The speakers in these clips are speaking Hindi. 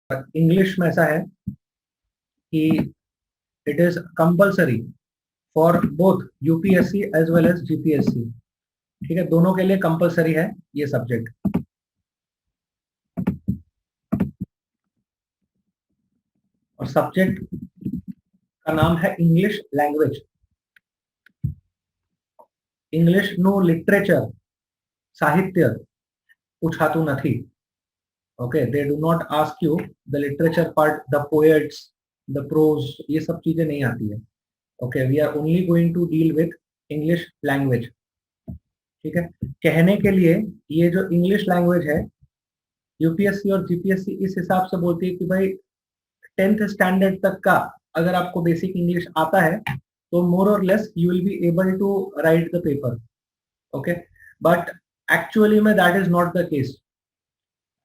इंग्लिश में ऐसा है कि it is compulsory for both UPSC as well as GPSC. ठीक है, दोनों के लिए कंपल्सरी है ये सब्जेक्ट। और सब्जेक्ट का नाम है इंग्लिश लैंग्वेज। इंग्लिश નું लिटरेचर साहित्य પૂછાતું નથી. Okay, they do not ask you the literature part, the poets, the prose, ये सब चीजें नहीं आती है. Okay, we are only going to deal with English language. ठीक है, कहने के लिए ये जो इंग्लिश लैंग्वेज है यूपीएससी और जीपीएससी इस हिसाब से बोलती है कि भाई 10th स्टैंडर्ड तक का अगर आपको बेसिक इंग्लिश आता है तो more or less you will be able to write the paper. Okay, but actually में that is not the case.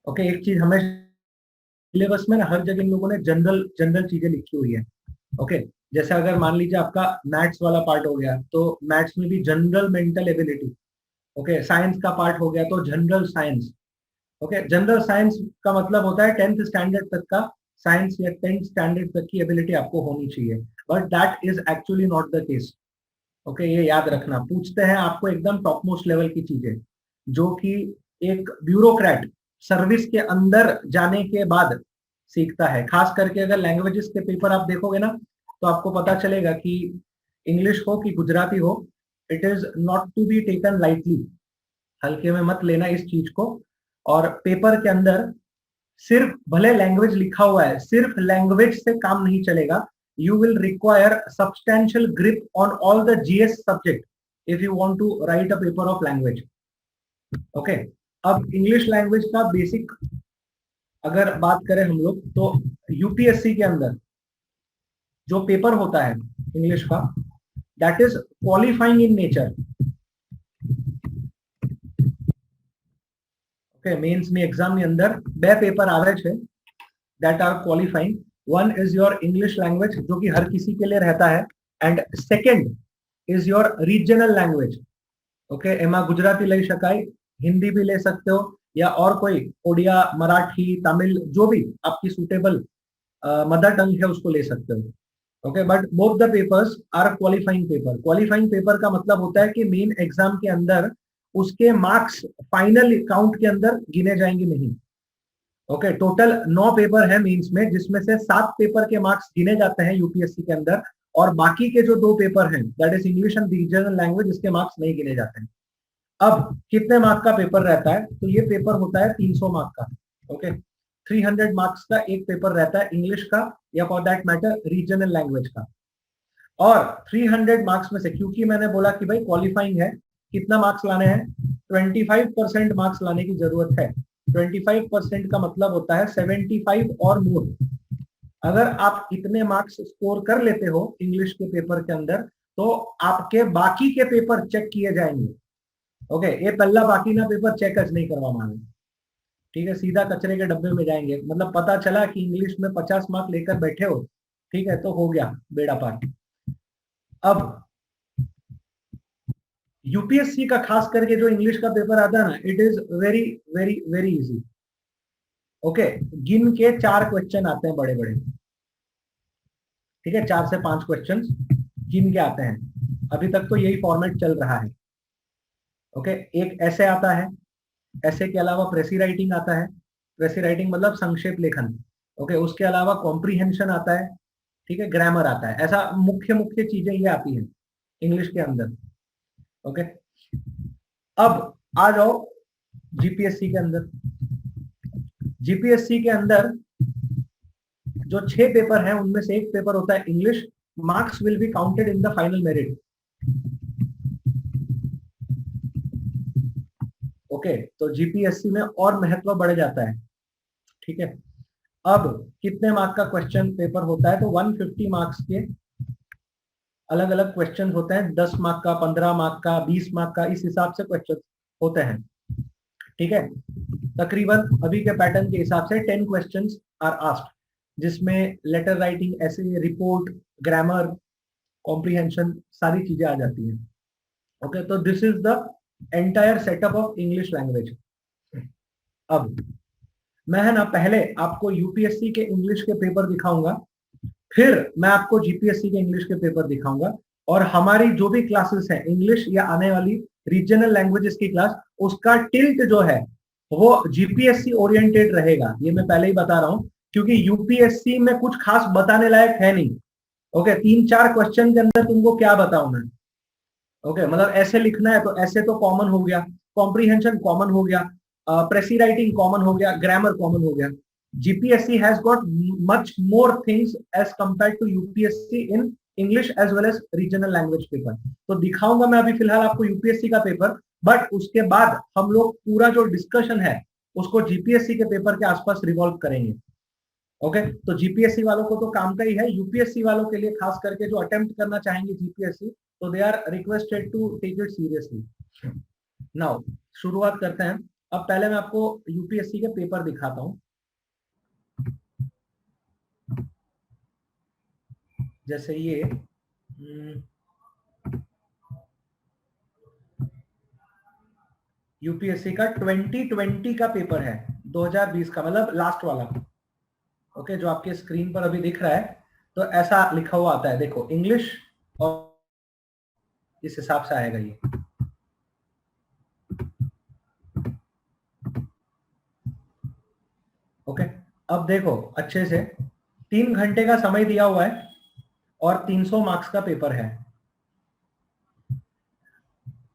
Okay, एक चीज हमें सिलेबस में ना हर जगह इन लोगों ने जनरल जनरल चीजें लिखी हुई है. ओके, जैसे अगर मान लीजिए आपका मैथ्स वाला पार्ट हो गया तो मैथ्स में भी general mental ability. Okay, science का पार्ट हो गया तो general science. Okay, general science का मतलब होता है 10th स्टैंडर्ड तक का साइंस या 10th स्टैंडर्ड तक की एबिलिटी आपको होनी चाहिए. But that is actually not the case. Okay, ये याद रखना. पूछते हैं आपको एकदम टॉप मोस्ट लेवल की चीजें जो कि एक ब्यूरोक्रेट सर्विस के अंदर जाने के बाद सीखता है. खास करके अगर लैंग्वेजेस के पेपर आप देखोगे ना तो आपको पता चलेगा कि इंग्लिश हो कि गुजराती हो, it is not to be taken lightly. हल्के में मत लेना इस चीज को. और पेपर के अंदर सिर्फ भले लैंग्वेज लिखा हुआ है, सिर्फ लैंग्वेज से काम नहीं चलेगा. You will require substantial grip on all the GS subject if you want to write a paper of language. Okay, अब इंग्लिश लैंग्वेज का बेसिक अगर बात करें हम लोग तो यूपीएससी के अंदर जो पेपर होता है इंग्लिश का that is qualifying in nature. Okay, mains में एग्जाम ની અંદર બે પેપર આવે છે that are qualifying. One is your English language जो कि हर किसी के लिए रहता है, and second is your regional language. Okay, एमा गुजराती ले शकाय, हिंदी भी ले सकते हो या और कोई ओडिया, मराठी, तमिल जो भी आपकी सुटेबल मदर टंग है उसको ले सकते हो. Okay, but both the papers are qualifying paper. Qualifying paper का मतलब होता है कि मेन एग्जाम के अंदर उसके मार्क्स फाइनल काउंट के अंदर गिने जाएंगे नहीं. ओके, टोटल 9 पेपर है मेंस में जिसमें से 7 पेपर के मार्क्स गिने जाते हैं यूपीएससी के अंदर और बाकी के जो 2 पेपर हैं that is English and regional language, इसके मार्क्स नहीं गिने जाते हैं. अब कितने मार्क का पेपर रहता है तो ये पेपर होता है 300 मार्क का. ओके, 300 मार्क्स का एक पेपर रहता है इंग्लिश का या for that matter regional language का. और 300 मार्क्स में से क्योंकि मैंने बोला कि भाई क्वालिफाइंग है, कितना मार्क्स लाने हैं, 25% मार्क्स लाने की जरूरत है. 25% का मतलब होता है 75 और मोर. अगर आप इतने मार्क्स स्कोर कर लेते हो इंग्लिश के पेपर के अंदर तो आपके बाकी के पेपर चेक किए जाएंगे. ओके, ये पहला बाकी ना पेपर चेक नहीं करवा मांगे. ठीक है, सीधा कचरे के डब्बे में जाएंगे. मतलब पता चला कि इंग्लिश में 50 मार्क लेकर बैठे हो, ठीक है, तो हो गया बेड़ा पार. अब यूपीएससी का खास करके जो इंग्लिश का पेपर आता है ना, it is very very very easy. Okay, गिन के 4 क्वेश्चन आते हैं बड़े बड़े. ठीक है, 4 से 5 क्वेश्चन गिन के आते हैं. अभी तक तो यही फॉर्मेट चल रहा है. ओके, एक ऐसे आता है, ऐसे के अलावा प्रेसी राइटिंग आता है. प्रेसी राइटिंग मतलब संक्षेप लेखन. ओके, उसके अलावा कॉम्प्रीहेंशन आता है. ठीक है, ग्रामर आता है. ऐसा मुख्य मुख्य चीजें ये आती हैं इंग्लिश के अंदर. ओके, अब आ जाओ जीपीएससी के अंदर. जीपीएससी के अंदर जो 6 पेपर हैं उनमें से एक पेपर होता है English. Marks will be counted in the final merit. Okay, तो जीपीएससी में और महत्व बढ़ जाता है. ठीक है, अब कितने मार्क का क्वेश्चन पेपर होता है तो 150 मार्क्स के अलग अलग क्वेश्चन होते हैं. 10 मार्क का, 15 मार्क का, 20 मार्क का, इस हिसाब से क्वेश्चन होते हैं. ठीक है, तकरीबन अभी के पैटर्न के हिसाब से 10 क्वेश्चंस आर आस्क्ड जिसमें लेटर राइटिंग, ऐसे, रिपोर्ट, ग्रामर, कॉम्प्रीहेंशन सारी चीजें आ जाती हैं. ओके, तो this is the entire setup of English language. अब मैं है ना पहले आपको यूपीएससी के इंग्लिश के पेपर दिखाऊंगा, फिर मैं आपको जीपीएससी के इंग्लिश के पेपर दिखाऊंगा, और हमारी जो भी क्लासेस हैं इंग्लिश या आने वाली रीजनल लैंग्वेजेस की क्लास, उसका टिल्ट जो है वो जीपीएससी ओरिएंटेड रहेगा, ये मैं पहले ही बता रहा हूं, क्योंकि यूपीएससी में कुछ खास बताने लायक है नहीं। ओके, 3-4 क्वेश्चन के अंदर तुमको क्या बताऊं मैं। ओके, मतलब ऐसे लिखना है तो ऐसे तो कॉमन हो गया, कॉम्प्रीहेंशन कॉमन हो गया, प्रेसी राइटिंग कॉमन हो गया, ग्रामर कॉमन हो गया। GPSC has got much more things as compared to UPSC in English as well as regional language paper. तो दिखाऊंगा मैं अभी फिलहाल आपको यूपीएससी का पेपर, बट उसके बाद हम लोग पूरा जो डिस्कशन है उसको जीपीएससी के पेपर के आसपास रिवॉल्व करेंगे। ओके, तो जीपीएससी वालों को तो काम का ही है, यूपीएससी वालों के लिए खास करके जो अटेम्प्ट करना चाहेंगे जीपीएससी, तो they are requested to take it seriously. Now शुरुआत करते हैं। अब पहले मैं आपको यूपीएससी के पेपर दिखाता हूं। जैसे ये यूपीएससी का 2020 का पेपर है, 2020 का, मतलब लास्ट वाला। ओके, जो आपके स्क्रीन पर अभी दिख रहा है, तो ऐसा लिखा हुआ आता है, देखो इंग्लिश, और इस हिसाब से आएगा ये। ओके, अब देखो अच्छे से, 3 घंटे का समय दिया हुआ है और 300 मार्क्स का पेपर है।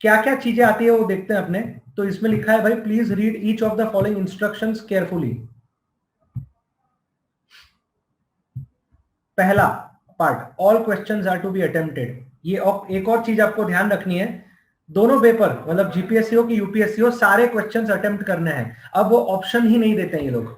क्या क्या चीजें आती है वो देखते हैं अपने। तो इसमें लिखा है भाई, please read each of the following instructions carefully. पहला part, all questions are to be attempted. ये एक और चीज आपको ध्यान रखनी है, दोनों पेपर मतलब जीपीएससी हो कि यूपीएससी हो, सारे क्वेश्चंस अटेम्प्ट करने हैं। अब वो ऑप्शन ही नहीं देते हैं ये लोग,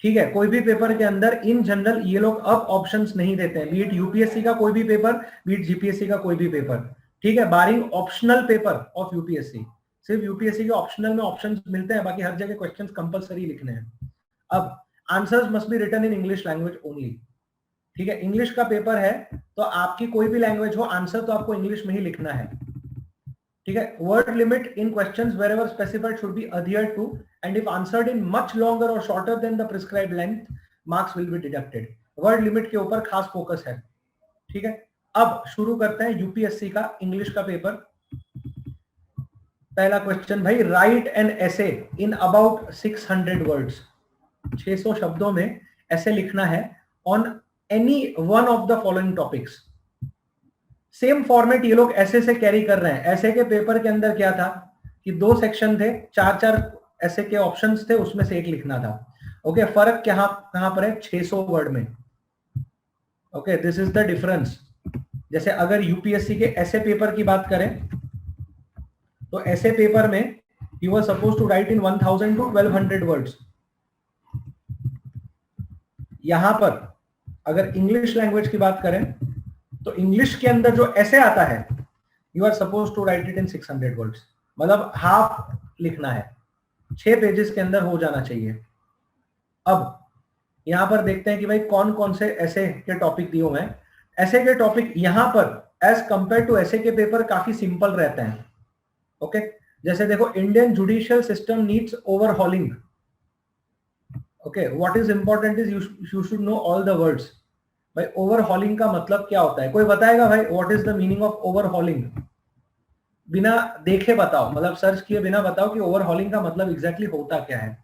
ठीक है। कोई भी पेपर के अंदर इन जनरल ये लोग अब ऑप्शंस नहीं देते हैं, बीट यूपीएससी का कोई भी पेपर, बीट जीपीएससी का कोई भी पेपर, ठीक है, बारिंग ऑप्शनल पेपर ऑफ यूपीएससी। सिर्फ यूपीएससी के ऑप्शनल में ऑप्शंस मिलते हैं, बाकी हर जगह क्वेश्चंस कंपलसरी लिखने हैं। अब answers must be written in English language only, ठीक है। इंग्लिश का पेपर है तो आपकी कोई भी लैंग्वेज हो, आंसर तो आपको इंग्लिश में ही लिखना है, ठीक है। Word limit in questions wherever specified should be adhered to, and if answered in much longer or shorter than the prescribed length, marks will be deducted। Word limit के ऊपर खास फोकस है, ठीक है। अब शुरू करते हैं यूपीएससी का इंग्लिश का पेपर। पहला क्वेश्चन भाई, right an essay in about 600 words. 600 शब्दों में ऐसे लिखना है on any one of the following topics. Same format ये लोग ऐसे से कैरी कर रहे हैं। ऐसे के पेपर के अंदर क्या था कि 2 सेक्शन थे, 4-4 ऐसे के ऑप्शंस थे, उसमें से एक लिखना था। ओके, फर्क क्या कहां पर है, 600 वर्ड में। Okay, this is the difference. जैसे अगर यूपीएससी के ऐसे पेपर की बात करें, तो ऐसे पेपर में you were suppose to write in 1000 to 1200 words. यहां पर अगर इंग्लिश लैंग्वेज की बात करें, तो इंग्लिश के अंदर जो ऐसे आता है, you are suppose to write it in 600 words, मतलब हाफ लिखना है, 6 पेजेस के अंदर हो जाना चाहिए। अब यहां पर देखते हैं कि भाई कौन कौन से ऐसे के टॉपिक दिए हुए हैं। ऐसे के टॉपिक यहां पर एज कंपेयर टू ऐसे के पेपर काफी सिंपल रहते हैं। ओके, जैसे देखो, Indian judicial system needs overhauling. Okay, what is important is you should know all the words. भाई ओवरहॉलिंग का मतलब क्या होता है, कोई बताएगा भाई what is the meaning of overhauling? बिना देखे बताओ, मतलब सर्च किए बिना बताओ कि ओवरहॉलिंग का मतलब एग्जैक्टली होता क्या है।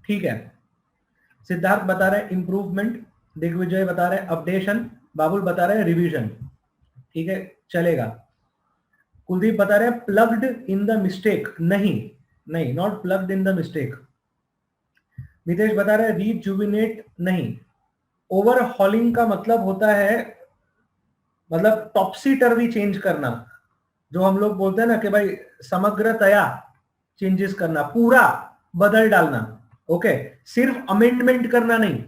ठीक है, सिद्धार्थ बता रहे हैं इंप्रूवमेंट, दिग्विजय बता रहे हैं अपडेशन, बाबुल बता रहे हैं रिवीजन, ठीक है, चलेगा। कुलदीप बता रहे हैं प्लग्ड इन द मिस्टेक, नहीं नहीं, not plugged in the mistake. Mitesh बता रहे हैं रीजुविनेट, नहीं। ओवरहॉलिंग का मतलब होता है, मतलब टॉपसी टर्वी चेंज करना, जो हम लोग बोलते हैं ना कि भाई समग्रतया चेंजेस करना, पूरा बदल डालना। ओके, सिर्फ अमेंडमेंट करना नहीं,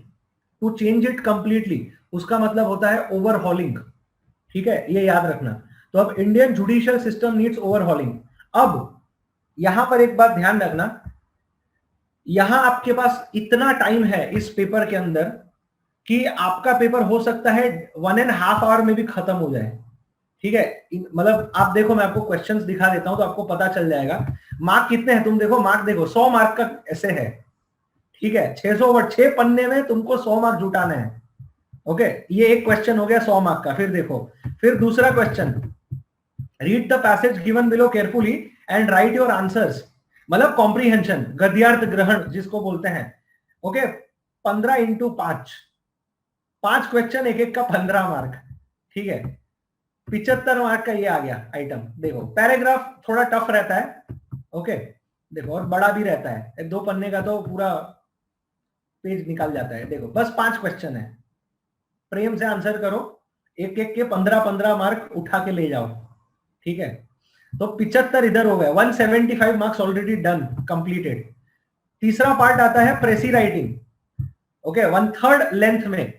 टू चेंज इट कंप्लीटली, उसका मतलब होता है ओवरहॉलिंग, ठीक है, ये याद रखना। तो अब Indian judicial system needs overhauling. अब यहां पर एक बात ध्यान रखना, यहां आपके पास इतना टाइम है इस पेपर के अंदर कि आपका पेपर हो सकता है 1.5 आवर में भी खत्म हो जाए। ठीक है, मतलब आप देखो, मैं आपको क्वेश्चंस दिखा देता हूं तो आपको पता चल जाएगा। मार्क कितने हैं, तुम देखो मार्क देखो, 100 मार्क का ऐसे है। ठीक है, 600 वर्ड, 6 पन्ने में तुमको 100 मार्क जुटाने हैं। ओके, ये एक क्वेश्चन हो गया 100 मार्क का। फिर देखो, फिर दूसरा question, read the passage given below carefully and right your answers, मतलब कॉम्प्रीहेंशन, गद्यार्थ ग्रहण जिसको बोलते हैं। ओके, 15 × 5, 5 क्वेश्चन, एक एक का 15 मार्क। ठीक है, 75 मार्क का ये आ गया आइटम। देखो पैराग्राफ थोड़ा टफ रहता है। ओके, देखो और बड़ा भी रहता है, 2 पन्ने का तो पूरा पेज निकाल जाता है। देखो बस 5 क्वेश्चन है, प्रेम से आंसर करो, एक एक के 15-15 मार्क उठा के ले जाओ। ठीक है, तो 75 इधर हो गया, 175 मार्क्स ऑलरेडी डन, कंप्लीटेड। तीसरा पार्ट आता है प्रेसी राइटिंग। ओके, 1/3 लेंथ में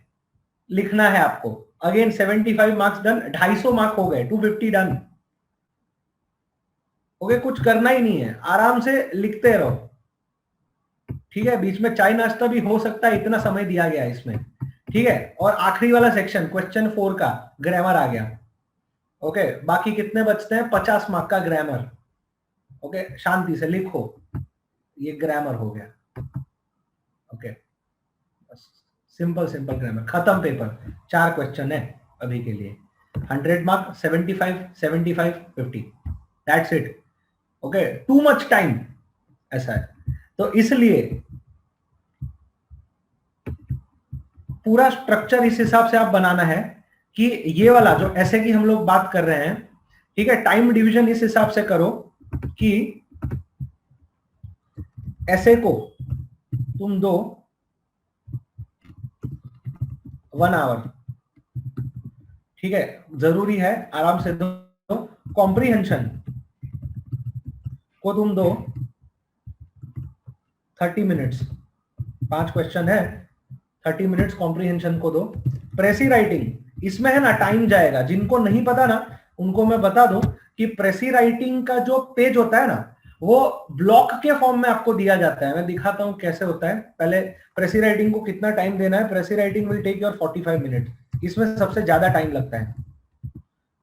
लिखना है आपको। अगेन 75 मार्क्स डन, 250 मार्क हो गए, 250 डन। ओके, कुछ करना ही नहीं है, आराम से लिखते रहो। ठीक है, बीच में चाय नाश्ता भी हो सकता है, इतना समय दिया गया है इसमें। ठीक है, और आखिरी वाला सेक्शन क्वेश्चन 4 का ग्रामर आ गया। ओके, बाकी कितने बचते हैं, 50 मार्क का ग्रामर। ओके, शांति से लिखो, ये ग्रामर हो गया। ओके, सिंपल सिंपल ग्रामर, खत्म पेपर। 4 क्वेश्चन है अभी के लिए, 100 mark, 75 75 50, that's it. Okay, too much time, ऐसा है। तो इसलिए पूरा स्ट्रक्चर इस हिसाब से आप बनाना है कि ये वाला जो ऐसे की हम लोग बात कर रहे हैं, ठीक है, टाइम डिवीजन इस हिसाब से करो कि ऐसे को तुम दो 1 आवर। ठीक है, जरूरी है, आराम से दो। कॉम्प्रीहेंशन को तुम दो 30 मिनट्स, 5 क्वेश्चन है, 30 मिनट्स कॉम्प्रीहेंशन को दो। प्रेसी राइटिंग इसमें है ना, टाइम जाएगा। जिनको नहीं पता ना, उनको मैं बता दूं कि प्रेसी राइटिंग का जो पेज होता है ना, वो ब्लॉक के फॉर्म में आपको दिया जाता है। मैं दिखाता हूं कैसे होता है। पहले प्रेसी राइटिंग को कितना टाइम देना है, precis writing will take your 45 minute, इसमें सबसे ज्यादा टाइम लगता है।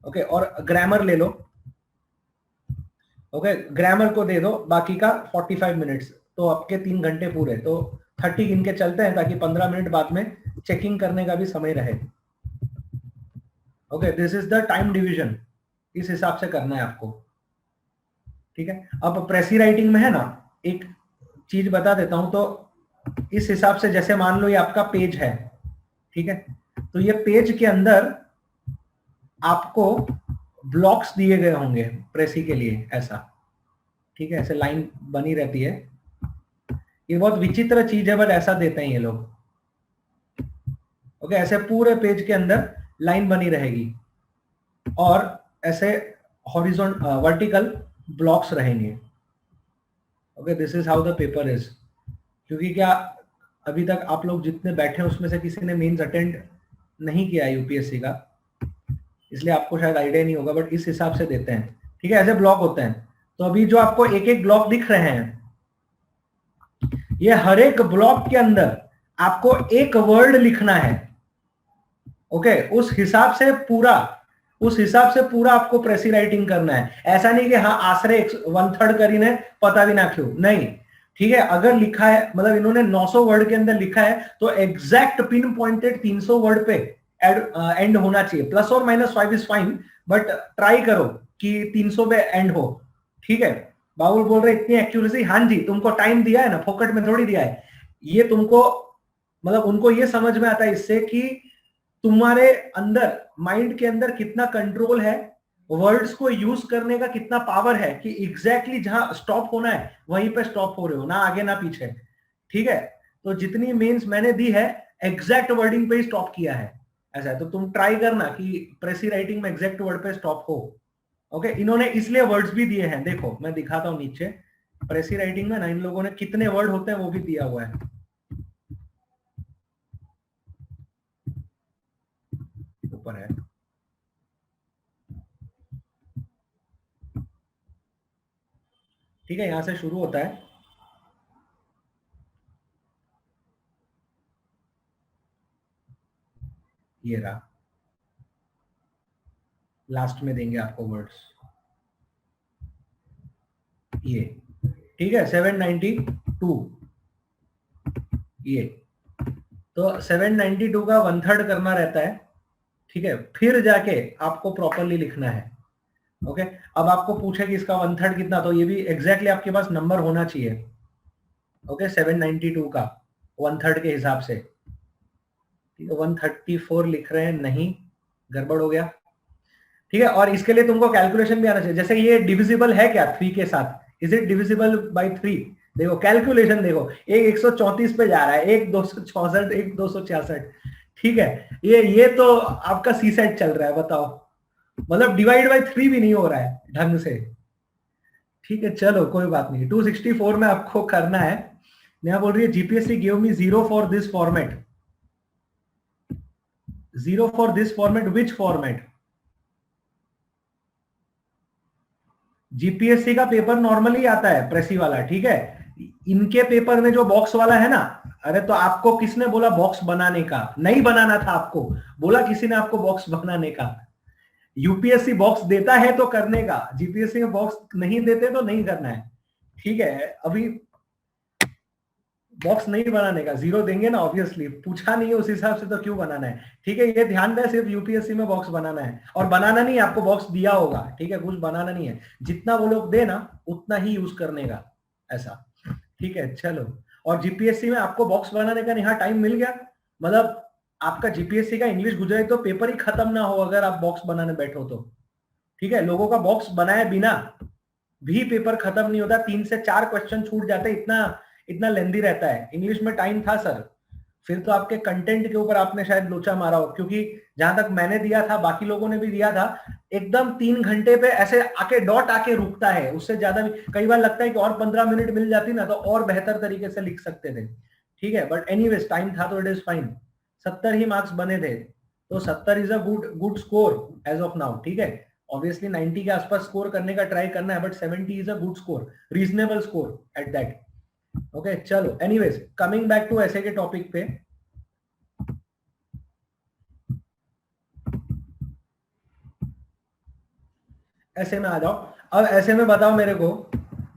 ओके, और ग्रामर ले लो। ओके, ग्रामर को दे दो बाकी का 45 मिनट्स, तो आपके 3 घंटे पूरे। तो 30 गिन के चलते हैं, ताकि 15 मिनट बाद में चेकिंग करने का भी समय रहे। Okay, this is the time division, इस हिसाब से करना है आपको। ठीक है, अब प्रेसी राइटिंग में है ना, एक चीज बता देता हूं। तो इस हिसाब से, जैसे मान लो ये आपका पेज है, ठीक है, तो ये पेज के अंदर आपको ब्लॉक्स दिए गए होंगे प्रेसी के लिए, ऐसा। ठीक है, ऐसे लाइन बनी रहती है। ये बहुत विचित्र चीज है, बट ऐसा देते हैं ये लोग। ओके, ऐसे पूरे पेज के अंदर लाइन बनी रहेगी, और ऐसे हॉरिजॉन्टल वर्टिकल ब्लॉक्स रहेंगे। Okay, this is how the paper is. क्योंकि क्या, अभी तक आप लोग जितने बैठे हैं उसमें से किसी ने मेंस अटेंड नहीं किया यूपीएससी का, इसलिए आपको शायद आइडिया नहीं होगा, बट इस हिसाब से देते हैं। ठीक है, ऐसे ब्लॉक होते हैं। तो अभी जो आपको एक एक ब्लॉक दिख रहे हैं, ये हर एक ब्लॉक के अंदर आपको एक वर्ड लिखना है। ओके, उस हिसाब से पूरा आपको प्रेसी राइटिंग करना है। ऐसा नहीं कि हाँ आश्रय 1/3 करी ने, पता भी ना क्यों, नहीं। ठीक है, अगर लिखा है, मतलब इन्होंने 900 वर्ड के अंदर लिखा है, तो एग्जैक्ट पिन पॉइंटेड 300 वर्ड पे एंड होना चाहिए। +or -5 is fine, but try करो कि 300 पे एंड हो। ठीक है, बाबुल बोल रहे इतनी एक्यूरेसी, हाँ जी, तुमको टाइम दिया है ना, फोकट में थोड़ी दिया है। ये तुमको, मतलब उनको ये समझ में आता है इससे कि तुम्हारे अंदर, माइंड के अंदर कितना कंट्रोल है, वर्ड्स को यूज करने का कितना पावर है, कि एग्जैक्टली जहां स्टॉप होना है वहीं पे स्टॉप हो रहे हो, ना आगे ना पीछे। ठीक है, तो जितनी मेंस मैंने दी है, एग्जैक्ट वर्डिंग पे ही स्टॉप किया है। ऐसा है, तो तुम ट्राई करना कि प्रेसी राइटिंग में एग्जैक्ट वर्ड पे स्टॉप हो। ओके, इन्होंने इसलिए वर्ड्स भी दिए हैं, देखो मैं दिखाता हूं नीचे। प्रेसी राइटिंग में ना इन लोगों ने कितने वर्ड होते हैं वो भी दिया हुआ है, ऊपर है। ठीक है, यहां से शुरू होता है। ये रहा, लास्ट में देंगे आपको वर्ड्स, ये ठीक है। 792 ये, तो 792 का 1/3 करना रहता है, ठीक है, फिर जाके आपको प्रॉपरली लिखना है। ओके, अब आपको पूछे कि इसका 1/3 कितना, तो ये भी एग्जैक्टली आपके पास नंबर होना चाहिए। ओके, 792 का 1/3 के हिसाब से, 134 लिख रहे हैं, नहीं, गड़बड़ हो गया, ठीक है। और इसके लिए तुमको कैलकुलेशन भी आना चाहिए, जैसे ये डिविजिबल है क्या 3 के साथ, इज इट डिविजिबल बाय 3, देखो कैलकुलेशन देखो, एक 134 पे जा रहा है, एक 264, एक 266, ठीक है। ये तो आपका सी सेट चल रहा है, बताओ, मतलब डिवाइड बाय 3 भी नहीं हो रहा है ढंग से, ठीक है। चलो कोई बात नहीं, 264 में आपको करना है। नेहा बोल रही है GPSC give me 0 for this format, 0 for this format, which format? GPSC का पेपर नॉर्मली आता है प्रेसी वाला, ठीक है। इनके पेपर में जो बॉक्स वाला है ना, अरे तो आपको किसने बोला बॉक्स बनाने का? नहीं बनाना था आपको, बोला किसी ने आपको बॉक्स बनाने का? यूपीएससी बॉक्स देता है तो करने का, जीपीएससी में बॉक्स नहीं देते तो नहीं करना है, ठीक है। अभी बॉक्स नहीं बनाने का, 0 देंगे ना, ऑब्वियसली पूछा नहीं है उस हिसाब से, तो क्यों बनाना है, ठीक है। ये ध्यान दें, सिर्फ यूपीएससी में बॉक्स बनाना है, और बनाना नहीं, आपको बॉक्स दिया होगा, ठीक है, कुछ बनाना नहीं है, जितना वो लोग दे ना उतना ही यूज करने का, ऐसा, ठीक है। चलो, और जीपीएससी में आपको बॉक्स बनाने का यहाँ टाइम मिल गया, मतलब आपका जीपीएससी का इंग्लिश गुजराती तो पेपर ही खत्म ना हो अगर आप बॉक्स बनाने बैठो तो, ठीक है। लोगों का बॉक्स बनाए बिना भी पेपर खत्म नहीं होता, 3 से 4 क्वेश्चन छूट जाते, इतना लेंदी रहता है। इंग्लिश में टाइम था सर, फिर तो आपके कंटेंट के ऊपर आपने शायद लोचा मारा हो, क्योंकि जहां तक मैंने दिया था, बाकी लोगों ने भी दिया था, एकदम 3 घंटे पे ऐसे आके डॉट आके रुकता है, उससे ज्यादा भी कई बार लगता है कि और 15 मिनट मिल जाती ना तो और बेहतर तरीके से लिख सकते थे, ठीक है। बट एनीवेज टाइम था तो इट इज फाइन। 70 ही मार्क्स बने थे, तो 70 is a good score as of now, ठीक है। ऑब्वियसली 90 के आसपास स्कोर करने का ट्राई करना है, but 70 is a good score, reasonable score at that. Okay, चलो, एनीवेज कमिंग बैक टू ऐसे के टॉपिक पे, ऐसे में आ जाओ। अब ऐसे में बताओ मेरे को,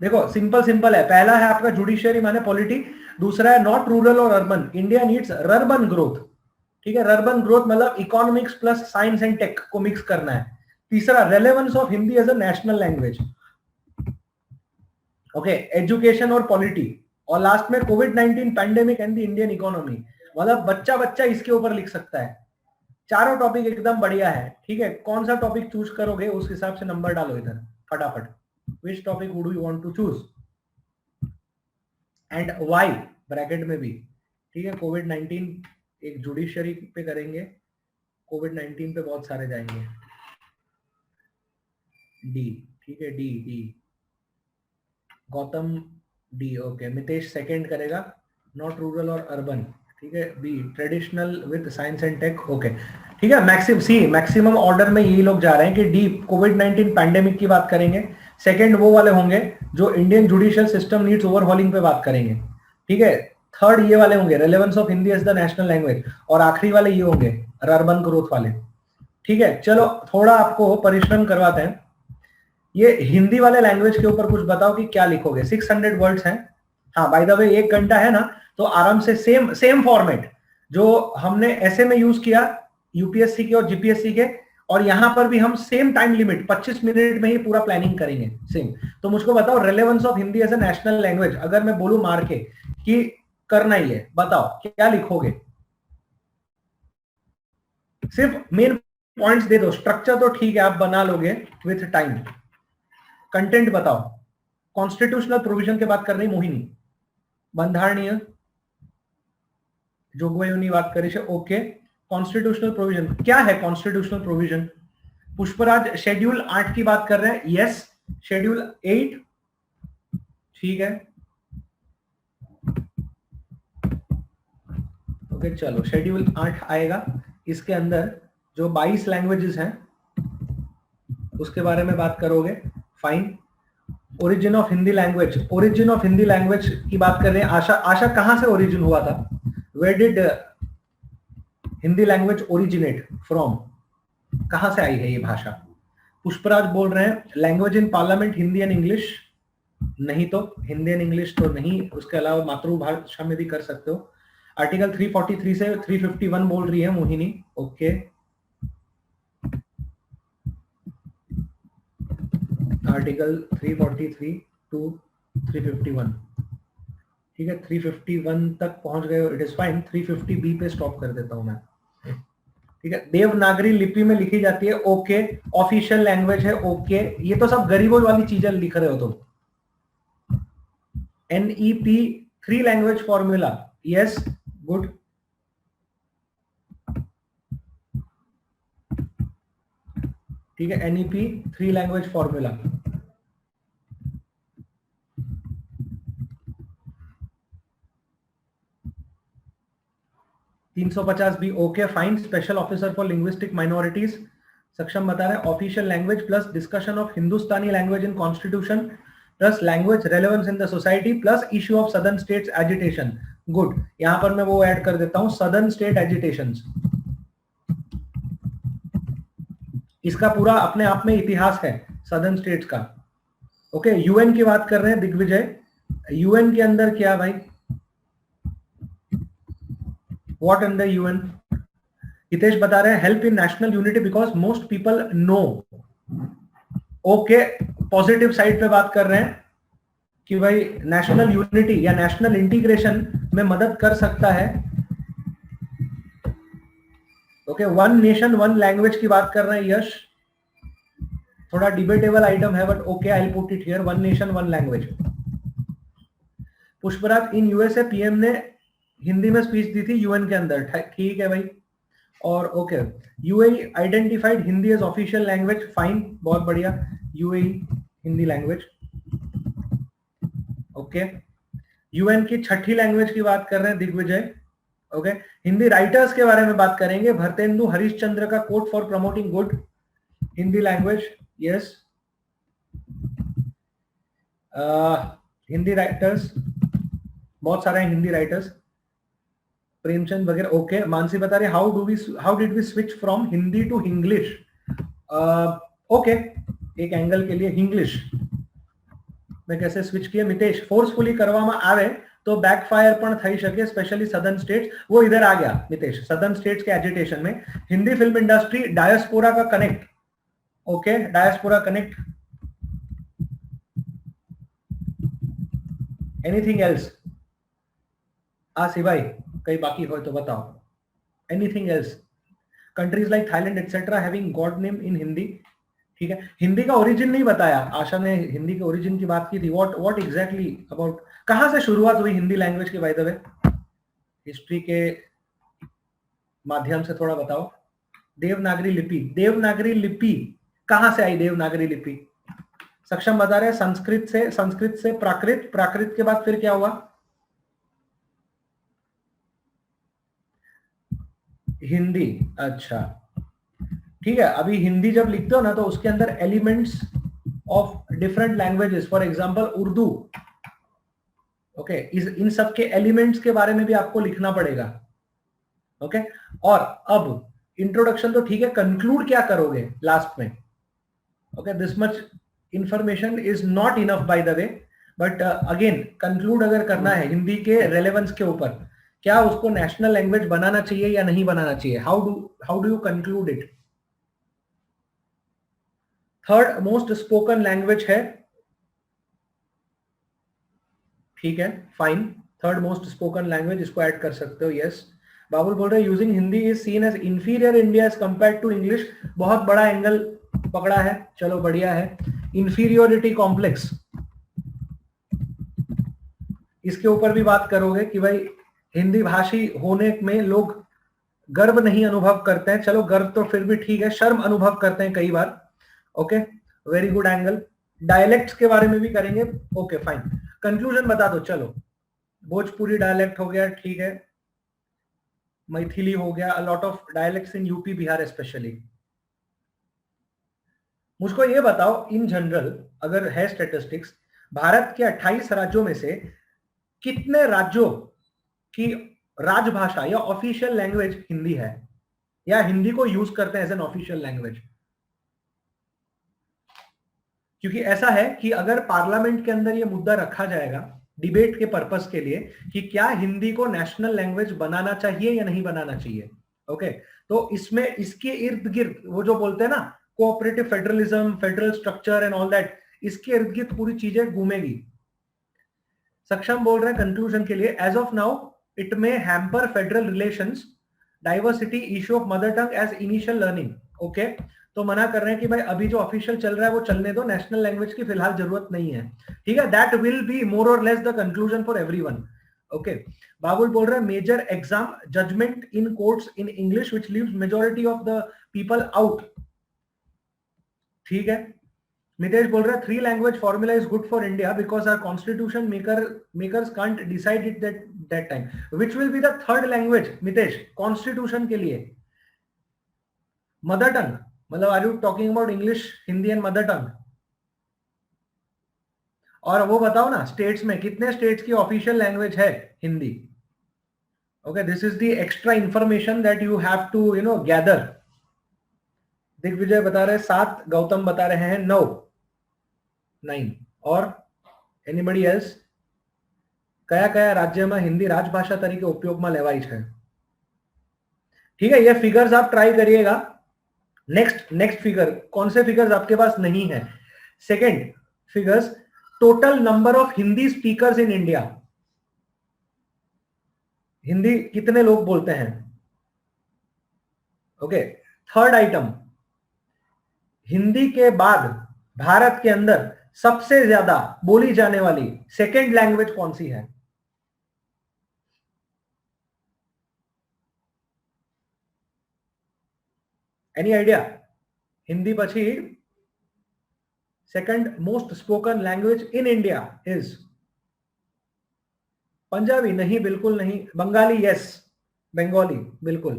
देखो सिंपल सिंपल है, पहला है आपका जुडिशियरी माने पॉलिटी, दूसरा है नॉट रूरल और urban, India needs rurban growth, ठीक है। रर्बन ग्रोथ मतलब economics plus science and tech को मिक्स करना है। तीसरा relevance of Hindi as a national language, okay, education और पॉलिटी, और लास्ट में कोविड-19 pandemic and the Indian economy, मतलब बच्चा बच्चा इसके ऊपर लिख सकता है। चारों टॉपिक एकदम बढ़िया है, ठीक है। कौन सा टॉपिक चूज करोगे उस हिसाब से नंबर डालो इधर फटाफट, which topic would you want to choose and why, bracket में भी, ठीक है। कोविड-19 एक जुडिशरी पे करेंगे, कोविड-19 पे बहुत सारे जाएंगे, डी, ठीक है, D D, Gautam D, okay, Mitesh second करेगा, नॉट रूरल और अर्बन, ठीक है, B traditional with science and tech, okay, ठीक है। मैक्सिमम ऑर्डर में यही लोग जा रहे हैं कि डी कोविड-19 पैंडेमिक की बात करेंगे, सेकंड वो वाले होंगे जो Indian judicial system needs overhauling पे बात करेंगे, ठीक है। थर्ड ये वाले होंगे relevance of Hindi as the national language, और आखिरी वाले ये होंगे अर्बन ग्रोथ वाले, ठीक है। चलो थोड़ा आपको परिश्रम करवाते हैं, ये हिंदी वाले लैंग्वेज के ऊपर कुछ बताओ कि क्या लिखोगे। 600 वर्ड्स हैं, हाँ बाय द वे 1 घंटा है ना, तो आराम से सेम फॉर्मेट जो हमने ऐसे में यूज किया यूपीएससी के और जीपीएससी के, और यहां पर भी हम सेम टाइम लिमिट 25 मिनट में ही पूरा प्लानिंग करेंगे सेम। तो मुझको बताओ relevance of Hindi as a national language, अगर मैं बोलूं मार के कि करना ही है, बताओ क्या लिखोगे। सिर्फ मेन पॉइंट्स दे दो, स्ट्रक्चर तो ठीक है आप बना लोगे विथ टाइम, कंटेंट बताओ। कॉन्स्टिट्यूशनल प्रोविजन के बात कर रही मोहिनी, बंधारणीय जोगवाईओनी बात करी है, ओके। कॉन्स्टिट्यूशनल प्रोविजन क्या है? कॉन्स्टिट्यूशनल प्रोविजन पुष्पराज शेड्यूल 8 की बात कर रहे हैं, यस शेड्यूल 8, ठीक है, ओके। चलो शेड्यूल 8 आएगा, इसके अंदर जो 22 लैंग्वेजेस हैं उसके बारे में बात करोगे, fine. Origin of Hindi language, origin of Hindi language की बात कर रहे हैं। आशा कहां से ओरिजिन हुआ था? Where did Hindi language originate from, कहां से आई है ये भाषा? पुष्पराज बोल रहे हैं language in parliament Hindi and English, नहीं तो हिंदी एंड इंग्लिश तो नहीं, उसके अलावा मातृभाषा में भी कर सकते हो। आर्टिकल 343 से 351 बोल रही है मोहिनी, ओके। आर्टिकल 343 टू 351, ठीक है, 351 तक पहुंच गए, इट इज फाइन। 350 बी पे स्टॉप कर देता हूं मैं, ठीक है। देवनागरी लिपि में लिखी जाती है, ओके। ऑफिशियल लैंग्वेज है, ओके। ये तो सब गरीबों वाली चीजें लिख रहे हो तुम। NEP 3 language formula, yes, good. ठीक है, NEP 3 language formula. B, okay fine. Special officer for linguistic minorities, Saksham बता रहे हैं official language plus discussion of Hindustani language in constitution plus language relevance in the society plus issue of southern states agitation, good. यहां पर मैं वो ऐड कर देता हूं, सदर्न स्टेट एजिटेशंस। इसका पूरा अपने आप में इतिहास है सदर्न स्टेट्स का, ओके। यूएन की बात कर रहे हैं दिग्विजय, यूएन के अंदर क्या भाई, व्हाट अंडर यूएन? हितेश बता रहे हैं help in national unity because most people know, okay. Positive side पे बात कर रहे हैं कि भाई नेशनल यूनिटी या नेशनल इंटीग्रेशन में मदद कर सकता है, ओके। वन नेशन वन लैंग्वेज की बात कर रहे हैं यश, थोड़ा डिबेटेबल आइटम है but okay, I will put it here, one nation one language. Pushpraj in USA PM ने हिंदी में स्पीच दी थी यूएन के अंदर, ठीक है भाई। और okay, UAE identified Hindi as official language, fine, बहुत बढ़िया। UAE Hindi language, okay. UN की छठी लैंग्वेज की बात कर रहे हैं दिग्विजय, ओके। हिंदी राइटर्स के बारे में बात करेंगे, भरतेंदु हरिश्चंद्र का quote for promoting good Hindi language, yes. Hindi writers बहुत सारे हैं, हिंदी राइटर्स, प्रेमचंद वगैरह, ओके। मानसी बता रहे how did we switch from Hindi to English, okay. एक एंगल के लिए इंग्लिश में कैसे स्विच किया, मितेश फोर्सफुली करवामा आवे तो बैकफायर पण થઈ શકે, स्पेशली सदर्न स्टेट्स, वो इधर आ गया मितेश, सदर्न स्टेट्स के एजिटेशन में। हिंदी फिल्म इंडस्ट्री डायस्पोरा का connect, okay, diaspora connect. Anything else? सिवाय कई बाकी हो तो बताओ, anything else? Countries like Thailand etcetera having God name in Hindi, ठीक है। हिंदी का ओरिजिन नहीं बताया, आशा ने हिंदी के ओरिजिन की बात की थी, व्हाट एग्जैक्टली अबाउट, कहां से शुरुआत हुई हिंदी लैंग्वेज की, बाय द वे हिस्ट्री के माध्यम से थोड़ा बताओ। देवनागरी लिपि कहां से आई, देवनागरी लिपि? सक्षम बता रहे हैं संस्कृत से प्राकृत के बाद फिर क्या हुआ? हिंदी, अच्छा ठीक है। अभी हिंदी जब लिखते हो ना तो उसके अंदर elements of different languages, for example Urdu, okay, इन सब के एलिमेंट्स के बारे में भी आपको लिखना पड़ेगा, ओके। और अब इंट्रोडक्शन तो ठीक है, कंक्लूड क्या करोगे लास्ट में, okay. This much information is not enough by the way, but again conclude अगर करना है हिंदी के रेलेवेंस के ऊपर, क्या उसको नेशनल लैंग्वेज बनाना चाहिए या नहीं बनाना चाहिए, how do you conclude it? Third most spoken language है, ठीक है, fine. Third most spoken language, इसको ऐड कर सकते हो, यस। बाबुल बोल रहे using Hindi is seen as inferior India as compare to English, बहुत बड़ा एंगल पकड़ा है, चलो बढ़िया है। इंफीरियोरिटी कॉम्प्लेक्स, इसके ऊपर भी बात करोगे कि भाई हिंदी भाषी होने में लोग गर्व नहीं अनुभव करते हैं, चलो गर्व तो फिर भी ठीक है, शर्म अनुभव करते हैं कई बार, okay, very good angle. Dialects के बारे में भी करेंगे, ओके फाइन। कंक्लूजन बता दो, चलो। भोजपुरी डायलेक्ट हो गया, ठीक है, मैथिली हो गया, अ lot of dialects in UP Bihar specially. मुझको ये बताओ इन जनरल, अगर है स्टैटिस्टिक्स, भारत के 28 राज्यों में से कितने राज्यों की राजभाषा या ऑफिशियल लैंग्वेज हिंदी है? या हिंदी को यूज करते हैं एज एन ऑफिशियल लैंग्वेज? क्योंकि ऐसा है कि अगर पार्लियामेंट के अंदर ये मुद्दा रखा जाएगा डिबेट के पर्पस के लिए कि क्या हिंदी को नेशनल लैंग्वेज बनाना चाहिए या नहीं बनाना चाहिए, ओके, तो इसमें इसके इर्द गिर्द वो जो बोलते हैं ना cooperative federalism, federal structure and all that, इसके इर्द गिर्द पूरी चीजें घूमेगी। सक्षम बोल रहे हैं कंक्लूजन के लिए, as of now it may hamper federal relations, diversity, issue of mother tongue as initial learning. Okay, तो मना कर रहे हैं कि भाई अभी जो ऑफिशियल चल रहा है वो चलने दो, नेशनल लैंग्वेज की फिलहाल जरूरत नहीं है। ठीक है, that will be more or less the conclusion for everyone. Okay, Babul बोल रहे हैं major exam judgement in courts in English which leaves majority of the people out. ठीक है, मितेश बोल रहा है 3 language formula is good for India because our constitution makers can't decide it that time. Which will be the third language Mitesh constitution के लिए? मदर टंग, मतलब are you talking about English, Hindi and mother tongue? और वो बताओ ना स्टेट्स में कितने स्टेट्स की ऑफिशियल लैंग्वेज है Hindi? Okay, this is the extra information that you have to gather. Digvijay बता रहे हैं 7, गौतम बता रहे हैं 9, 9, और एनीबडी एल्स? कया कया राज्य में हिंदी राजभाषा तरीके उपयोग में लेवाई है? ठीक है, ये फिगर्स आप ट्राई करिएगा। नेक्स्ट फिगर, कौन से फिगर्स आपके पास नहीं है? Second figures, total number of Hindi speakers in India. Hindi कितने लोग बोलते हैं? ओके, थर्ड आइटम, हिंदी के बाद भारत के अंदर सबसे ज्यादा बोली जाने वाली सेकंड लैंग्वेज कौन सी है? Any idea? हिंदी पछी second most spoken language in India is? Punjabi नहीं, बिल्कुल नहीं। बंगाली यस, बंगाली बिल्कुल।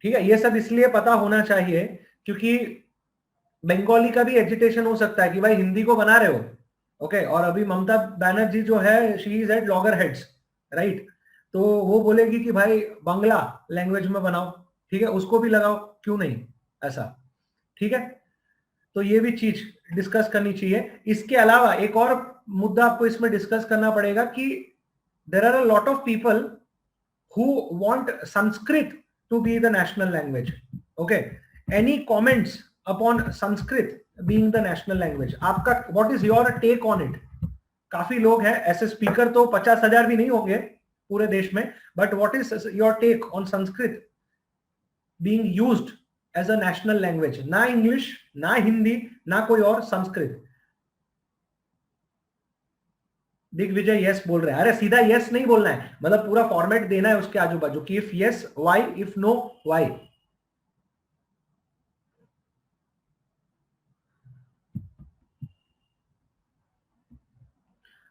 ठीक है, ये सब इसलिए पता होना चाहिए क्योंकि बंगाली का भी एजिटेशन हो सकता है कि भाई हिंदी को बना रहे हो, ओके, और अभी ममता बनर्जी जो है she is at loggerheads, right, तो वो बोलेगी कि भाई बांग्ला लैंग्वेज में बनाओ, ठीक है, उसको भी लगाओ, क्यों नहीं ऐसा? ठीक है, तो ये भी चीज डिस्कस करनी चाहिए। इसके अलावा एक और मुद्दा आपको इसमें डिस्कस करना पड़ेगा कि there are a lot of people who want Sanskrit to be the national language. Okay, any comments upon Sanskrit being the national language? आपका what is your take on it? काफी लोग हैं ऐसे, स्पीकर तो 50,000 भी नहीं होंगे पूरे देश में, but what is your take on Sanskrit being used as a national language? ना इंग्लिश, ना हिंदी, ना कोई और, संस्कृत। दिग्विजय यस बोल रहे हैं। अरे सीधा यस नहीं बोलना है, मतलब पूरा फॉर्मेट देना है उसके आजू बाजू कि if yes why, if no why.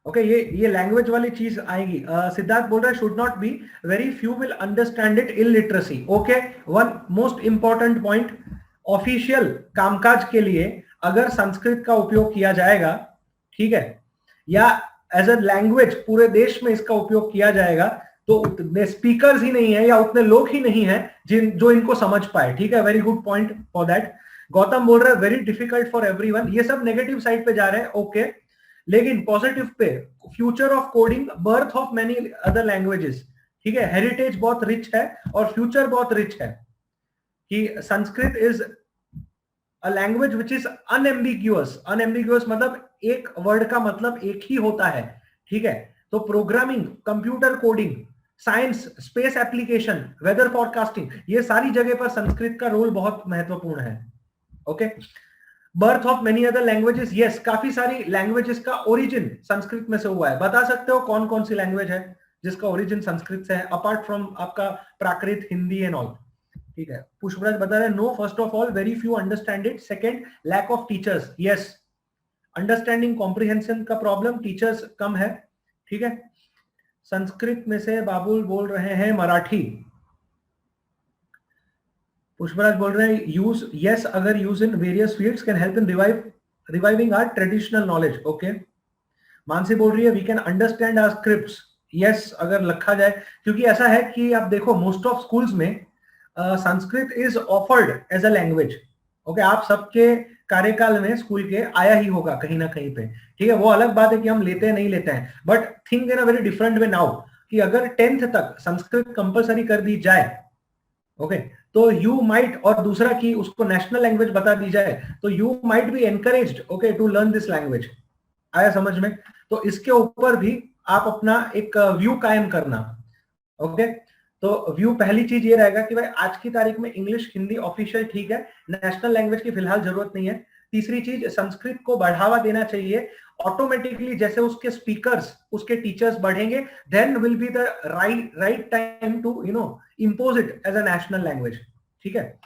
Okay, ये लैंग्वेज वाली चीज आएगी। सिद्धार्थ बोल रहा है should not be, very few will understand it, illiteracy. Okay, one most important point, official कामकाज के लिए अगर संस्कृत का उपयोग किया जाएगा, ठीक है, या एज अ लैंग्वेज पूरे देश में इसका उपयोग किया जाएगा, तो उतने स्पीकर्स ही नहीं है या उतने लोग ही नहीं है जो इनको समझ पाए। ठीक है, very good point for that. Gautam बोल रहा है वेरी डिफिकल्ट फॉर एवरीवन। ये सब नेगेटिव साइड पे जा रहे हैं, ओके, लेकिन positive pay, future of coding, birth of many other languages, ठीक है, हेरिटेज बहुत रिच है और फ्यूचर बहुत रिच है, कि Sanskrit is a language which is unambiguous. Unambiguous मतलब एक वर्ड का मतलब एक ही होता है, ठीक है, तो programming, computer coding, science, space application, weather forecasting, ये सारी जगह पर संस्कृत का रोल बहुत महत्वपूर्ण है। Okay, birth of many other languages, yes, काफी सारी लैंग्वेजेस का ओरिजिन संस्कृत में से हुआ है। बता सकते हो कौन कौन सी लैंग्वेज है जिसका ओरिजिन संस्कृत से है, अपार्ट फ्रॉम आपका प्राकृत, हिंदी एंड ऑल? ठीक है, पुष्पराज बता रहे हैं no, first of all very few understand it, second lack of teachers, yes, understanding comprehension का प्रॉब्लम, टीचर्स कम है। ठीक है, संस्कृत में से बाबुल बोल रहे हैं मराठी। पुष्पराज बोल रहे हैं यूज, यस, अगर use in various fields can help in reviving our traditional knowledge. Okay, Mansi बोल रही है we can understand our scripts, yes अगर रखा जाए, क्योंकि ऐसा है कि आप देखो मोस्ट ऑफ स्कूल्स में Sanskrit is offered as a language. Okay, आप सबके कार्यकाल में स्कूल के आया ही होगा कहीं ना कहीं पे, ठीक है। वो अलग बात है कि हम लेते हैं नहीं लेते हैं, but think in a very different way now कि अगर 10th तक संस्कृत कंपलसरी कर दी जाए, ओके, तो यू माइट, और दूसरा कि उसको नेशनल लैंग्वेज बता दी जाए, तो you might be encouraged okay to learn this language. आया समझ में? तो इसके ऊपर भी आप अपना एक व्यू कायम करना। ओके, तो व्यू पहली चीज ये रहेगा कि भाई आज की तारीख में इंग्लिश हिंदी ऑफिशियल ठीक है, नेशनल लैंग्वेज की फिलहाल जरूरत नहीं है। तीसरी चीज, संस्कृत को बढ़ावा देना चाहिए। ऑटोमेटिकली जैसे उसके स्पीकर्स, उसके टीचर्स बढ़ेंगे, then will be the right time to impose it as a national language. ठीक है,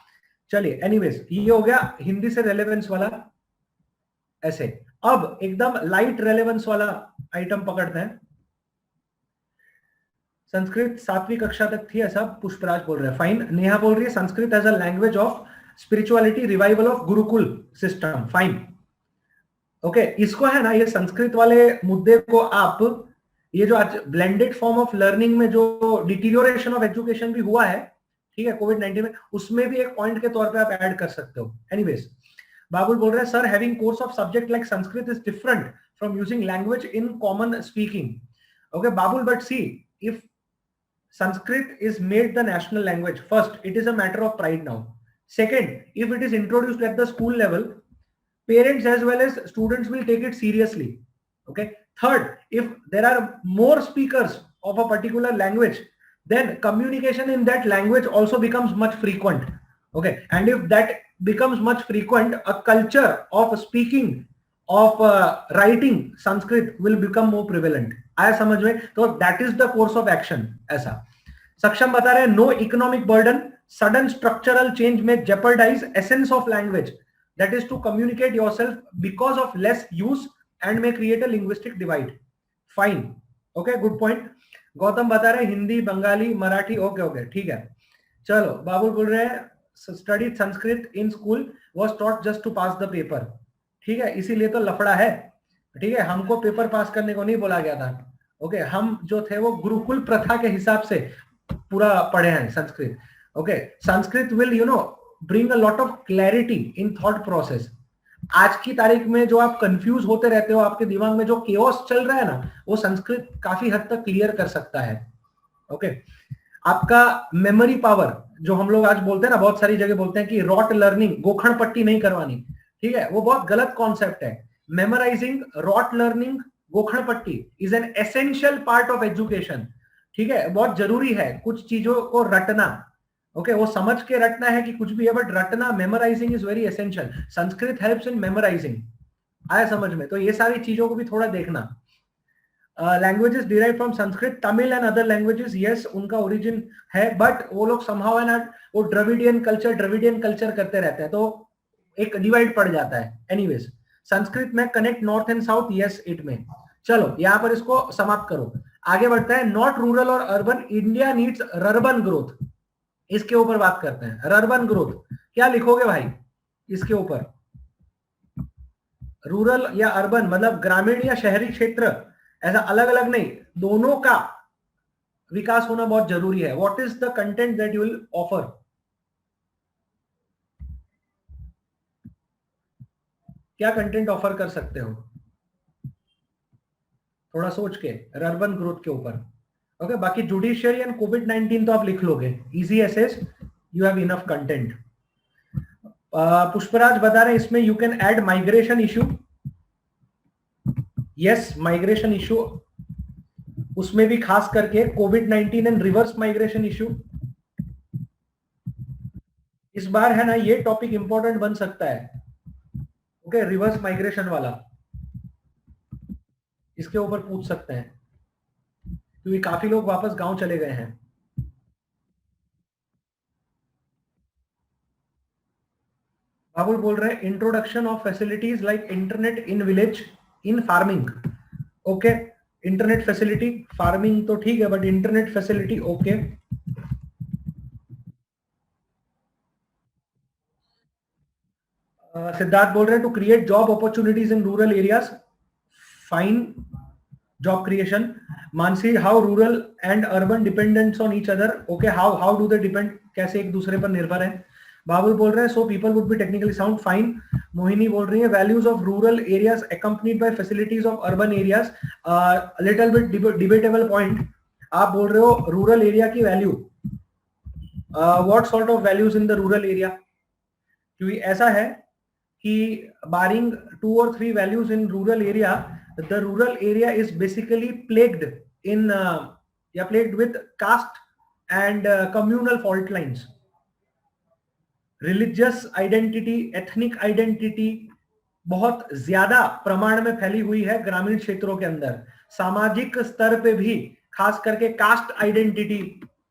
चलिए एनीवेज ये हो गया हिंदी से रेलेवेंस वाला। ऐसे अब एकदम लाइट रेलेवेंस वाला आइटम पकड़ते हैं। संस्कृत 7वीं कक्षा तक थी ऐसा पुष्पराज बोल रहे हैं, फाइन। नेहा बोल रही है Sanskrit as a language of spirituality, revival of gurukul system, fine. Okay, इसको है ना, ये संस्कृत वाले मुद्दे को आप, ये जो आज ब्लेंडेड फॉर्म ऑफ लर्निंग में जो डिटीरियोरेशन ऑफ एजुकेशन भी हुआ है, ठीक है, कोविड-19 में, उसमें भी एक पॉइंट के तौर पे आप ऐड कर सकते हो। एनीवेज, बाबुल बोल रहे हैं sir having course of subject like Sanskrit is different from using language in common speaking. Okay Babul, but see if Sanskrit is made the national language. First, it is a matter of pride now. Second, if it is introduced at the school level, parents as well as students will take it seriously. Okay. Third, if there are more speakers of a particular language, then communication in that language also becomes much frequent. Okay, and if that becomes much frequent, a culture of speaking, of writing Sanskrit will become more prevalent. आया समझ में? तो that is the course of action। ऐसा सक्षम बता रहे हैं no economic burden, sudden structural change may jeopardise essence of language, that is to communicate yourself because of less use and may create a linguistic divide, fine. Okay, good point. Gautam बता रहे हैं हिंदी, बंगाली, मराठी, ओके ओके ठीक है। चलो बाबू बोल रहे हैं study Sanskrit in school was taught just to pass the paper. ठीक है, इसीलिए तो लफड़ा है। ठीक है, हमको पेपर पास करने को नहीं बोला गया था। ओके, हम जो थे वो गुरुकुल प्रथा के हिसाब से पूरा पढ़े हैं Sanskrit. Okay, Sanskrit will bring a lot of clarity in thought process. आज की तारीख में जो आप कंफ्यूज होते रहते हो, आपके दिमाग में जो केओस चल रहा है ना, वो संस्कृत काफी हद तक क्लियर कर सकता है। ओके, आपका मेमोरी पावर, जो हम लोग आज बोलते हैं ना, बहुत सारी जगह बोलते हैं कि रॉट लर्निंग, गोखण पट्टी नहीं करवानी, ठीक है, वो बहुत गलत कॉन्सेप्ट है। मेमोराइजिंग, रॉट लर्निंग, गोखण पट्टी is an essential part of education. ठीक है, बहुत जरूरी है कुछ चीजों को रटना। ओके, वो समझ के रटना है कि कुछ भी है, बट रटना, memorising is very essential. Sanskrit helps in memorising. आया समझ में? तो ये सारी चीजों को भी थोड़ा देखना। Languages derive from Sanskrit, Tamil and other languages, yes उनका ओरिजिन है, बट वो लोग समहाउ एंड वो द्रविडियन कल्चर करते रहते हैं, तो एक डिवाइड पड़ जाता है। एनीवेज, संस्कृत में connect north and south, yes it में। चलो यहां पर इसको समाप्त करो, आगे बढ़ता है। नॉट रूरल और urban, India needs rurban growth, इसके ऊपर बात करते हैं। रर्बन ग्रोथ क्या लिखोगे भाई इसके ऊपर? रूरल या अर्बन मतलब ग्रामीण या शहरी क्षेत्र, ऐसा अलग अलग नहीं, दोनों का विकास होना बहुत जरूरी है। What is the content that you will offer? क्या कंटेंट ऑफर कर सकते हो? थोड़ा सोच के, अर्बन ग्रोथ के ऊपर। ओके, बाकी जुडिशियरी एंड कोविड-19 तो आप लिख लोगे, easy essays, you have enough content. Pushpraj बता रहे हैं इसमें you can add migration issue, yes migration issue, उसमें भी खास करके कोविड-19 एंड रिवर्स माइग्रेशन इशू। इस बार है ना ये टॉपिक इंपॉर्टेंट बन सकता है। ओके, रिवर्स माइग्रेशन वाला, इसके ऊपर पूछ सकते हैं क्योंकि काफी लोग वापस गांव चले गए हैं। बाबुल बोल रहे हैं introduction of facilities like internet in village in farming. Okay, internet facility, farming तो ठीक है, but internet facility okay. Siddharth बोल रहे हैं to create job opportunities in rural areas, fine. Job creation. Mansi, how rural and urban dependents on each other. Okay, how do they depend, कैसे एक दूसरे पर निर्भर है. बाबुल बोल रहे हैं so people would be technically sound. Fine. Mohini बोल रही है values of rural areas accompanied by facilities of urban areas. Little bit debatable point. आप बोल रहे हो रूरल एरिया की value, what sort of values in the rural area. क्योंकि ऐसा है कि बारिंग 2 or 3 values in rural area, the rural area is basically plagued with caste and communal fault lines. Religious identity, ethnic identity बहुत ज्यादा प्रमाण में फैली हुई है ग्रामीण क्षेत्रों के अंदर. सामाजिक स्तर पे भी खास करके कास्ट आइडेंटिटी,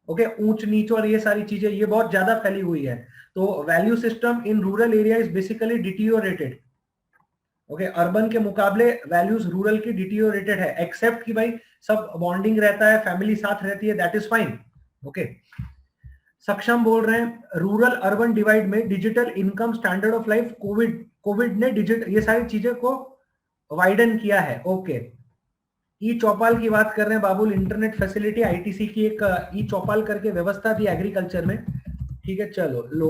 ओके, ऊंच नीच और ये सारी चीजें ये बहुत ज्यादा फैली हुई है. तो value system in rural area is basically deteriorated. Okay, urban के मुकाबले वैल्यूज रूरल की डिटीरियोरेटेड है, एक्सेप्ट कि भाई सब बॉन्डिंग रहता है, फैमिली साथ रहती है, दैट इज फाइन. ओके. सक्षम बोल रहे हैं रूरल अर्बन डिवाइड में digital income, standard of life, Covid ने डिजिटल ये सारी चीजें को वाइडन किया है. ओके. ई चौपाल की बात कर रहे हैं बाबुल, इंटरनेट फैसिलिटी, आईटीसी की एक ई चौपाल करके व्यवस्था थी एग्रीकल्चर में. ठीक है, चलो लो,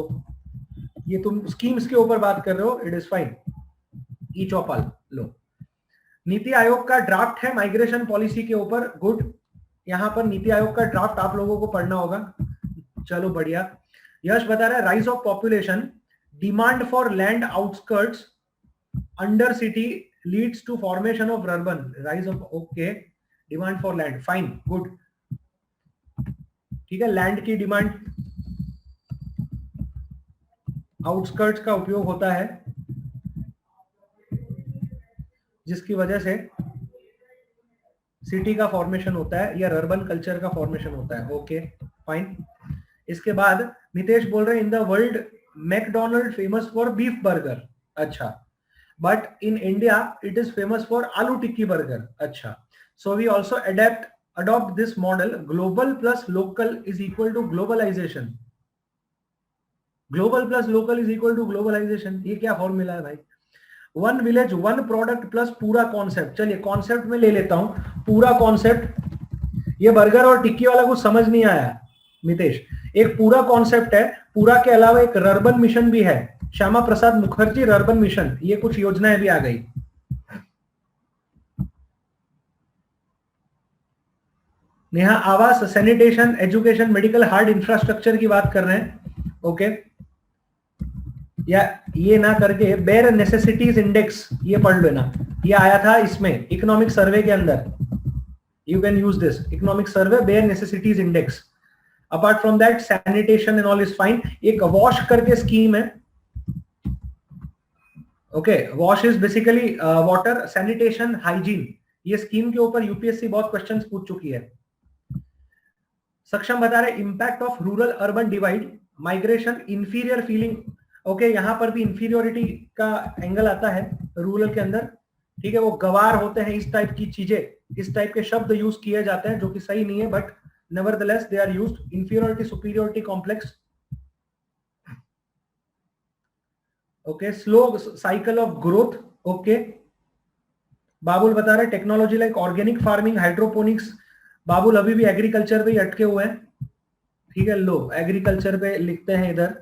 ये तुम स्कीम्स के ऊपर बात कर रहे हो, इट इज फाइन. ई चौपाल लो. नीति आयोग का ड्राफ्ट है माइग्रेशन पॉलिसी के ऊपर. गुड. यहां पर नीति आयोग का ड्राफ्ट आप लोगों को पढ़ना होगा. चलो बढ़िया. यश बता रहा है rise of population, demand for land outskirts under city leads to formation of urban. Rise of, okay, demand for land, fine, good. ठीक है, लैंड की डिमांड, आउटस्कर्ट्स का उपयोग होता है जिसकी वजह से सिटी का फॉर्मेशन होता है या अर्बन कल्चर का फॉर्मेशन होता है. Okay, fine. इसके बाद नितेश बोल रहे हैं in the world McDonald famous for beef burger. अच्छा, but in India it is famous for aloo tikki burger. अच्छा, so we also adopt this model. Global plus local is equal to globalisation. Global plus local is equal to globalisation. ये क्या फॉर्मूला है भाई? One village one product plus पूरा कॉन्सेप्ट. चलिए कॉन्सेप्ट में ले लेता हूं, पूरा कॉन्सेप्ट. ये बर्गर और टिक्की वाला कुछ समझ नहीं आया नितेश. एक पूरा कॉन्सेप्ट है, पूरा के अलावा एक अर्बन मिशन भी है, श्यामा प्रसाद मुखर्जी अर्बन मिशन. ये कुछ योजनाएं भी आ गई. नेहा, आवास, sanitation, education, medical, hard infrastructure की बात कर रहे हैं. ओके, या ये ना करके बेयर नेसेसिटीज इंडेक्स ये पढ़ लेना. ये आया था इसमें इकोनॉमिक सर्वे के अंदर. You can use this economic survey, bear necessities index. Apart from that sanitation and all is fine. एक वॉश करके स्कीम है. Okay, wash is basically water, sanitation, hygiene. ये स्कीम के ऊपर यूपीएससी बहुत क्वेश्चंस पूछ चुकी है. सक्षम बता रहे impact of rural urban divide, migration, inferior feeling. Okay, यहां पर भी इंफीरियोरिटी का एंगल आता है रूरल के अंदर. ठीक है, वो गवार होते हैं, इस टाइप की चीजें, इस टाइप के शब्द यूज किए जाते हैं जो कि सही नहीं है, but nevertheless they are used. Inferiority superiority complex. Okay, slow cycle of growth. Okay, Babul बता रहे technology like organic farming, hydroponics. Babul अभी भी एग्रीकल्चर पे ही अटके हुए हैं. ठीक है, लो एग्रीकल्चर पे लिखते हैं इधर.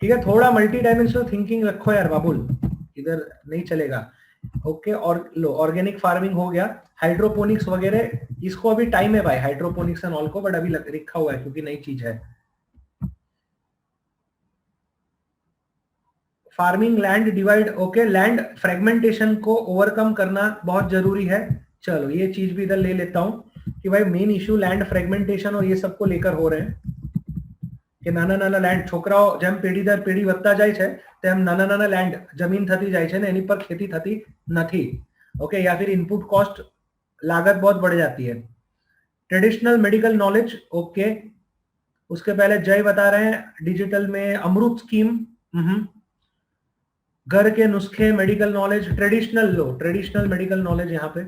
ठीक है, थोड़ा मल्टी डायमेंशनल थिंकिंग रखो यार बाबुल, इधर नहीं चलेगा. ओके, और लो ऑर्गेनिक फार्मिंग हो गया, हाइड्रोपोनिक्स वगैरह, इसको अभी टाइम है भाई हाइड्रोपोनिक्स एंड ऑल को, बट अभी लिखा हुआ है क्योंकि नई चीज है. Farming, land divide. Okay, land fragmentation को ओवरकम करना बहुत जरूरी है. चलो ये चीज भी इधर ले लेता हूं कि भाई मेन इश्यू लैंड फ्रेगमेंटेशन और ये सबको लेकर हो रहे हैं कि नाना नाना लैंड छोकराओ જેમ પેઢી દર પેઢી વધતા જાય છે તેમ નાના નાના લેન્ડ જમીન થતી જાય છે ને એની પર ખેતી થતી નથી. ઓકે, या फिर इनपुट कॉस्ट लागत बहुत बढ़ जाती है. Traditional medical knowledge. ओके, उसके पहले जय बता रहे हैं डिजिटल में अमृत स्कीम, घर के नुस्खे, मेडिकल नॉलेज, ट्रेडिशनल लो, ट्रेडिशनल मेडिकल नॉलेज यहाँ पे,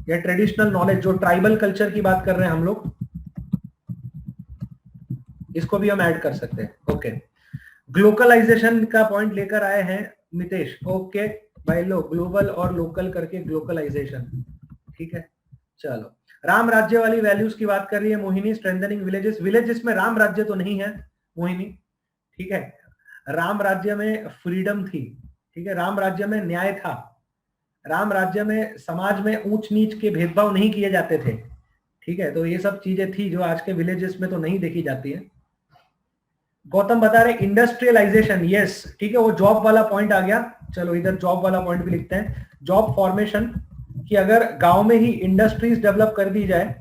या ट्रेडिशनल नॉलेज जो ट्राइबल कल्चर की बात कर रहे हैं हम लोग, इसको भी हम ऐड कर सकते हैं. ओके, ग्लोकलाइजेशन का पॉइंट लेकर आए हैं नितेश. ओके, भाई लो ग्लोबल और लोकल करके ग्लोकलाइजेशन, ठीक है। चलो, राम राज्य वाली वैल्यूज की बात कर रही है मोहिनी, स्ट्रेंथनिंग विलेजेस, विलेजेस में राम राज्य तो नहीं है मोहिनी, ठीक है। राम राज्य में फ्रीडम थी, ठीक है, राम राज्य में न्याय था, राम राज्य में समाज में ऊंच नीच के भेदभाव नहीं किए जाते थे, ठीक है। तो ये सब चीजें थी जो आज के विलेजेस में तो नहीं देखी जाती है। गौतम बता रहे इंडस्ट्रियलाइजेशन, यस, ठीक है, वो जॉब वाला पॉइंट आ गया। चलो इधर जॉब वाला पॉइंट भी लिखते हैं, जॉब फॉर्मेशन, कि अगर गांव में ही इंडस्ट्रीज डेवलप कर दी जाए,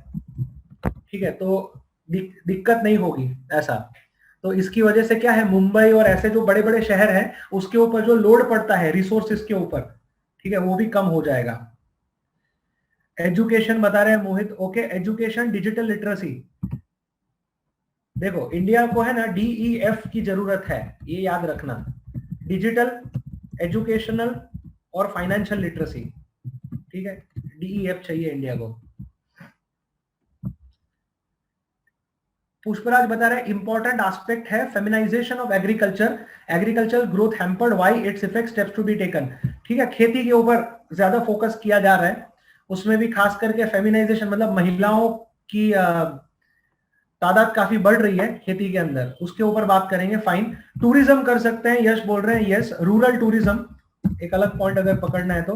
ठीक है, तो दिक्कत नहीं होगी ऐसा। तो इसकी वजह से क्या है, मुंबई और ऐसे जो बड़े बड़े शहर हैं उसके ऊपर जो लोड पड़ता है रिसोर्सेज के ऊपर, ठीक है, वो भी कम हो जाएगा। एजुकेशन बता रहे हैं मोहित, ओके, एजुकेशन डिजिटल लिटरेसी, देखो इंडिया को है ना DEF की जरूरत है, ये याद रखना, डिजिटल, एजुकेशनल और फाइनेंशियल लिटरेसी, ठीक है, DEF चाहिए इंडिया को। पुष्पराज बता रहे इंपॉर्टेंट एस्पेक्ट है feminisation of agriculture, agriculture growth hampered, why its effect, steps to be taken, ठीक है, खेती के ऊपर ज्यादा फोकस किया जा रहा है, उसमें भी खास करके फेमिनाइजेशन मतलब महिलाओं की तादाद काफी बढ़ रही है खेती के अंदर, उसके ऊपर बात करेंगे। फाइन, टूरिज्म कर सकते हैं, यश बोल रहे हैं, यस, रूरल टूरिज्म एक अलग पॉइंट अगर पकड़ना है तो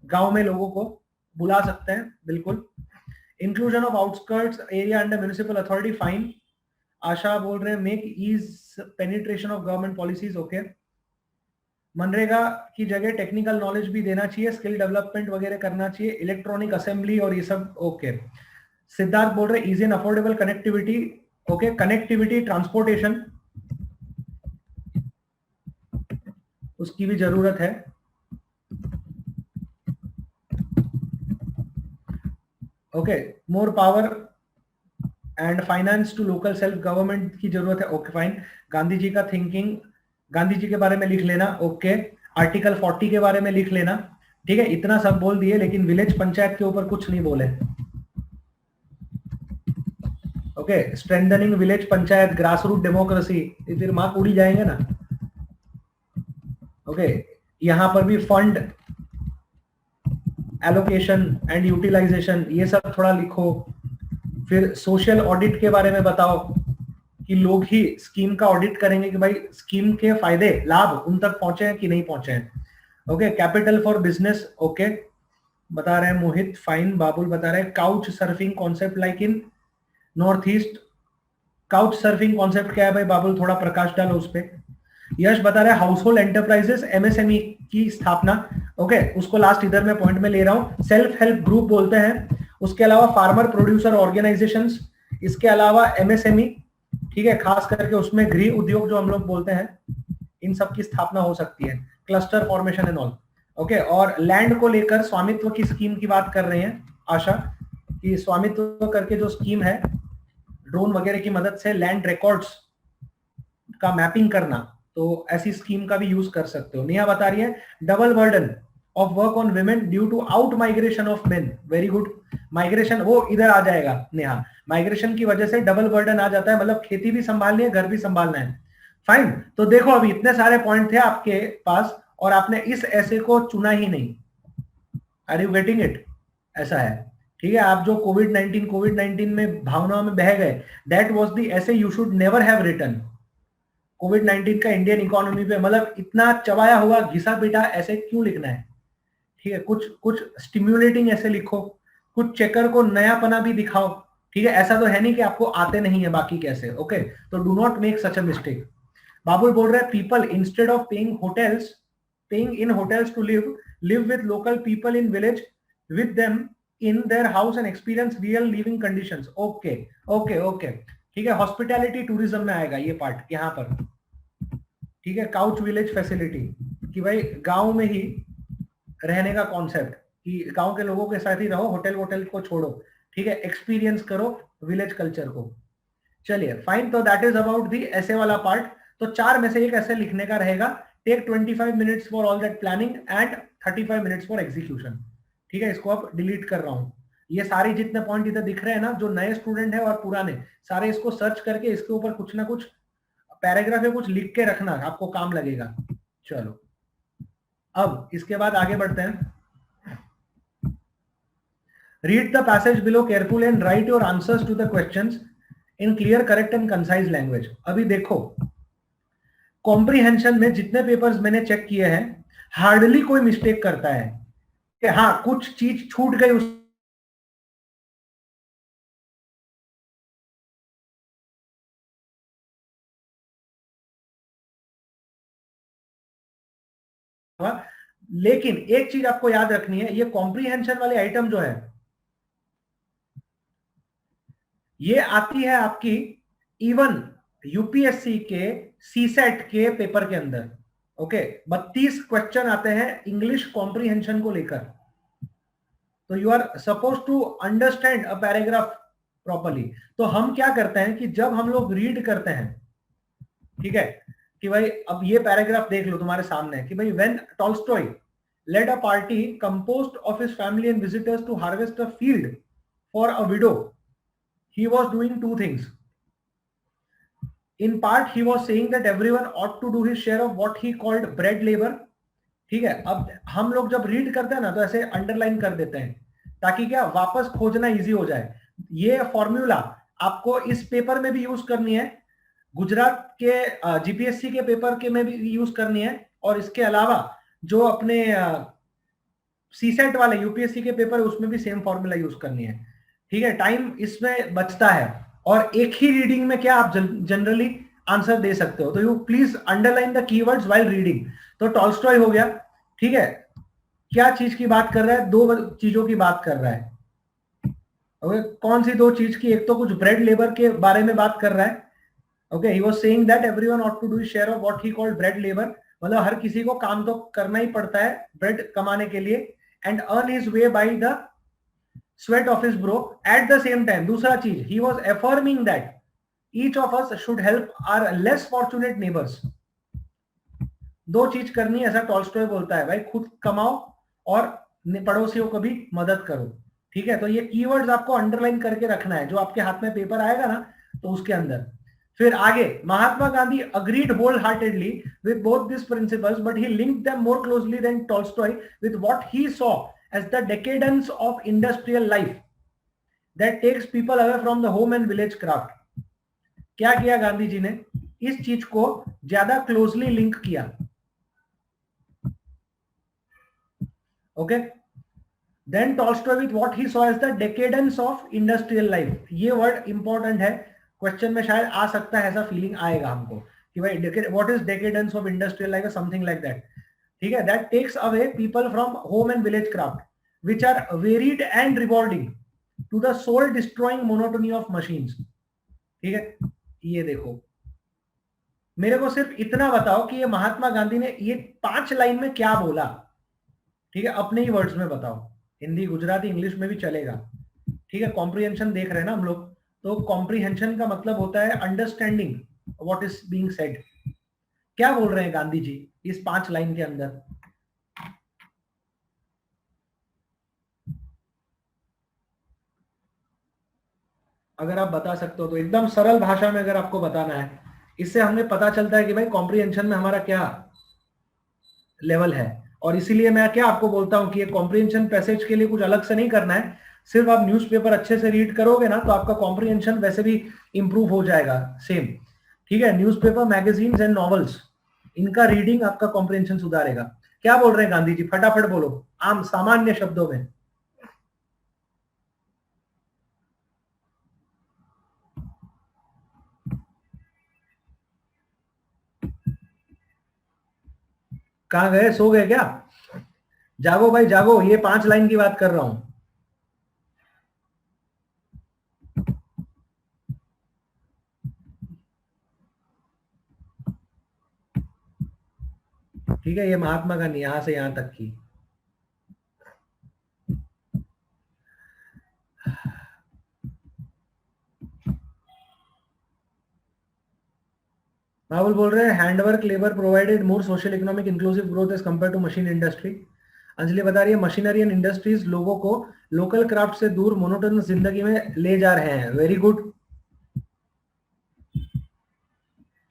गांव में लोगों को बुला सकते हैं, बिल्कुल। Inclusion of outskirts area under municipal authority, fine. Asha बोल रहे हैं make ease penetration of government policies, okay. मनरेगा की जगह टेक्निकल नॉलेज भी देना चाहिए, स्किल डेवलपमेंट वगैरह करना चाहिए, इलेक्ट्रॉनिक असेंबली और ये सब, ओके। सिद्धार्थ बोल रहे easy and affordable connectivity, okay, connectivity transportation उसकी भी जरूरत है, okay. More power and finance to local self government की जरूरत है, ओके फाइन। गांधी जी का थिंकिंग, गांधी जी के बारे में लिख लेना, ओके। आर्टिकल 40 के बारे में लिख लेना, ठीक है। इतना सब बोल दिए लेकिन विलेज पंचायत के ऊपर कुछ नहीं बोले, okay. Strengthening village panchayat, grass root democracy, फिर मार्क उड़ी जाएंगे ना, ओके। यहां पर भी फंड एलोकेशन एंड यूटिलाइजेशन ये सब थोड़ा लिखो। फिर सोशल ऑडिट के बारे में बताओ कि लोग ही स्कीम का ऑडिट करेंगे कि भाई स्कीम के फायदे लाभ उन तक पहुंचे हैं कि नहीं पहुंचे हैं, okay. Capital for business, okay, बता रहे हैं मोहित, फाइन। बाबुल बता रहे हैं couch surfing concept like in north east, couch surfing concept क्या है भाई बाबुल, थोड़ा प्रकाश डालो उस पर। यश बता रहे हाउस होल्ड एंटरप्राइजेस MSME की स्थापना, ओके, उसको लास्ट इधर में पॉइंट में ले रहा हूं, सेल्फ हेल्प ग्रुप बोलते हैं, उसके अलावा फार्मर प्रोड्यूसर ऑर्गेनाइजेशंस, इसके अलावा MSME, ठीक है, खास करके उसमें गृह उद्योग जो हम लोग बोलते हैं, इन सब की स्थापना हो सकती है, cluster formation and all, okay. और लैंड को लेकर स्वामित्व की स्कीम की बात कर रहे हैं आशा, कि स्वामित्व करके जो स्कीम है ड्रोन वगैरह की मदद से लैंड रिकॉर्ड्स का मैपिंग करना, तो ऐसी स्कीम का भी यूज कर सकते हो। नेहा बता रही है double burden of work on women due to out migration of men, very good. Migration वो इधर आ जाएगा नेहा, माइग्रेशन की वजह से डबल बर्डन आ जाता है, मतलब खेती भी संभालनी है, घर भी संभालना है, फाइन। तो देखो अभी इतने सारे पॉइंट थे आपके पास और आपने इस ऐसे को चुना ही नहीं, आर यू गेटिंग इट, ऐसा है, ठीक है। आप जो कोविड 19 में भावनाओं में बह गए, that was the essay you should never have written. Covid 19 का इंडियन इकोनॉमी पे मतलब इतना चबाया हुआ घिसा पीटा ऐसे क्यों लिखना है, ठीक है। कुछ कुछ स्टिम्युलेटिंग ऐसे लिखो, कुछ चेकर को नयापना भी दिखाओ, ठीक है। ऐसा तो है नहीं कि आपको आते नहीं है बाकी कैसे, ओके। तो do not make such a mistake. Babul बोल रहे हैं people instead of paying in hotels to live with local people in village with them in their house and experience real living conditions, okay okay okay, ठीक है। हॉस्पिटैलिटी टूरिज्म में आएगा ये पार्ट यहाँ पर, ठीक है। काउच विलेज फैसिलिटी, कि भाई गांव में ही रहने का कॉन्सेप्ट, कि गांव के लोगों के साथ ही रहो, होटल वोटल को छोड़ो, ठीक है, एक्सपीरियंस करो विलेज कल्चर को। चलिए फाइन, तो दैट इज अबाउट दी ऐसे वाला पार्ट। तो 4 में से एक ऐसे लिखने का रहेगा, take 25 minutes for all that planning and 35 minutes for execution, ठीक है। इसको अब डिलीट कर रहा हूं, ये सारे जितने पॉइंट इधर दिख रहे हैं ना, जो नए स्टूडेंट है और पुराने सारे, इसको सर्च करके इसके ऊपर कुछ ना कुछ पैराग्राफ या कुछ लिख के रखना, आपको काम लगेगा। चलो अब इसके बाद आगे बढ़ते हैं. Read the passage below carefully and write your answers to the questions in clear, correct and concise language. अभी देखो, कॉम्प्रीहेंशन में जितने पेपर्स मैंने चेक किए हैं, हार्डली कोई मिस्टेक करता है कि हाँ कुछ चीज छूट गई उस लेकिन एक चीज आपको याद रखनी है, ये कॉम्प्रीहेंशन वाले आइटम जो है ये आती है आपकी इवन यूपीएससी के सीसेट के पेपर के अंदर. ओके 32 क्वेश्चन आते हैं इंग्लिश कॉम्प्रीहेंशन को लेकर. तो you are suppose to understand a paragraph properly. तो हम क्या करते हैं कि जब हम लोग रीड करते हैं, ठीक है, कि भाई अब ये पैराग्राफ देख लो तुम्हारे सामने कि भाई when Tolstoy led a party composed of his family and visitors to harvest a field for a widow, he was doing two things. In part he was saying that everyone ought to do his share of what he called bread labor. ठीक है, अब हम लोग जब रीड करते हैं ना तो ऐसे अंडरलाइन कर देते हैं ताकि क्या वापस खोजना इजी हो जाए. ये फॉर्मूला आपको इस पेपर में भी यूज करनी है, गुजरात के जीपीएससी के पेपर के में भी यूज करनी है, और इसके अलावा जो अपने सीसेट वाले यूपीएससी के पेपर है उसमें भी सेम फॉर्मूला यूज करनी है. ठीक है, टाइम इसमें बचता है और एक ही रीडिंग में क्या आप जनरली आंसर दे सकते हो. तो you please underline the keywords while reading. तो टॉल्स्टॉय हो गया, ठीक है, क्या चीज की बात कर रहा है, दो चीजों की बात कर रहा है. ओके, कौन सी दो चीज की, एक तो कुछ ब्रेड लेबर के बारे में बात कर रहा है. Okay, he was saying that everyone ought to do share of what he called bread labour. मतलब हर किसी को काम तो करना ही पड़ता है ब्रेड कमाने के लिए. And earn his way by the sweat of his bro. At the same time दूसरा चीज, he was affirming that each of us should help our less fortunate neighbours. दो चीज करनी है ऐसा टॉल्स्टॉय बोलता है, भाई खुद कमाओ और पड़ोसियों को भी मदद करो. ठीक है, तो ये कीवर्ड्स आपको अंडरलाइन करके रखना है जो आपके हाथ में पेपर आएगा ना तो उसके अंदर. फिर आगे, Mahatma Gandhi agreed wholeheartedly with both this principles but he linked them more closely than Tolstoy with what he saw as the decadence of industrial life that takes people away from the home and village craft. क्या किया गांधी जी ने, इस चीज को ज्यादा क्लोजली लिंक किया. Okay, than Tolstoy with what he saw as the decadence of industrial life. ये वर्ड इंपॉर्टेंट है, क्वेश्चन में शायद आ सकता है, ऐसा फीलिंग आएगा हमको कि भाई what is decadence of industrial life, something like that. ठीक है, that takes away people from home and village craft which are varied and rewarding to the soul destroying monotony of machines. ठीक है, ये देखो, मेरे को सिर्फ इतना बताओ कि ये महात्मा गांधी ने ये 5 लाइन में क्या बोला. ठीक है, अपने ही वर्ड्स में बताओ, हिंदी गुजराती इंग्लिश में भी चलेगा. ठीक है, कॉम्प्रीहेंशन देख रहे हैं ना हम लोग, तो कॉम्प्रीहेंशन का मतलब होता है understanding what is being said. क्या बोल रहे हैं गांधी जी इस 5 लाइन के अंदर. अगर आप बता सकते हो तो एकदम सरल भाषा में अगर आपको बताना है, इससे हमें पता चलता है कि भाई कॉम्प्रीहेंशन में हमारा क्या लेवल है. और इसीलिए मैं क्या आपको बोलता हूं कि ये कॉम्प्रीहेंशन पैसेज के लिए कुछ अलग से नहीं करना है, सिर्फ आप न्यूज़पेपर अच्छे से रीड करोगे ना तो आपका कॉम्प्रीहेंशन वैसे भी इंप्रूव हो जाएगा सेम. ठीक है, न्यूज़पेपर, मैगजीन्स एंड नॉवेल्स, इनका रीडिंग आपका कॉम्प्रीहेंशन सुधारेगा. क्या बोल रहे हैं गांधी जी, फटाफट बोलो आम सामान्य शब्दों में. कहां गए, सो गए क्या? जागो भाई जागो, ये 5 लाइन की बात कर रहा हूं. ठीक है, ये महात्मा गांधी यहां से यहां तक की. राहुल बोल रहे हैं handwork labour provided more social economic inclusive growth as compare to machine industry. Anjali बता रही है मशीनरी एंड इंडस्ट्रीज लोगों को लोकल क्राफ्ट से दूर मोनोटोनस जिंदगी में ले जा रहे हैं. Very good.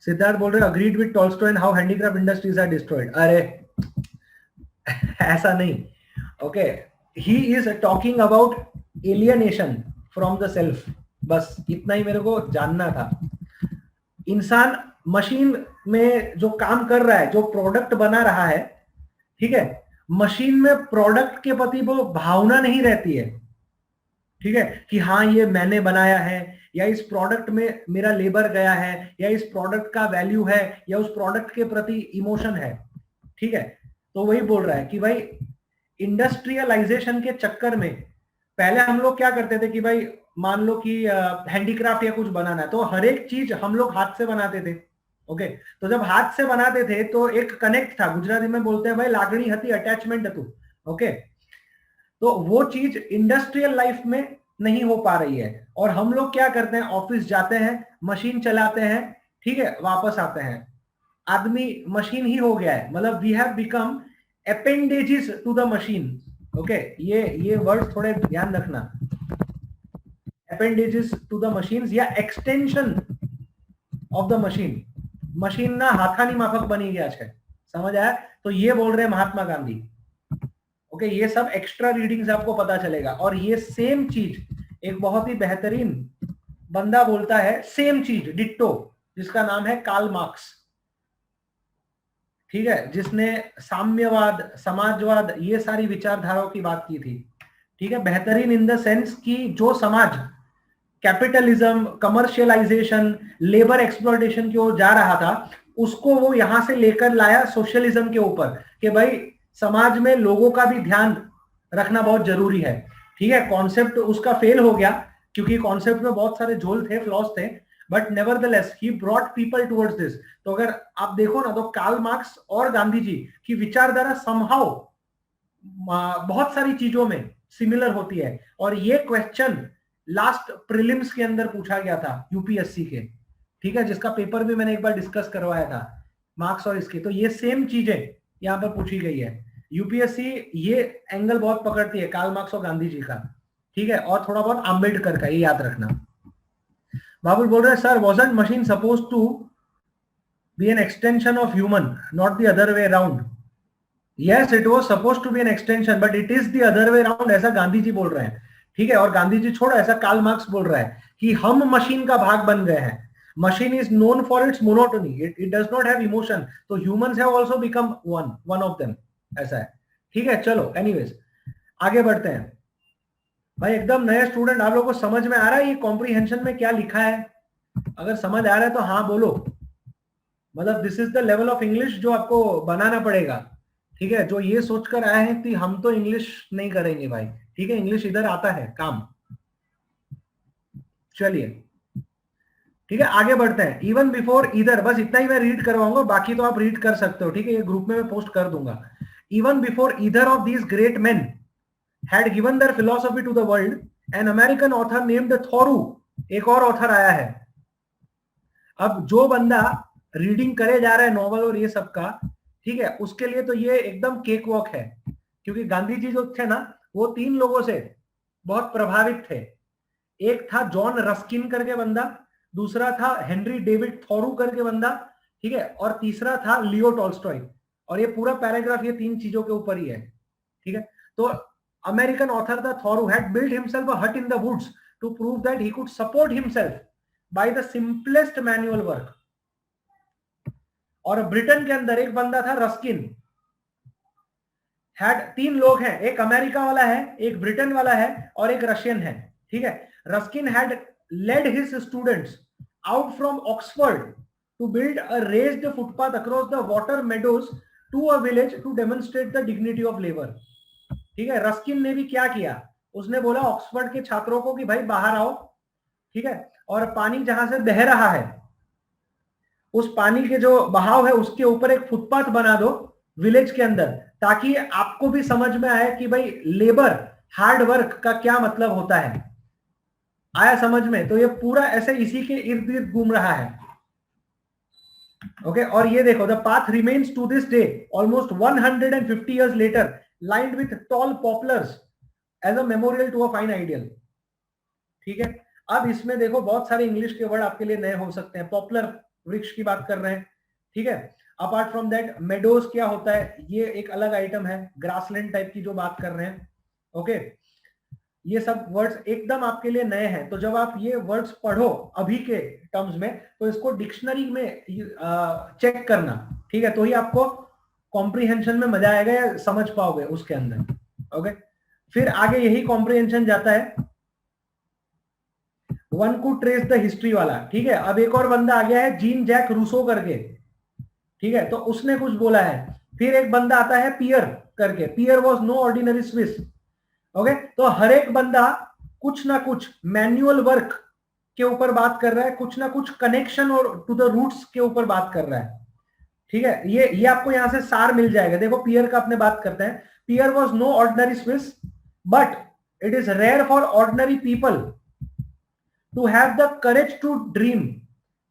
सिद्धार्थ बोल रहे हैं agreed with Tolstoy and how handicraft industries are destroyed. अरे ऐसा नहीं, okay, he is talking about alienation from the self, बस इतना ही मेरे को जानना था। इंसान मशीन में जो काम कर रहा है, जो प्रोडक्ट बना रहा है, ठीक है, मशीन में प्रोडक्ट के प्रति वो भावना नहीं रहती है, ठीक है, कि हाँ ये मैंने बनाया है, या इस प्रोडक्ट में मेरा लेबर गया है, या इस प्रोडक्ट का वैल्यू है, या उस प्रोडक्ट के प्रति इमोशन है, ठीक है। तो वही बोल रहा है कि भाई इंडस्ट्रियलाइजेशन के चक्कर में पहले हम लोग क्या करते थे कि भाई मान लो कि हैंडीक्राफ्ट या कुछ बनाना है, तो हर एक चीज हम लोग हाथ से बनाते थे, ओके। तो जब हाथ से बनाते थे तो एक कनेक्ट था, गुजराती में बोलते हैं भाई लागणी हती, अटैचमेंट હતું, ओके। तो वो चीज इंडस्ट्रियल लाइफ में नहीं हो पा रही है, और हम लोग क्या करते हैं, ऑफिस जाते हैं, मशीन चलाते हैं, ठीक है, वापस आते हैं, आदमी मशीन ही हो गया है, मतलब we have become appendages to the machine, okay. ये वर्ड थोड़े ध्यान रखना, अपेंडेजेस टू द मशीन्स या extension of the machine, machine ना हाथानी माफक बनी गया है, समझ आया। तो ये बोल रहे हैं महात्मा गांधी, ओके। ये सब एक्स्ट्रा रीडिंग्स आपको पता चलेगा, और ये सेम चीज एक बहुत ही बेहतरीन बंदा बोलता है, सेम चीज डिट्टो, जिसका नाम है कार्ल मार्क्स, ठीक है, जिसने साम्यवाद, समाजवाद, ये सारी विचारधाराओं की बात की थी, ठीक है। बेहतरीन इन द सेंस कि जो समाज कैपिटलिज्म, कमर्शियलाइजेशन, लेबर एक्सप्लॉयटेशन की ओर जा रहा था, उसको वो यहां से लेकर लाया सोशलिज्म के ऊपर, कि भाई समाज में लोगों का भी ध्यान रखना बहुत जरूरी है, ठीक है। कॉन्सेप्ट उसका फेल हो गया, क्योंकि कॉन्सेप्ट में बहुत सारे झोल थे, फ्लॉज थे, but nevertheless he brought people towards this. तो अगर आप देखो ना, तो कार्ल मार्क्स और गांधी जी की विचारधारा समहाउ बहुत सारी चीजों में सिमिलर होती है, और ये क्वेश्चन लास्ट प्रीलिम्स के अंदर पूछा गया था यूपीएससी के, ठीक है, जिसका पेपर भी मैंने एक बार डिस्कस करवाया था, मार्क्स और इसके। तो ये सेम चीजें यहां पर पूछी गई है, यूपीएससी ये एंगल बहुत पकड़ती है कार्ल मार्क्स और गांधी जी का, ठीक है, और थोड़ा बहुत आम्बेडकर का, ये याद रखना। बाबुल बोल रहे हैं, sir wasn't machine suppose to be an extension of human, not the other way around? Yes, it was suppose to be an extension, but it is the other way around, ऐसा गांधी जी बोल रहे हैं, ठीक है। और गांधी जी छोड़ो, ऐसा कार्ल मार्क्स बोल रहा है कि हम मशीन का भाग बन गए हैं, machine is known for its monotony, it does not have emotion, तो humans have also become one of them, ऐसा है, ठीक है। चलो एनीवेज आगे बढ़ते हैं। भाई एकदम नए स्टूडेंट, आप लोगों को समझ में आ रहा है ये कॉम्प्रीहेंशन में क्या लिखा है? अगर समझ आ रहा है तो हाँ बोलो, मतलब this is the level of English जो आपको बनाना पड़ेगा, ठीक है। जो ये सोचकर आए हैं कि हम तो इंग्लिश नहीं करेंगे भाई, ठीक है, इंग्लिश इधर आता है काम। चलिए ठीक है, आगे बढ़ते हैं। इवन बिफोर इधर, बस इतना ही मैं रीड करवाऊंगा, बाकी तो आप रीड कर सकते हो, ठीक है, ये ग्रुप में मैं पोस्ट कर दूंगा। Even before either of these great men had given their philosophy to the world, an American author named Thoreau, एक और ऑथर आया है। अब जो बंदा रीडिंग करे जा रहा है नॉवल और ये सब का, ठीक है, उसके लिए तो ये एकदम केक वॉक है, क्योंकि गांधी जी जो थे ना, वो तीन लोगों से बहुत प्रभावित थे। एक था जॉन रस्किन करके बंदा, दूसरा था हेनरी डेविड थॉरू करके बंदा, ठीक है, और तीसरा था लियो टॉल्स्टॉय। और ये पूरा पैराग्राफ ये तीन चीजों के ऊपर ही है, ठीक है। तो American author the Thoreau had built himself a hut in the woods to prove that he could support himself by the simplest manual work. और ब्रिटेन के अंदर एक बंदा था रस्किन, हैड, तीन लोग हैं, एक अमेरिका वाला है, एक ब्रिटेन वाला है, और एक रशियन है, ठीक है। Ruskin had led his students out from Oxford to build a raised footpath across the water meadows to a village to demonstrate the dignity of labour, ठीक है। रस्किन ने भी क्या किया, उसने बोला ऑक्सफोर्ड के छात्रों को कि भाई बाहर आओ, ठीक है, और पानी जहां से बह रहा है, उस पानी के जो बहाव है उसके ऊपर एक फुटपाथ बना दो विलेज के अंदर, ताकि आपको भी समझ में आए कि भाई लेबर, हार्ड वर्क का क्या मतलब होता है। आया समझ में? तो ये पूरा ऐसे इसी के इर्द गिर्द घूम रहा है, ओके। और ये देखो, the path remains to this day almost 150 years later, lined with tall poplars as a memorial to a fine ideal, ठीक है। अब इसमें देखो बहुत सारे इंग्लिश के वर्ड आपके लिए नए हो सकते हैं। पॉपुलर, वृक्ष की बात कर रहे हैं, ठीक है। अपार्ट फ्रॉम दैट मेडोज क्या होता है, ये एक अलग आइटम है, ग्रासलैंड टाइप की जो बात कर रहे हैं। ओके, ये सब वर्ड्स एकदम आपके लिए नए हैं, तो जब आप ये वर्ड्स पढ़ो अभी के टर्म्स में, तो इसको डिक्शनरी में चेक करना, ठीक है, तो ही आपको कॉम्प्रिहेंशन में मजा आएगा या समझ पाओगे उसके अंदर। ओके, फिर आगे यही कॉम्प्रिहेंशन जाता है one could trace the history वाला, ठीक है। अब एक और बंदा आ गया है जीन जैक रूसो करके, ठीक है, तो उसने कुछ बोला है। फिर एक बंदा आता है पियर करके, Pierre was no ordinary Swiss. Okay, तो हर एक बंदा कुछ ना कुछ मैनुअल वर्क के ऊपर बात कर रहा है, कुछ ना कुछ कनेक्शन और टू द रूट्स के ऊपर बात कर रहा है, ठीक है। ये आपको यहां से सार मिल जाएगा। देखो पियर का अपने बात करते हैं, Pierre was no ordinary Swiss but it is rare for ordinary people to have the courage to dream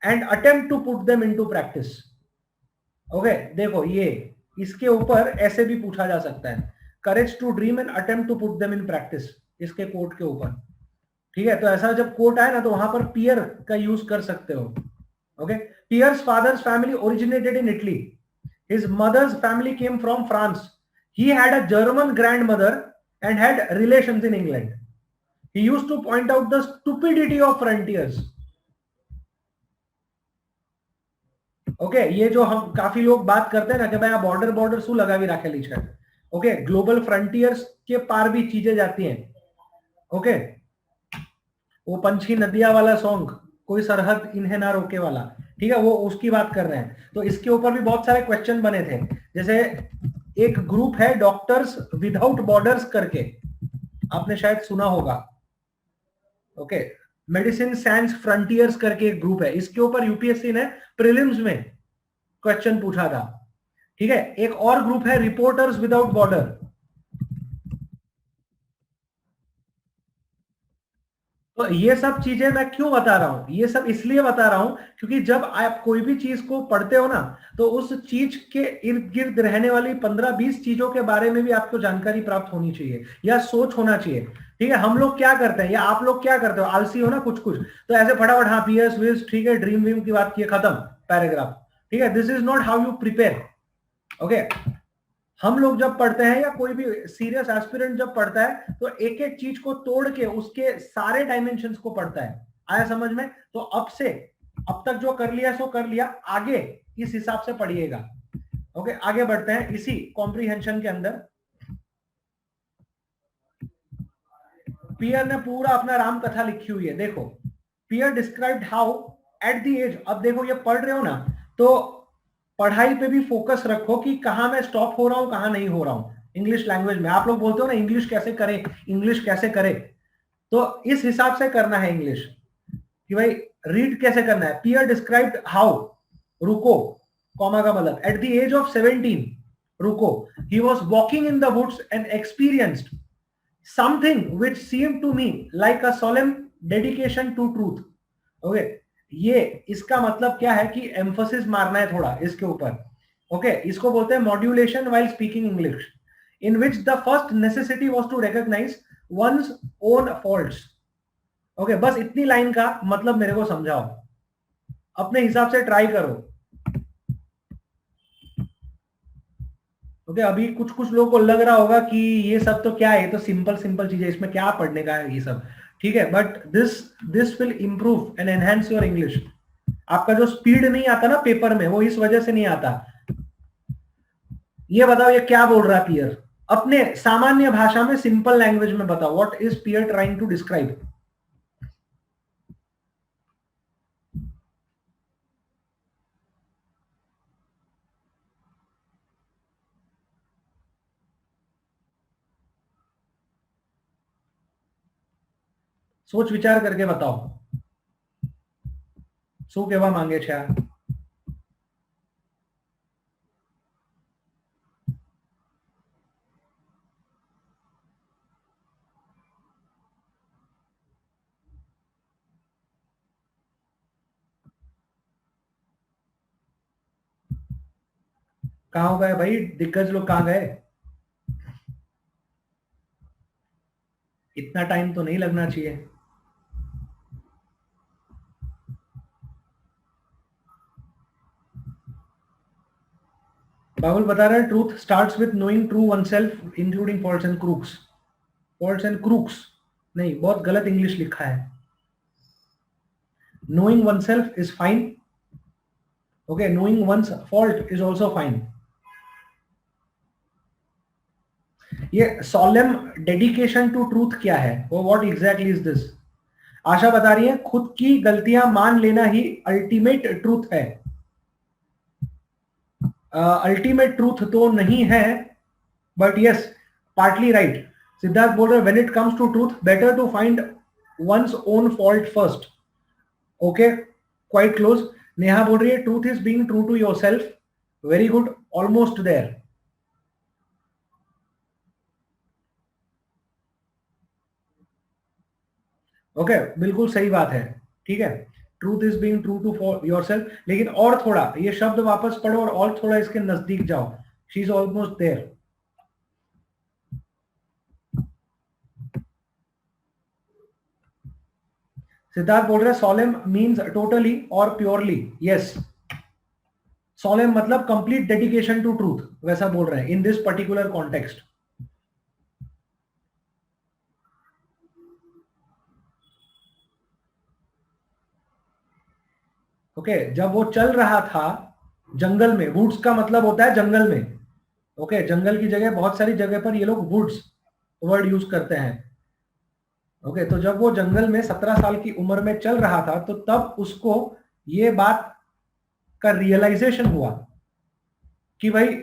and attempt to put them into practice। Okay, देखो ये इसके ऊपर ऐसे भी पूछा जा सकता है, courage to dream and attempt to put them in practice, इसके कोट के ऊपर, ठीक है। तो ऐसा जब कोट आए ना, तो वहां पर पियर का यूज कर सकते हो। Okay, Pierre's father's family originated in Italy, his mother's family came from France, he had a German grandmother and had relations in England, he used to point out the stupidity of frontiers। Okay, ये जो हम काफी लोग बात करते हैं ना कि भाई बॉर्डर बॉर्डर शू लगा भी रखेली है। ओके, ग्लोबल फ्रंटियर्स के पार भी चीजें जाती हैं। ओके, वो पंछी नदिया वाला सॉन्ग, कोई सरहद इन्हें ना रोके वाला, ठीक है, वो उसकी बात कर रहे हैं। तो इसके ऊपर भी बहुत सारे क्वेश्चन बने थे, जैसे एक ग्रुप है डॉक्टर्स विदाउट बॉर्डर्स करके, आपने शायद सुना होगा। ओके, मेडिसिन साइंस फ्रंटियर्स करके एक ग्रुप है, इसके ऊपर यूपीएससी ने प्रीलिम्स में क्वेश्चन पूछा था, ठीक है। एक और ग्रुप है रिपोर्टर्स विदाउट बॉर्डर। तो ये सब चीजें मैं क्यों बता रहा हूं, ये सब इसलिए बता रहा हूं क्योंकि जब आप कोई भी चीज को पढ़ते हो ना, तो उस चीज के इर्द गिर्द रहने वाली 15-20 चीजों के बारे में भी आपको जानकारी प्राप्त होनी चाहिए या सोच होना चाहिए, ठीक है। हम लोग क्या करते हैं या आप लोग क्या करते हो, आलसी हो ना कुछ कुछ, तो ऐसे फटाफट हाँ पीएस वीएस, ठीक है, ड्रीम वीम की बात की, खत्म, पैराग्राफ, ठीक है। This is not how you prepare. Okay, हम लोग जब पढ़ते हैं या कोई भी सीरियस एस्पिरेंट जब पढ़ता है, तो एक एक चीज को तोड़ के उसके सारे डायमेंशंस को पढ़ता है। आया समझ में? तो अब से अब तक जो कर लिया सो कर लिया, आगे इस हिसाब से पढ़िएगा। ओके, आगे बढ़ते हैं इसी कॉम्प्रीहेंशन के अंदर। पियर ने पूरा अपना राम कथा लिखी हुई है, देखो। Pierre described how at the age, अब देखो ये पढ़ रहे हो ना, तो पढ़ाई पे भी फोकस रखो कि कहां मैं स्टॉप हो रहा हूं, कहां नहीं हो रहा हूं। इंग्लिश लैंग्वेज में आप लोग बोलते हो ना इंग्लिश कैसे करें, इंग्लिश कैसे करें, तो इस हिसाब से करना है इंग्लिश कि भाई रीड कैसे करना है। पियर डिस्क्राइब्ड हाउ, रुको, कॉमा का मतलब, एट द एज ऑफ 17, रुको, he was walking in the woods and experienced something which seemed to me like a solemn dedication to truth। Okay, ये इसका मतलब क्या है कि एम्फोसिस मारना है थोड़ा इसके ऊपर। ओके, इसको बोलते हैं modulation while speaking English, in which the first necessity was to recognise one's own faults. Okay, बस इतनी लाइन का मतलब मेरे को समझाओ, अपने हिसाब से ट्राई करो। ओके, अभी कुछ कुछ लोगों को लग रहा होगा कि ये सब तो क्या है, ये तो सिंपल सिंपल चीजें, इसमें क्या पढ़ने का है ये सब, ठीक है। But this this will improve and enhance your English. आपका जो स्पीड नहीं आता ना पेपर में, वो इस वजह से नहीं आता। ये बताओ ये क्या बोल रहा है पियर, अपने सामान्य भाषा में सिंपल लैंग्वेज में बताओ, what is Pierre trying to describe. सोच विचार करके बताओ, શું કહેવા માંગે છે આ? कहाँ गए भाई दिग्गज लोग, कहाँ गए? इतना टाइम तो नहीं लगना चाहिए। बाबुल बता रहा है truth starts with knowing true oneself including falls and crooks. Falls and crooks नहीं, बहुत गलत इंग्लिश लिखा है. Knowing oneself is fine. Okay, knowing one's fault is also fine. ये सोलेम डेडिकेशन टू ट्रूथ क्या है, वो what exactly is this? Asha बता रही है खुद की गलतियां मान लेना ही अल्टीमेट ट्रूथ है. अल्टीमेट ट्रूथ तो नहीं है, but yes, partly right. Siddharth बोल रहे when it comes to truth better to find one's own fault first. Okay, quite close. Neha बोल रही है truth is being true to yourself. Very good, almost there. Okay, बिल्कुल सही बात है. ठीक है, truth is being true to for yourself. लेकिन और थोड़ा ये शब्द वापस पढ़ो और थोड़ा इसके नजदीक जाओ. She is almost there. Siddharth बोल रहे सोलेम मीन्स टोटली और प्योरली. यस, सोलेम मतलब कंप्लीट डेडिकेशन टू ट्रूथ, वैसा बोल रहे हैं in this particular context. Okay, जब वो चल रहा था जंगल में, वुड्स का मतलब होता है जंगल में. ओके, जंगल की जगह बहुत सारी जगह पर ये लोग वुड्स वर्ड यूज करते हैं. ओके, तो जब वो जंगल में 17 साल की उम्र में चल रहा था तो तब उसको ये बात का रियलाइजेशन हुआ कि भाई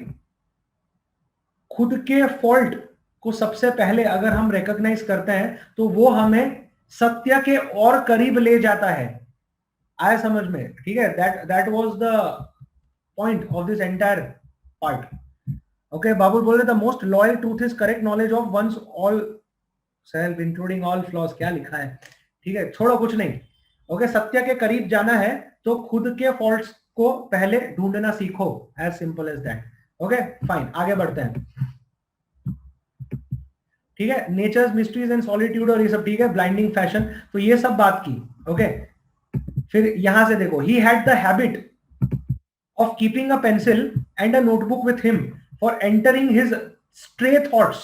खुद के फॉल्ट को सबसे पहले अगर हम रिकॉग्नाइज करते हैं तो वो हमें सत्य के और करीब ले जाता है. आया समझ में? ठीक है, that was the point of this entire part. Okay, Babul बोल रहे the most loyal truth is correct knowledge of one's all self including all flaws. क्या लिखा है? ठीक है, छोड़ो कुछ नहीं. ओके, सत्य के करीब जाना है तो खुद के फॉल्ट्स को पहले ढूंढना सीखो. As simple as that. Okay fine, आगे बढ़ते हैं. ठीक है, नेचर्स मिस्ट्रीज एंड सॉलिट्यूड और ये सब ठीक है, ब्लाइंडिंग फैशन, तो ये सब बात की. ओके, फिर यहां से देखो he had the habit of keeping a pencil and a notebook with him for entering his stray thoughts.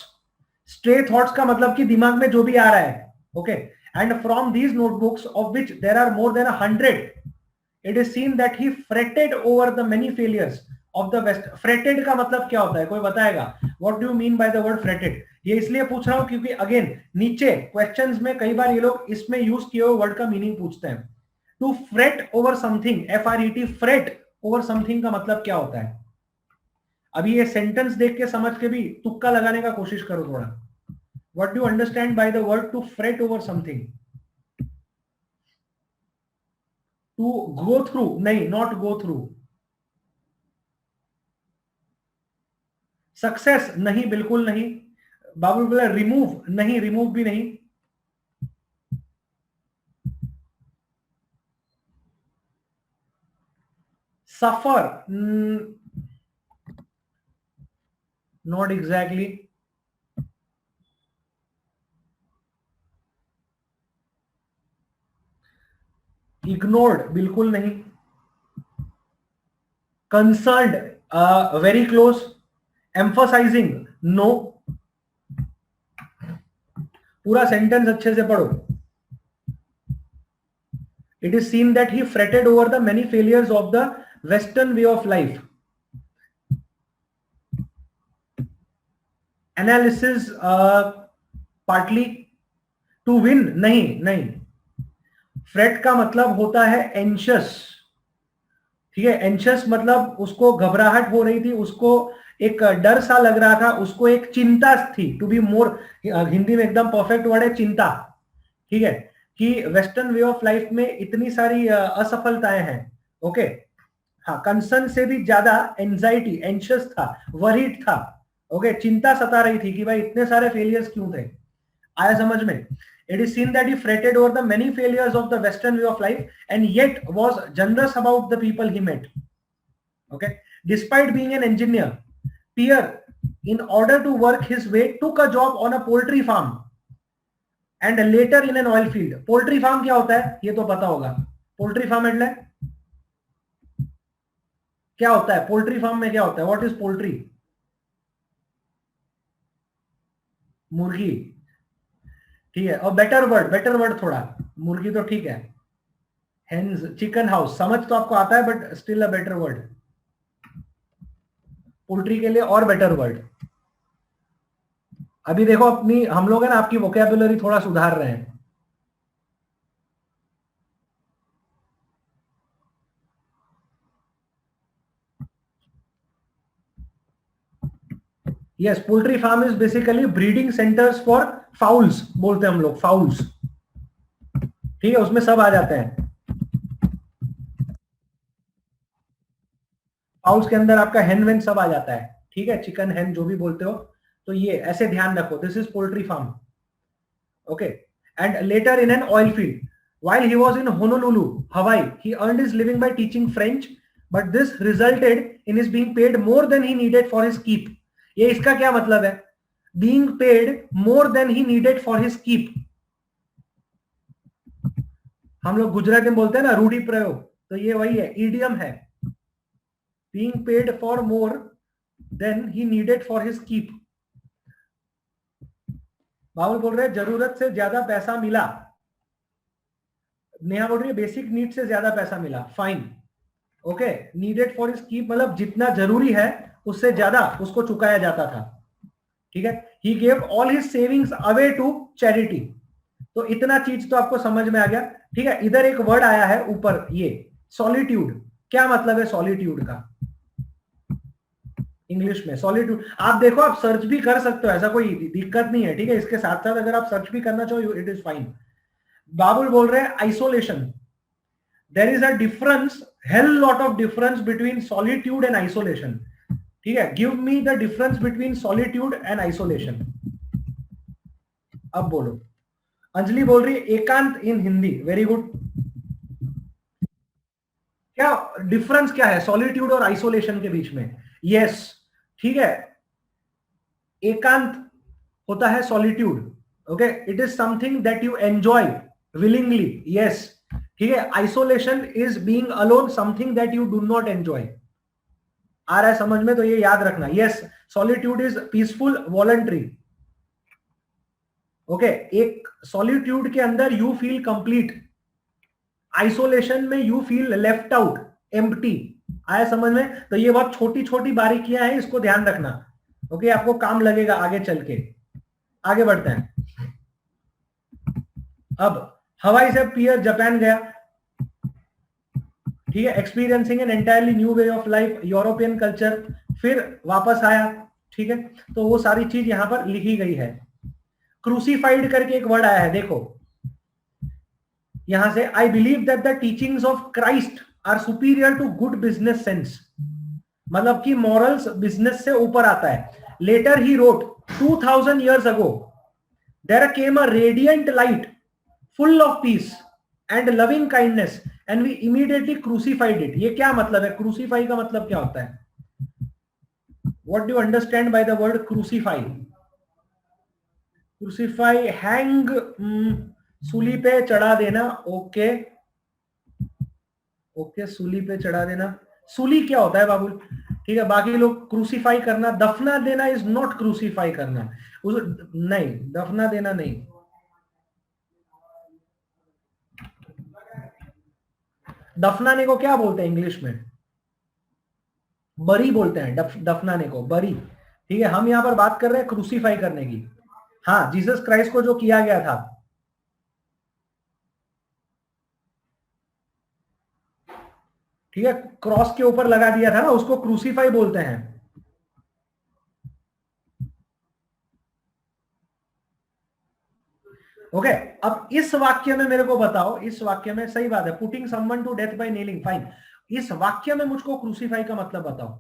Stray thoughts का मतलब कि दिमाग में जो भी आ रहा है. Okay, and from these notebooks of which there are more than 100, it is seen that he fretted over the many failures of the West. Fretted का मतलब क्या होता है, कोई बताएगा? What do you mean by the word fretted? ये इसलिए पूछ रहा हूं क्योंकि अगेन नीचे क्वेश्चंस में कई बार ये लोग इसमें यूज किए हुए वर्ड का मीनिंग पूछते हैं. To fret over something, FRET, fret over something का मतलब क्या होता है? अभी ये सेंटेंस देख के समझ के भी तुक्का लगाने का कोशिश करो थोड़ा. What do you understand by the word to fret over something? To go through नहीं, नॉट गो थ्रू. सक्सेस नहीं, बिल्कुल नहीं. बाबू बोला रिमूव नहीं, रिमूव भी नहीं. सफर नॉट एग्जैक्टली. इग्नोर्ड बिल्कुल नहीं. Concerned very close. Emphasising no. पूरा सेंटेंस अच्छे से पढ़ो. It is seen that he fretted over the many failures of the Western way of life. Analysis partly. To win नहीं, नहीं. फ्रेट का मतलब होता है एंशियस. ठीक है, एंशियस मतलब उसको घबराहट हो रही थी, उसको एक डर सा लग रहा था, उसको एक चिंता थी. टू बी मोर, हिंदी में एकदम परफेक्ट वर्ड है चिंता. ठीक है, कि वेस्टर्न वे ऑफ लाइफ में इतनी सारी असफलताएं हैं. ओके, हाँ, कंसर्न से भी ज्यादा एंजाइटी, एंशियस था, वरीड था. ओके, चिंता सता रही थी कि भाई इतने सारे फेलियर्स क्यों थे. आया समझ में? It is seen that he fretted over the many failures of the Western way of life and yet was generous about the people he met. Okay, despite being an engineer, Pierre, in order to work his way, took a job on a poultry farm and later in an oil field. Poultry farm क्या होता है ये तो पता होगा. Poultry farm એટલે क्या होता है पोल्ट्री फार्म में, क्या होता है, व्हाट इज पोल्ट्री? मुर्गी, ठीक है। और बेटर वर्ड थोड़ा, मुर्गी तो ठीक है, हेन्स, चिकन हाउस, समझ तो आपको आता है but still a better word poultry के लिए, और बेटर वर्ड। अभी देखो अपनी, हम लोग है ना आपकी वोकेबुलरी थोड़ा सुधार रहे हैं। Yes, poultry farm is basically breeding centres for fowls, बोलते हैं हम लोग फाउल्स, ठीक है, उसमें सब आ जाते हैं। फाउल्स के अंदर आपका हेन वेन सब आ जाता है, ठीक है, चिकन हेन जो भी बोलते हो। तो ये ऐसे ध्यान रखो, this is poultry farm, okay. And later in an oil field, while he was in Honolulu, Hawaii, he earned his living by teaching French, but this resulted in his being paid more than he needed for his keep. ये इसका क्या मतलब है? Being paid more than he needed for his keep. हम लोग गुजराती में बोलते हैं ना रूढ़ी प्रयोग, तो ये वही है, इडियम है, being paid for more than he needed for his keep. बाबुल बोल रहे हैं जरूरत से ज्यादा पैसा मिला, नेहा बोल रही है बेसिक नीड से ज्यादा पैसा मिला, fine, okay. Needed for his keep मतलब जितना जरूरी है उससे ज्यादा उसको चुकाया जाता था, ठीक है। He gave all his savings away to charity, तो इतना चीज तो आपको समझ में आ गया, ठीक है। इधर एक वर्ड आया है ऊपर, ये सॉलिट्यूड, क्या मतलब है सॉलिट्यूड का इंग्लिश में? सॉलिट्यूड आप देखो, आप सर्च भी कर सकते हो, ऐसा कोई दिक्कत नहीं है, ठीक है। इसके साथ साथ अगर आप सर्च भी करना चाहो इट इज फाइन। बाबुल बोल रहे हैं isolation, there is a difference, hell lot of difference between solitude and isolation, ठीक है। Give me the difference between solitude and isolation, अब बोलो। अंजलि बोल रही है एकांत इन हिंदी, वेरी गुड। क्या डिफरेंस क्या है सॉलिट्यूड और आइसोलेशन के बीच में? यस, ठीक है, एकांत होता है solitude, okay, it is something that you enjoy willingly, yes, ठीक है। Isolation is being alone, something that you do not enjoy. आ रहा है समझ में? तो ये याद रखना, yes, solitude is peaceful voluntary, okay. एक सॉलिट्यूड के अंदर यू फील कंप्लीट, आइसोलेशन में you feel left out, empty. आया समझ में? तो ये बहुत छोटी छोटी बारीकियां हैं, इसको ध्यान रखना, ओके, आपको काम लगेगा आगे चल के। आगे बढ़ते हैं। अब हवाई से पियर जापान गया, ठीक है, experiencing an entirely new way of life, European culture, फिर वापस आया, ठीक है। तो वो सारी चीज यहां पर लिखी गई है। क्रूसीफाइड करके एक वर्ड आया है, देखो यहां से, I believe that the teachings of Christ are superior to good business sense, मतलब कि मॉरल्स बिजनेस से ऊपर आता है। Later he wrote 2000 years ago there came a radiant light full of peace and loving kindness and we immediately crucified it. ये क्या मतलब है? क्रूसीफाई का मतलब क्या होता है? what do you understand by the word crucify? Crucify, hang, सूली पे चढ़ा देना, ओके ओके, सूली पे चढ़ा देना। सूली क्या होता है बाबुल? ठीक है, बाकी लोग क्रूसीफाई करना, दफना देना इज नॉट क्रूसीफाई करना, उस नहीं, दफना देना नहीं। दफनाने को क्या बोलते हैं इंग्लिश में? बरी बोलते हैं, दफनाने को बरी, ठीक है। हम यहां पर बात कर रहे हैं क्रूसीफाई करने की। हाँ, जीसस क्राइस्ट को जो किया गया था, ठीक है, क्रॉस के ऊपर लगा दिया था ना, उसको क्रूसीफाई बोलते हैं। ओके, अब इस वाक्य में मेरे को बताओ, इस वाक्य में, सही बात है, putting someone to death by nailing, fine. इस वाक्य में मुझको क्रूसीफाई का मतलब बताओ।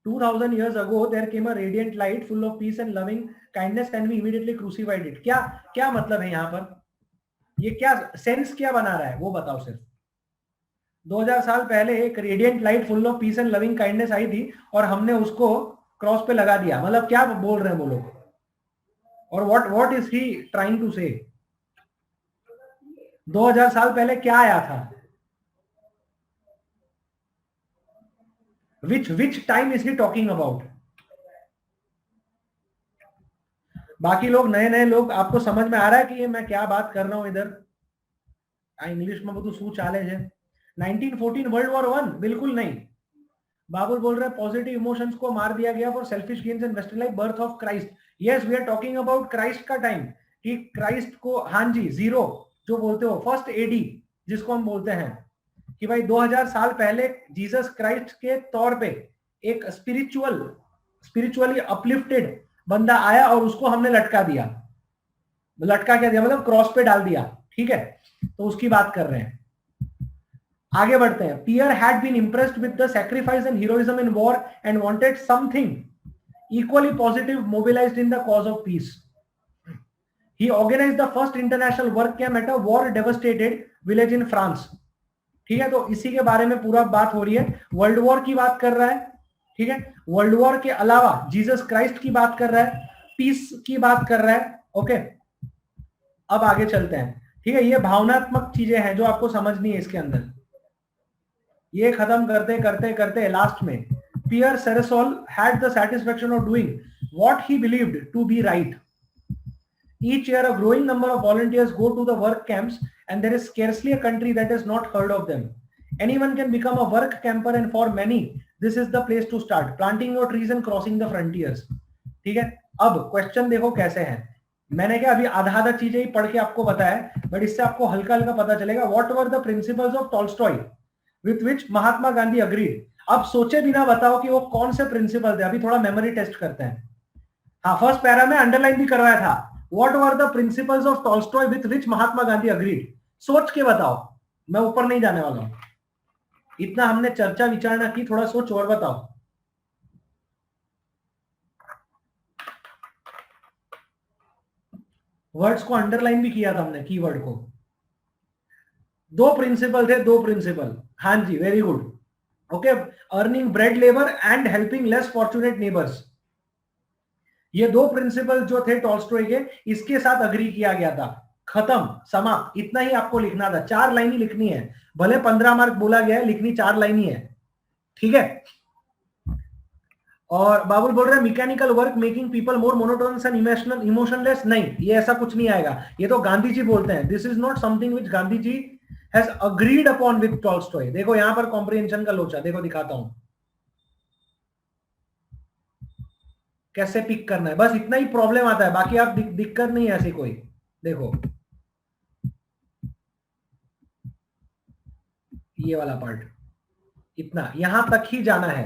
2000 years ago there came a radiant light full of peace and loving kindness and we immediately crucified it, क्या क्या मतलब है यहां पर? ये क्या सेंस क्या बना रहा है वो बताओ सिर्फ। 2000 साल पहले एक radiant light full of peace and loving kindness आई थी और हमने उसको क्रॉस पे लगा दिया, मतलब क्या बोल रहे हैं वो लोग? और what is he trying to say? 2000 साल पहले क्या आया था? which time is he talking about? बाकी लोग नए नए लोग, आपको समझ में आ रहा है कि ये मैं क्या बात कर रहा हूं इधर? इंग्लिश में બધું શું ચાલે છે? 1914 वर्ल्ड वॉर 1? बिल्कुल नहीं। बाबुल बोल रहे हैं पॉजिटिव इमोशंस को मार दिया गया for selfish gains and western life, birth of Christ. Yes, we are talking about Christ का टाइम, कि क्राइस्ट को, हाँ जी, जीरो जो बोलते हो, फर्स्ट एडी जिसको हम बोलते हैं, कि भाई 2000 साल पहले जीसस क्राइस्ट के तौर पे एक स्पिरिचुअली अपलिफ्टेड बंदा आया और उसको हमने लटका दिया। लटका क्या दिया मतलब क्रॉस पे डाल दिया, ठीक है? तो उसकी बात कर रहे हैं। आगे बढ़ते हैं। Pierre had been impressed with the sacrifice and heroism in war and wanted something equally positive mobilized in the cause of peace. He organized the first international work camp at a war devastated village in France. ठीक है, तो इसी के बारे में पूरा बात हो रही है। वर्ल्ड वॉर की बात कर रहा है, ठीक है? वर्ल्ड वॉर के अलावा जीसस क्राइस्ट की बात कर रहा है, पीस की बात कर रहा है। ओके, अब आगे चलते हैं, ठीक है? ये भावनात्मक चीजें हैं जो आपको समझनी है इसके अंदर। ये खत्म करते करते करते लास्ट में, Pierre Ceresole had the satisfaction of doing what he believed to be right. Each year, a growing number of volunteers go to the work camps, and there is scarcely a country that has not heard of them. Anyone can become a work camper, and for many, this is the place to start. Planting your trees and crossing the frontiers. ठीक है? अब क्वेश्चन देखो कैसे है। मैंने क्या अभी आधा आधा चीजें ही पढ़ के आपको बताया, बट इससे आपको हल्का हल्का पता चलेगा। What were the principles of Tolstoy with which Mahatma Gandhi agreed? अब सोचे बिना बताओ कि वो कौन से प्रिंसिपल थे। अभी थोड़ा मेमोरी टेस्ट करते हैं। हाँ, फर्स्ट पैरा में अंडरलाइन भी करवाया था। What were the principles of Tolstoy with which Mahatma Gandhi agreed? सोच के बताओ, मैं ऊपर नहीं जाने वाला हूं। इतना हमने चर्चा विचारणा की, थोड़ा सोच और बताओ। वर्ड्स को अंडरलाइन भी किया था हमने, कीवर्ड को। दो प्रिंसिपल थे, दो प्रिंसिपल। हाँ जी, very good. Okay, earning bread labour and helping less fortunate neighbours. ये दो प्रिंसिपल जो थे टॉल्स्टॉय के, इसके साथ अग्री किया गया था। खत्म, समाप्त। इतना ही आपको लिखना था, 4 लाइन ही लिखनी है। भले 15 मार्क बोला गया है, लिखनी 4 लाइन ही है, ठीक है? और बाबुल बोल रहे हैं mechanical work making people more monotonous and emotionless. नहीं, ये ऐसा कुछ नहीं आएगा। ये तो गांधी जी बोलते हैं। This is not something which Gandhi ji has agreed upon with Tolstoy. देखो यहां पर कॉम्प्रिहेंशन का लोचा, देखो दिखाता हूं कैसे पिक करना है। बस इतना ही प्रॉब्लम आता है, बाकी आप दिक्कत नहीं है ऐसी कोई। देखो ये वाला पार्ट, इतना यहां तक ही जाना है।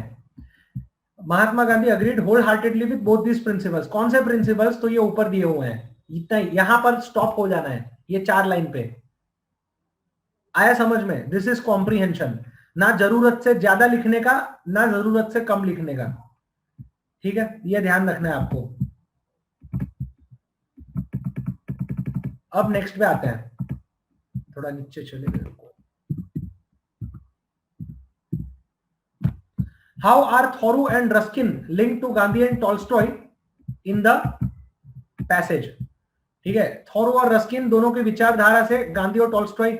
Mahatma Gandhi agreed wholeheartedly with both this principles. कौन से प्रिंसिपल्स? तो ये ऊपर दिए हुए हैं। इतना यहां पर स्टॉप हो जाना है, ये 4 लाइन पे। आया समझ में? This is comprehension. ना जरूरत से ज्यादा लिखने का, ना जरूरत से कम लिखने का, ठीक है? ये ध्यान रखना है आपको। अब नेक्स्ट पे आते हैं, थोड़ा नीचे चले गए। How are Thoreau and Ruskin link to Gandhi and Tolstoy in the passage? ठीक है, थोरू और रस्किन दोनों की विचारधारा से गांधी और टॉल्स्टॉय,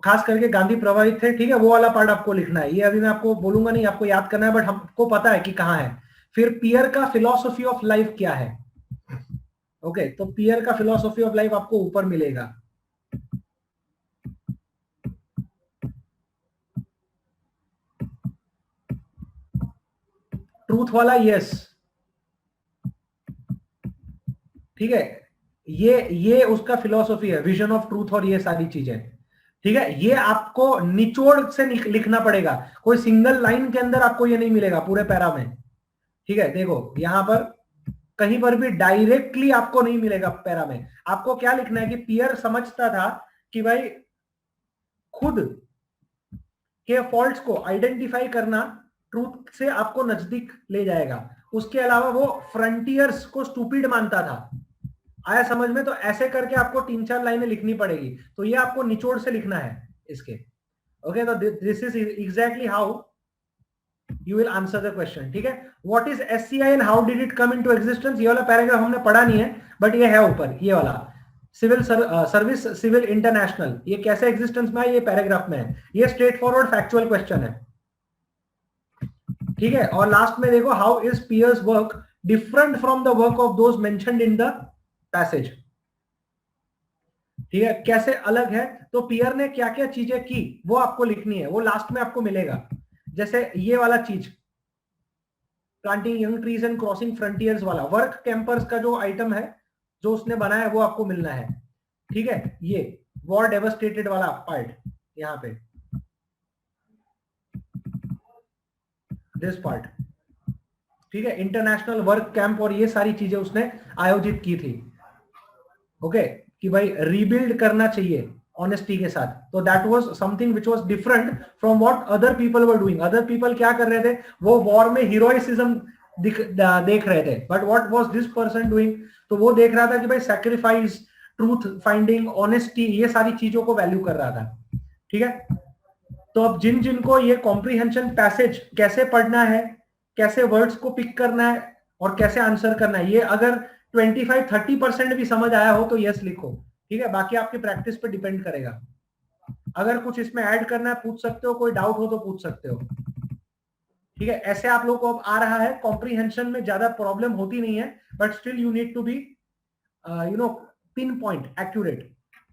खास करके गांधी प्रभावित थे, ठीक है? वो वाला पार्ट आपको लिखना है। ये अभी मैं आपको बोलूंगा नहीं, आपको याद करना है, बट हमको पता है कि कहां है। फिर पियर का फिलॉसफी ऑफ लाइफ क्या है? ओके, तो पियर का फिलॉसफी ऑफ लाइफ आपको ऊपर मिलेगा। ट्रूथ वाला, यस, ठीक है? ये उसका फिलॉसफी है, विजन ऑफ ट्रूथ और ये सारी चीजें, ठीक है? ये आपको निचोड़ से लिखना पड़ेगा। कोई सिंगल लाइन के अंदर आपको ये नहीं मिलेगा पूरे पैरा में, ठीक है? देखो यहां पर कहीं पर भी डायरेक्टली आपको नहीं मिलेगा पैरा में। आपको क्या लिखना है कि पियर समझता था कि भाई खुद के फॉल्ट्स को आइडेंटिफाई करना ट्रूथ से आपको नजदीक ले जाएगा। उसके अलावा वो फ्रंटियर्स को स्टूपिड मानता था। आया समझ में? तो ऐसे करके आपको 3-4 लाइनें लिखनी पड़ेगी। तो ये आपको निचोड़ से लिखना है इसके। ओके, तो this is exactly how you will answer the question, ठीक है? What is SCI and how did it come into existence? ये वाला पैराग्राफ हमने पढ़ा नहीं है, बट ये है ऊपर, ये वाला सिविल सर्विस सिविल इंटरनेशनल। ये कैसे एग्जिस्टेंस में है, ये पैराग्राफ में है। ये स्ट्रेट फॉरवर्ड फैक्चुअल क्वेश्चन है। ठीक है, और लास्ट में देखो how is Pierre's work different from the work of those mentioned in the passage. ठीक है, कैसे अलग है, तो पियर ने क्या क्या चीजें की वो आपको लिखनी है, वो लास्ट में आपको मिलेगा। जैसे ये वाला चीज, planting young trees and crossing frontiers वाला वर्क कैंपर्स का जो आइटम है जो उसने बनाया वो आपको मिलना है। ठीक है, ये वॉर डेवस्टेटेड वाला पार्ट यहां पे, दिस पार्ट। ठीक है, इंटरनेशनल वर्क कैंप और ये सारी चीजें उसने आयोजित की थी। ओके, कि भाई रीबिल्ड करना चाहिए ऑनेस्टी के साथ। तो that was something which was different from what other people were doing. Other people क्या कर रहे थे, वो वॉर में हीरोइसिज्म देख रहे थे, but what was this person doing, तो वो देख रहा था कि भाई सैक्रिफाइस, ट्रूथ फाइंडिंग, ऑनेस्टी, ये सारी चीजों को वैल्यू कर रहा था। ठीक है, तो अब जिन जिनको ये कॉम्प्रीहेंशन पैसेज कैसे पढ़ना है, कैसे वर्ड्स को पिक करना है और कैसे आंसर करना है, ये अगर 25-30% भी समझ आया हो तो यस लिखो। ठीक है, बाकी आपकी प्रैक्टिस पे डिपेंड करेगा। अगर कुछ इसमें ऐड करना है पूछ सकते हो, कोई डाउट हो तो पूछ सकते हो। ठीक है, ऐसे आप लोगों को अब आ रहा है, कॉम्प्रीहेंशन में ज्यादा प्रॉब्लम होती नहीं है, but still you need to be pinpoint accurate.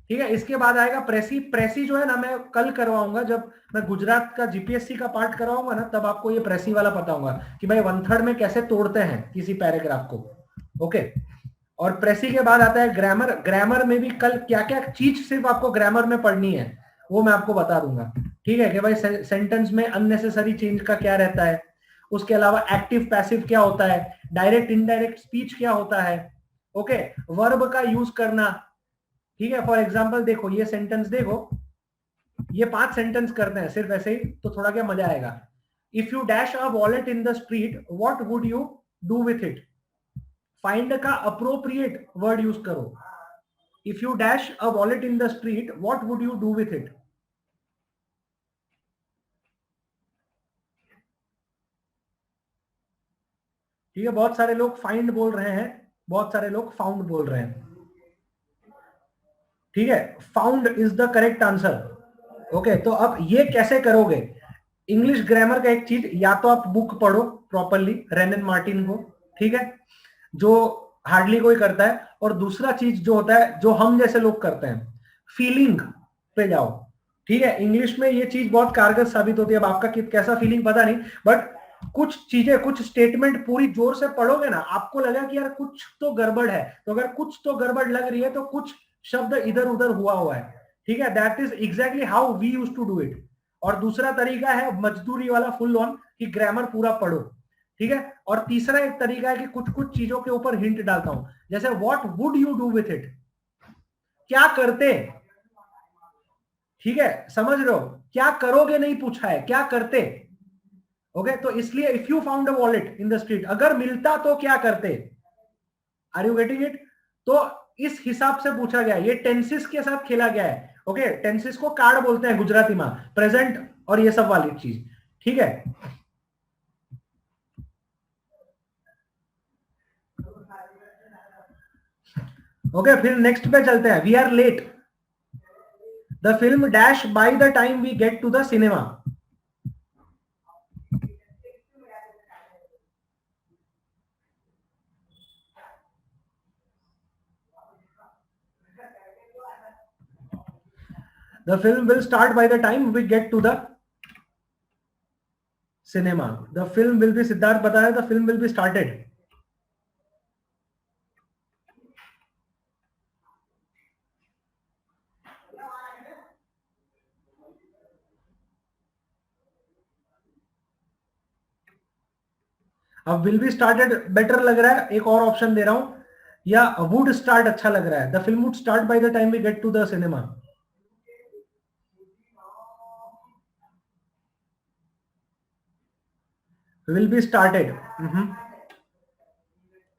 ठीक है, इसके बाद आएगा प्रेसी। प्रेसी जो है ना, मैं कल करवाऊंगा, जब मैं गुजरात का जीपीएससी का पार्ट करवाऊंगा ना, तब आपको ये प्रेसी वाला पता होगा कि भाई 1/3 में कैसे तोड़ते हैं किसी पैराग्राफ को। ओके, और प्रेसी के बाद आता है ग्रामर। ग्रामर में भी कल क्या क्या चीज सिर्फ आपको ग्रामर में पढ़नी है वो मैं आपको बता दूंगा। ठीक है, कि भाई सेंटेंस में अननेसेसरी चेंज का क्या रहता है, उसके अलावा एक्टिव पैसिव क्या होता है, डायरेक्ट इनडायरेक्ट स्पीच क्या होता है। ओके, वर्ब का यूज करना। ठीक है, फॉर एग्जाम्पल देखो ये सेंटेंस, देखो ये 5 सेंटेंस करते हैं सिर्फ ऐसे ही, तो थोड़ा क्या मजा आएगा। If you dash a wallet in the street what would you do with it. Find का अप्रोप्रिएट वर्ड यूज करो। If you dash a wallet in the street what would you do with it. ठीक है, बहुत सारे लोग फाइंड बोल रहे हैं, बहुत सारे लोग फाउंड बोल रहे हैं। ठीक है, found is the correct answer. Okay, तो अब ये कैसे करोगे। इंग्लिश ग्रामर का एक चीज, या तो आप बुक पढ़ो प्रॉपरली रेनन मार्टिन को, ठीक है, जो हार्डली कोई करता है। और दूसरा चीज जो होता है, जो हम जैसे लोग करते हैं, फीलिंग पे जाओ। ठीक है, इंग्लिश में ये चीज बहुत कारगर साबित होती है। अब आपका कैसा फीलिंग पता नहीं, बट कुछ चीजें, कुछ स्टेटमेंट पूरी जोर से पढ़ोगे ना, आपको लगा कि यार कुछ तो गड़बड़ है, तो अगर कुछ तो गड़बड़ लग रही है तो कुछ शब्द इधर उधर हुआ है। ठीक है, that is exactly how we use to do it. और दूसरा तरीका है मजदूरी वाला फुल ऑन, कि ग्रामर पूरा पढ़ो। ठीक है, और तीसरा एक तरीका है कि कुछ कुछ चीजों के ऊपर हिंट डालता हूं, जैसे what would you do with it, क्या करते। ठीक है, समझ रहे हो, क्या करोगे नहीं पूछा है, क्या करते। ओके, तो इसलिए if you found a wallet in the street, अगर मिलता तो क्या करते। Are you getting it. तो इस हिसाब से पूछा गया, ये टेंसिस के साथ खेला गया है। ओके, टेंसिस को कार्ड बोलते हैं गुजराती में, प्रेजेंट और ये सब वाली चीज। ठीक है, ओके, फिर नेक्स्ट पे चलते हैं। We are late, the film dash by the time we get to the cinema. The film will start by the time we get to the cinema. The film will be, Siddharth बताया, the film will be started. अब विल बी स्टार्टेड बेटर लग रहा है, एक और ऑप्शन दे रहा हूं, या वुड स्टार्ट अच्छा लग रहा है। The film would start by the time we get to the cinema. Will be started.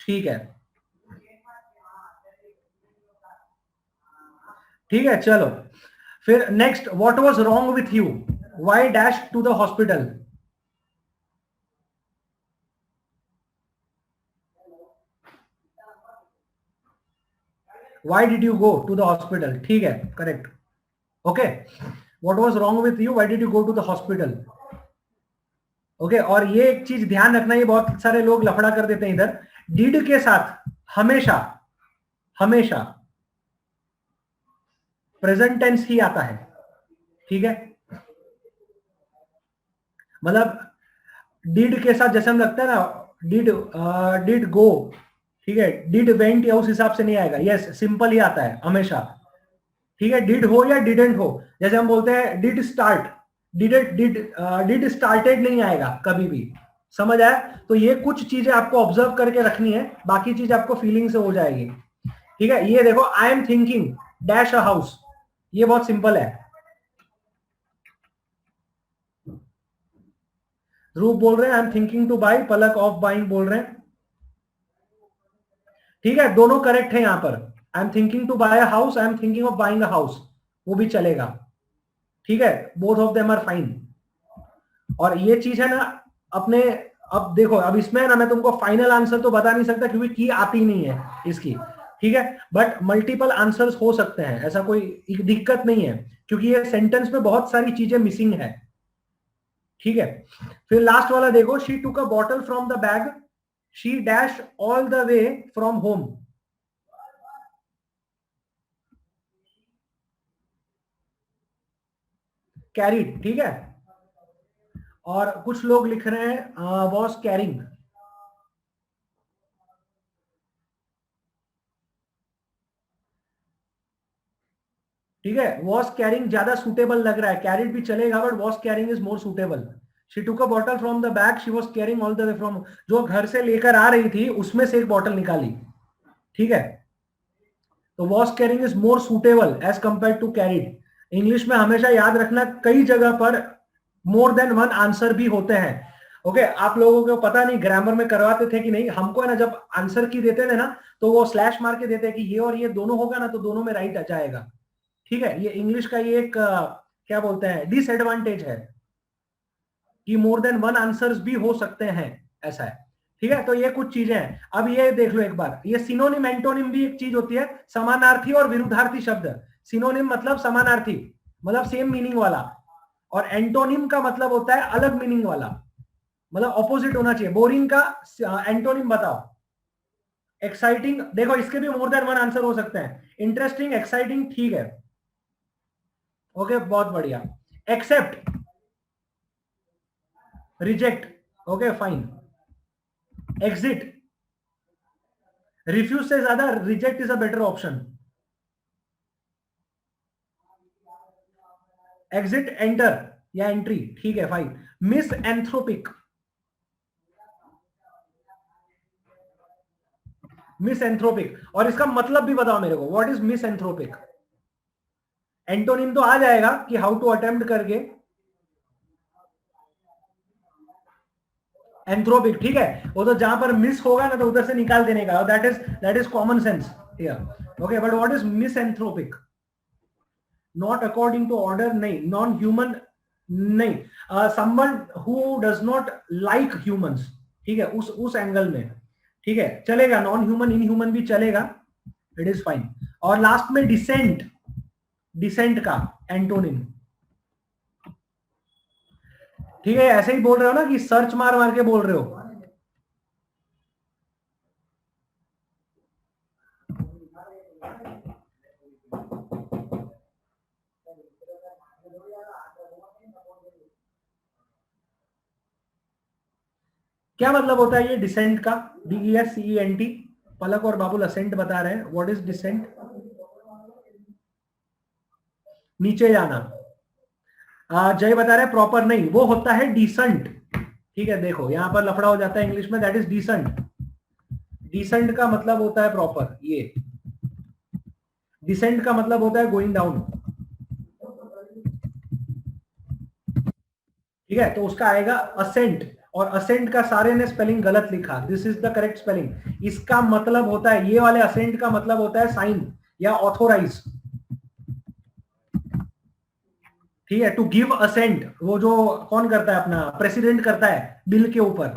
ठीक है, ठीक है, चलो फिर next. What was wrong with you, why dash to the hospital. Why did you go to the hospital. ठीक है, correct. Okay, what was wrong with you, why did you go to the hospital. Okay, और ये एक चीज ध्यान रखना, ये बहुत सारे लोग लफड़ा कर देते हैं इधर, डिड के साथ हमेशा हमेशा प्रेजेंट टेंस ही आता है, ठीक है। मतलब डिड के साथ जैसे हम लगता है ना, डिड गो, ठीक है, डिड वेंट या उस हिसाब से नहीं आएगा, यस सिंपल ही आता है हमेशा, ठीक है। डिड हो या डिडेंट हो, जैसे हम बोलते हैं डिड स्टार्ट, डिड स्टार्टेड नहीं आएगा कभी भी, समझ आया। तो ये कुछ चीजें आपको ऑब्जर्व करके रखनी है, बाकी चीज आपको फीलिंग से हो जाएगी, ठीक है। ये देखो, आई am thinking dash a house, ये बहुत सिंपल है। ध्रुव बोल रहे हैं आई am thinking two by, Palak of buying बोल रहे हैं, ठीक है, दोनों करेक्ट है यहां पर। I am thinking to buy a house, I am thinking of buying a house, वो भी चलेगा, ठीक है, both of them are fine. और ये चीज है ना अपने, अब देखो, अब इसमें ना मैं तुमको फाइनल आंसर तो बता नहीं सकता क्योंकि की आती नहीं है इसकी, ठीक है, बट मल्टीपल आंसर्स हो सकते हैं, ऐसा कोई दिक्कत नहीं है, क्योंकि ये सेंटेंस में बहुत सारी चीजें मिसिंग है, ठीक है। फिर लास्ट वाला देखो, she took a bottle from the bag, she dash all the way from home, carried, ठीक है। और कुछ लोग लिख रहे हैं वॉज कैरिंग, ठीक है, वॉज कैरिंग ज्यादा सुटेबल लग रहा है, कैरिड भी चलेगा but was carrying is more suitable. She took a bottle from the bag, she was carrying all the way from, जो घर से लेकर आ रही थी उसमें से एक बॉटल निकाली, ठीक है। तो was carrying is more suitable as compare to carried. English में हमेशा याद रखना, कई जगह पर मोर देन वन आंसर भी होते हैं, ओके। आप लोगों को पता नहीं ग्रामर में करवाते थे कि नहीं, हमको है ना जब आंसर की देते थे ना, तो वो स्लैश मार के देते कि ये और ये दोनों होगा ना, तो दोनों में राइट आ जाएगा, ठीक है। ये इंग्लिश का ये एक क्या बोलते हैं डिसएडवांटेज है कि मोर देन वन आंसर्स भी हो सकते हैं, ऐसा है, ठीक है। तो ये कुछ चीजें हैं। अब ये देख लो एक बार, ये सिनोनिम एंटोनिम भी एक चीज होती है, समानार्थी और विरुद्धार्थी शब्द। सिनोनिम मतलब समानार्थी, मतलब सेम मीनिंग वाला, और एंटोनिम का मतलब होता है अलग मीनिंग वाला, मतलब ऑपोजिट होना चाहिए। बोरिंग का एंटोनिम बताओ। एक्साइटिंग, देखो इसके भी मोर देन वन आंसर हो सकते हैं, इंटरेस्टिंग, एक्साइटिंग, ठीक है, ओके, बहुत बढ़िया। Except, reject, okay fine. Exit, refuse से ज्यादा reject is a better option. Exit, enter या एंट्री, ठीक है fine. Misanthropic, misanthropic, और इसका मतलब भी बताओ मेरे को, what is misanthropic. Antonym तो आ जाएगा कि हाउ टू अटेम्प्ट करके, एंथ्रोपिक, ठीक है, वो तो जहां पर मिस होगा ना तो उधर से निकाल देने का, that is common sense here, okay. But what is misanthropic, not according to order, नहीं, नॉन ह्यूमन, नहीं, someone who does not like humans, ठीक है, उस एंगल में, ठीक है, चलेगा, नॉन ह्यूमन इन ह्यूमन भी चलेगा, इट इज फाइन। और लास्ट में डिसेंट, डिसेंट का एंटोनिम, ठीक है, ऐसे ही बोल रहे हो ना कि सर्च मार मार के बोल रहे हो। क्या मतलब होता है ये डिसेंट का, DESCENT, पलक और बाबुल असेंट बता रहे हैं, व्हाट इज डिसेंट, नीचे जाना। जय बता रहे हैं प्रॉपर नहीं, वो होता है डिसेंट, ठीक है। देखो यहां पर लफड़ा हो जाता है इंग्लिश में, दैट इज डिसेंट। डिसेंट का मतलब होता है प्रॉपर, ये डिसेंट का मतलब होता है गोइंग डाउन, ठीक है। तो उसका आएगा असेंट, और असेंट का सारे ने स्पेलिंग गलत लिखा, this is the correct spelling. इसका मतलब होता है, ये वाले असेंट का मतलब होता है साइन या ऑथोराइज, ठीक है, टू गिव असेंट, वो जो कौन करता है, अपना प्रेसिडेंट करता है बिल के ऊपर,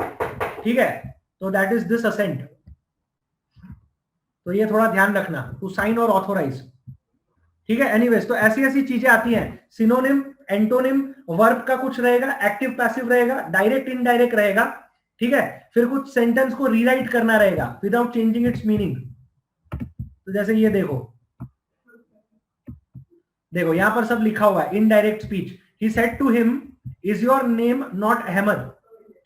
ठीक है, तो दैट इज दिस असेंट। तो ये थोड़ा ध्यान रखना, टू साइन और ऑथोराइज, ठीक है। एनीवेज, तो ऐसी ऐसी चीजें आती हैं, सिनोनिम, एंटोनिम, वर्ब का कुछ रहेगा, एक्टिव पैसिव रहेगा, डायरेक्ट इनडायरेक्ट रहेगा, ठीक है। फिर कुछ सेंटेंस को रीराइट करना रहेगा विदाउट चेंजिंग इट्स मीनिंग। तो जैसे ये देखो, देखो यहां पर सब लिखा हुआ है, indirect speech. He said to him, is your name not Ahmed,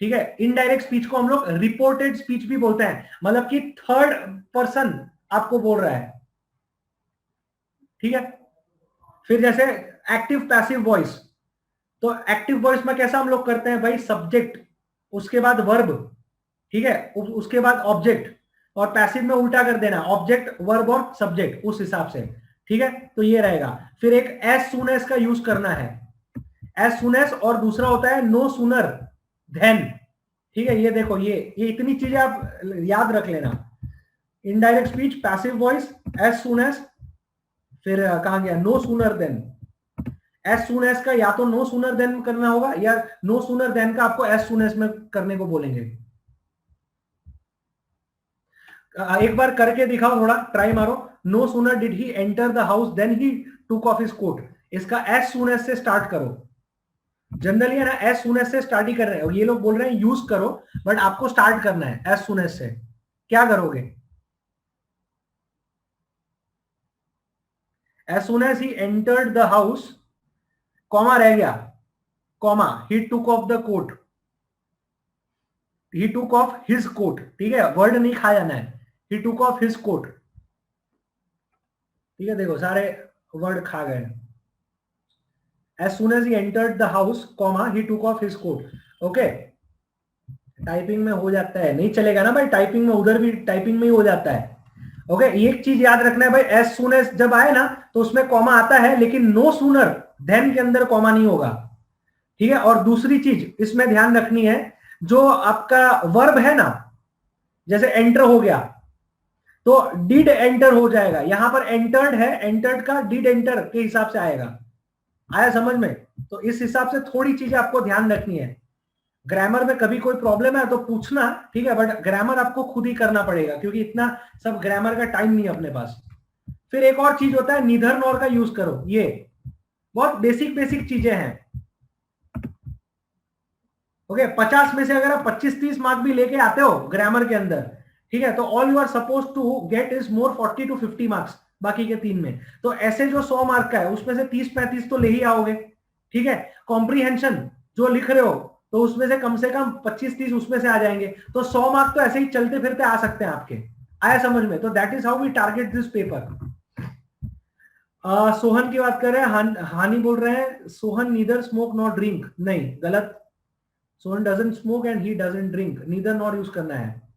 ठीक है। इनडायरेक्ट स्पीच को हम लोग रिपोर्टेड स्पीच भी बोलते हैं, मतलब कि थर्ड पर्सन आपको बोल रहा है, ठीक है। फिर जैसे एक्टिव पैसिव वॉइस, तो एक्टिव वॉइस में कैसा हम लोग करते हैं भाई, सब्जेक्ट, उसके बाद वर्ब, ठीक है, उसके बाद ऑब्जेक्ट। और पैसिव में उल्टा कर देना, ऑब्जेक्ट वर्ब और सब्जेक्ट, उस हिसाब से, ठीक है। तो ये रहेगा। फिर एक एज सुन एज का यूज करना है, एज सुन एज, और दूसरा होता है नो सूनर देन, ठीक है। ये देखो, ये इतनी चीजें आप याद रख लेना। Indirect speech, passive voice, as soon as, फिर कहां गया, no sooner than. As soon as का या तो नो सूनर देन करना होगा, या नो सूनर देन का आपको एज सुन एज में करने को बोलेंगे। एक बार करके दिखाओ, थोड़ा ट्राई मारो। No sooner did he enter the house than he took off his coat, इसका एज सुन एज से स्टार्ट करो। जनरली है ना, एज सुन एज से स्टार्ट ही कर रहे हैं, ये लोग बोल रहे हैं यूज करो, बट आपको स्टार्ट करना है एज सुन एज से। क्या करोगे? As soon as he entered the house, comma रह गया, comma, he took off the coat, he took off his coat, ठीक है, वर्ड नहीं खा जाना है, he took off his coat, ठीक है। देखो सारे वर्ड खा गए। As soon as he entered the house, comma, he took off his coat. Okay, typing में हो जाता है, नहीं चलेगा ना भाई, टाइपिंग में उधर भी टाइपिंग में ही हो जाता है। ओके, एक चीज याद रखना है भाई, एज सुन एज जब आए ना तो उसमें कॉमा आता है, लेकिन नो सूनर देन के अंदर कॉमा नहीं होगा, ठीक है। और दूसरी चीज इसमें ध्यान रखनी है, जो आपका वर्ब है ना, जैसे एंटर हो गया तो डिड एंटर हो जाएगा, यहां पर एंटर्ड है, एंटर्ड का डिड एंटर के हिसाब से आएगा। आया समझ में? तो इस हिसाब से थोड़ी चीजें आपको ध्यान रखनी है। ग्रामर में कभी कोई प्रॉब्लम है तो पूछना, ठीक है, बट ग्रामर आपको खुद ही करना पड़ेगा, क्योंकि इतना सब ग्रामर का टाइम नहीं है अपने पास। फिर एक और चीज होता है, नीदर नॉर का यूज करो। ये बहुत बेसिक बेसिक चीजें हैं। ओके, 50 में से अगर आप 25-30 मार्क भी लेके आते हो ग्रामर के अंदर, ठीक है, तो all you are suppose to get is more 40 to 50 marks बाकी के 3 में। तो ऐसे जो 100 मार्क का है उसमें से 30-35 तो ले ही आओगे, ठीक है। कॉम्प्रीहेंशन जो लिख रहे हो तो उसमें से कम 25-30 उसमें से आ जाएंगे, तो 100 मार्क तो ऐसे ही चलते फिरते आ सकते हैं आपके। आया समझ में? तो that is how we target this paper. Sohan की बात कर रहे हैं, हानि बोल रहे हैं Sohan neither smoke not drink, नहीं गलत। Sohan doesn't smoke and he doesn't drink, neither not use करना है।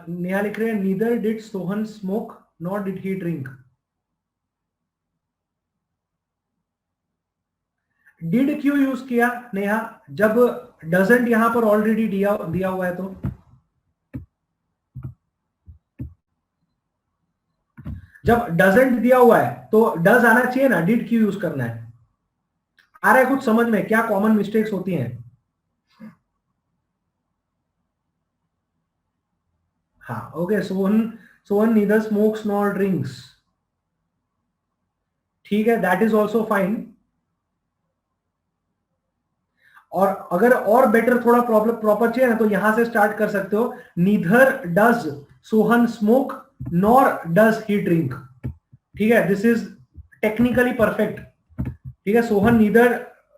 नेहा लिख रहे हैं neither did Sohan smoke not did he drink. Did क्यों यूज किया नेहा, जब डजंट यहां पर ऑलरेडी दिया दिया हुआ है? तो जब डजंट दिया हुआ है तो डज आना चाहिए ना, डिड क्यों यूज करना है? आ रहा है कुछ समझ में? क्या कॉमन मिस्टेक्स होती हैं? हाँ, okay, Sohan, Sohan neither smokes nor drinks, ठीक है, दैट इज ऑल्सो फाइन। और अगर और बेटर थोड़ा प्रॉब्लम प्रॉपर चाहिए ना, तो यहां से स्टार्ट कर सकते हो, neither does Sohan smoke nor does he drink, ठीक है, दिस इज टेक्निकली परफेक्ट, ठीक है। Sohan neither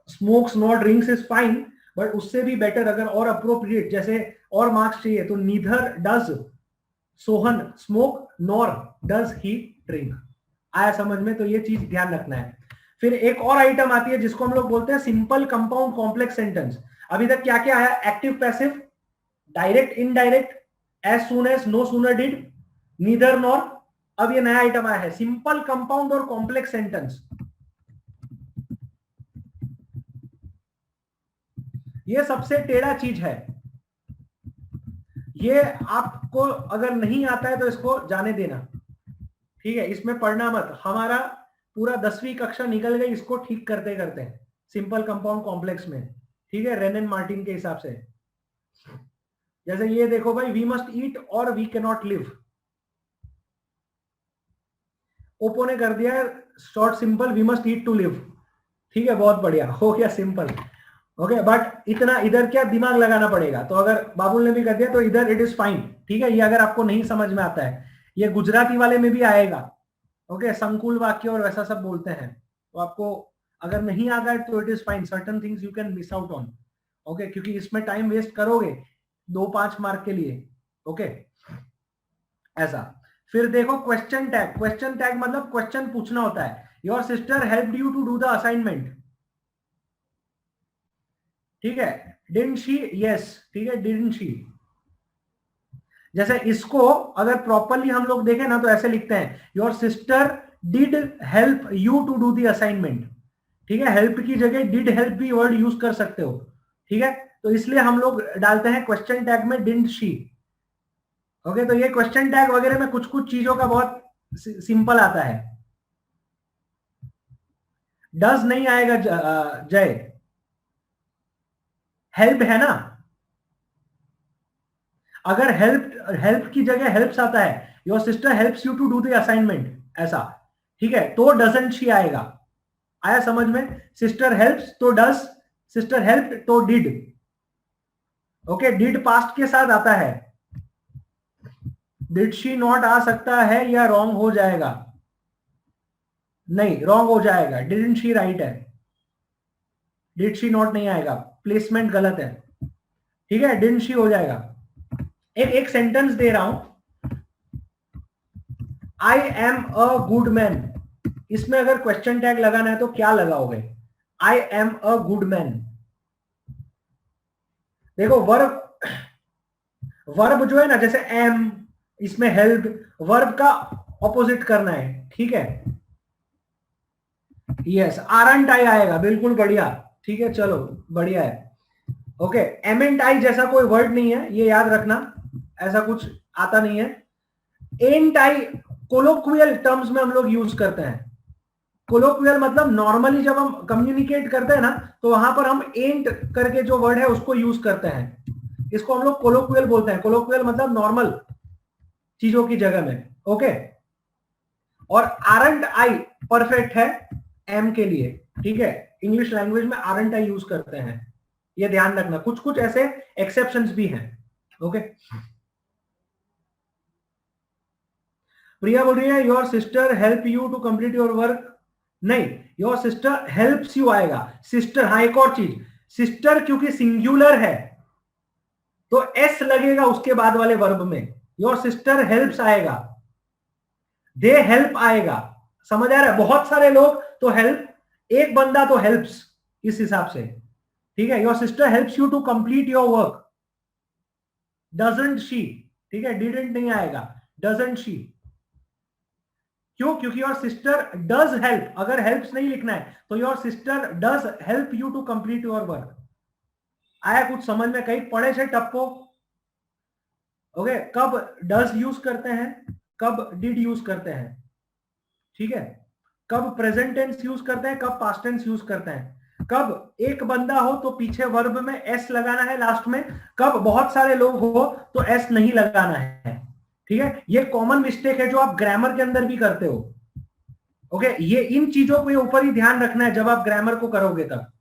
smokes nor drinks is fine, but उससे भी बेटर अगर और अप्रोप्रिएट जैसे और मार्क्स चाहिए तो neither does Sohan smoke nor does he drink. आया समझ में? तो ये चीज ध्यान रखना है। फिर एक और आइटम आती है जिसको हम लोग बोलते हैं सिंपल कंपाउंड कॉम्प्लेक्स सेंटेंस। अभी तक क्या क्या आया? Active passive, direct indirect, as soon as, no sooner did, neither nor. अब ये नया आइटम आया है, सिंपल कंपाउंड और कॉम्प्लेक्स सेंटेंस। ये सबसे टेढ़ा चीज है, ये आपको अगर नहीं आता है तो इसको जाने देना, ठीक है, इसमें पढ़ना मत। हमारा पूरा 10वीं कक्षा निकल गई इसको ठीक करते करते, सिंपल कंपाउंड कॉम्प्लेक्स में, ठीक है, रेन एंड मार्टिन के हिसाब से। जैसे ये देखो भाई, वी मस्ट ईट और वी कैन नॉट लिव, ओप्पो ने कर दिया short simple, we must eat to live. ठीक है, बहुत बढ़िया, हो गया सिंपल। ओके, बट इतना इधर क्या दिमाग लगाना पड़ेगा, तो अगर बाबुल ने भी कर दिया तो इधर इट इज फाइन। ठीक है, ये अगर आपको नहीं समझ में आता है, ये गुजराती वाले में भी आएगा। ओके, संकुल वाक्य और वैसा सब बोलते हैं, तो आपको अगर नहीं आ गया तो it is fine, certain things you can miss out on. Okay, क्योंकि इसमें टाइम वेस्ट करोगे 2-5 मार्क के लिए। ओके, ऐसा। फिर देखो क्वेश्चन टैग, क्वेश्चन टैग मतलब क्वेश्चन पूछना होता है। Your sister helped you to do the assignment. ठीक है, डिडंट शी, यस, ठीक है, डिडंट शी। जैसे इसको अगर प्रॉपरली हम लोग देखें ना तो ऐसे लिखते हैं, your sister did help you to do the assignment. ठीक है, हेल्प की जगह डिड हेल्प भी वर्ड यूज कर सकते हो। ठीक है, तो इसलिए हम लोग डालते हैं क्वेश्चन टैग में डिडंट शी। ओके, तो ये क्वेश्चन टैग वगैरह में कुछ कुछ चीजों का बहुत सिंपल आता है। डज नहीं आएगा जय, हेल्प है ना। अगर हेल्प हेल्प की जगह हेल्प्स आता है, your sister helps you to do the assignment, ऐसा। ठीक है, तो डजंट शी आएगा। आया समझ में? सिस्टर हेल्प्स तो डज, सिस्टर हेल्प तो डिड। ओके, डिड पास्ट के साथ आता है। डिड शी नॉट आ सकता है या रॉन्ग हो जाएगा? नहीं, रॉन्ग हो जाएगा, डिडंट शी राइट है, डिड शी नॉट नहीं आएगा, प्लेसमेंट गलत है। ठीक है, डिडंट शी हो जाएगा। एक एक सेंटेंस दे रहा हूं, I am a good man, इसमें अगर क्वेश्चन टैग लगाना है तो क्या लगाओगे? I am a good man. देखो वर्ब, वर्ब जो है ना, जैसे एम, इसमें हेल्प, वर्ब का ऑपोजिट करना है। ठीक है, यस, आरंट आई आएगा, बिल्कुल बढ़िया। ठीक है, चलो बढ़िया है। ओके, एम एंड आई जैसा कोई वर्ड नहीं है, ये याद रखना, ऐसा कुछ आता नहीं है। एंट आई कोलोक्वियल टर्म्स में हम लोग यूज करते हैं। कोलोक्वियल मतलब नॉर्मली जब हम कम्युनिकेट करते हैं ना, तो वहां पर हम एंट करके जो वर्ड है उसको यूज करते हैं, इसको हम लोग कोलोक्वियल बोलते हैं। कोलोक्वियल मतलब नॉर्मल चीजों की जगह में। ओके, और आरंट आई परफेक्ट है एम के लिए। ठीक है, इंग्लिश लैंग्वेज में आरंट आई यूज करते हैं, ये ध्यान रखना। कुछ कुछ ऐसे एक्सेप्शंस भी हैं। ओके, प्रिया बोल रही है your sister help you to complete your work. नहीं, योर सिस्टर हेल्प्स यू आएगा। सिस्टर, हाँ एक और चीज, सिस्टर क्योंकि सिंगुलर है तो एस लगेगा उसके बाद वाले वर्ब में, योर सिस्टर हेल्प्स आएगा, दे हेल्प आएगा। समझ आ रहा है? बहुत सारे लोग तो हेल्प, एक बंदा तो हेल्प्स, इस हिसाब से। ठीक है, your sister helps you to complete your work, doesn't she. ठीक है, डिडंट नहीं आएगा, डजंट शी। क्यों? क्योंकि योर सिस्टर डज हेल्प, अगर हेल्प्स नहीं लिखना है तो your sister does help you to complete your work. आया कुछ समझ में? कहीं पढ़े से टप्पो? ओके, कब डज यूज करते हैं, कब डिड यूज करते हैं। ठीक है, कब प्रेजेंट टेंस यूज करते हैं, कब पास्ट टेंस यूज करते हैं। कब एक बंदा हो तो पीछे वर्ब में एस लगाना है लास्ट में, कब बहुत सारे लोग हो तो एस नहीं लगाना है। ठीक है, ये कॉमन मिस्टेक है जो आप ग्रामर के अंदर भी करते हो। ओके, ये इन चीजों के ऊपर ही ध्यान रखना है जब आप ग्रामर को करोगे तब।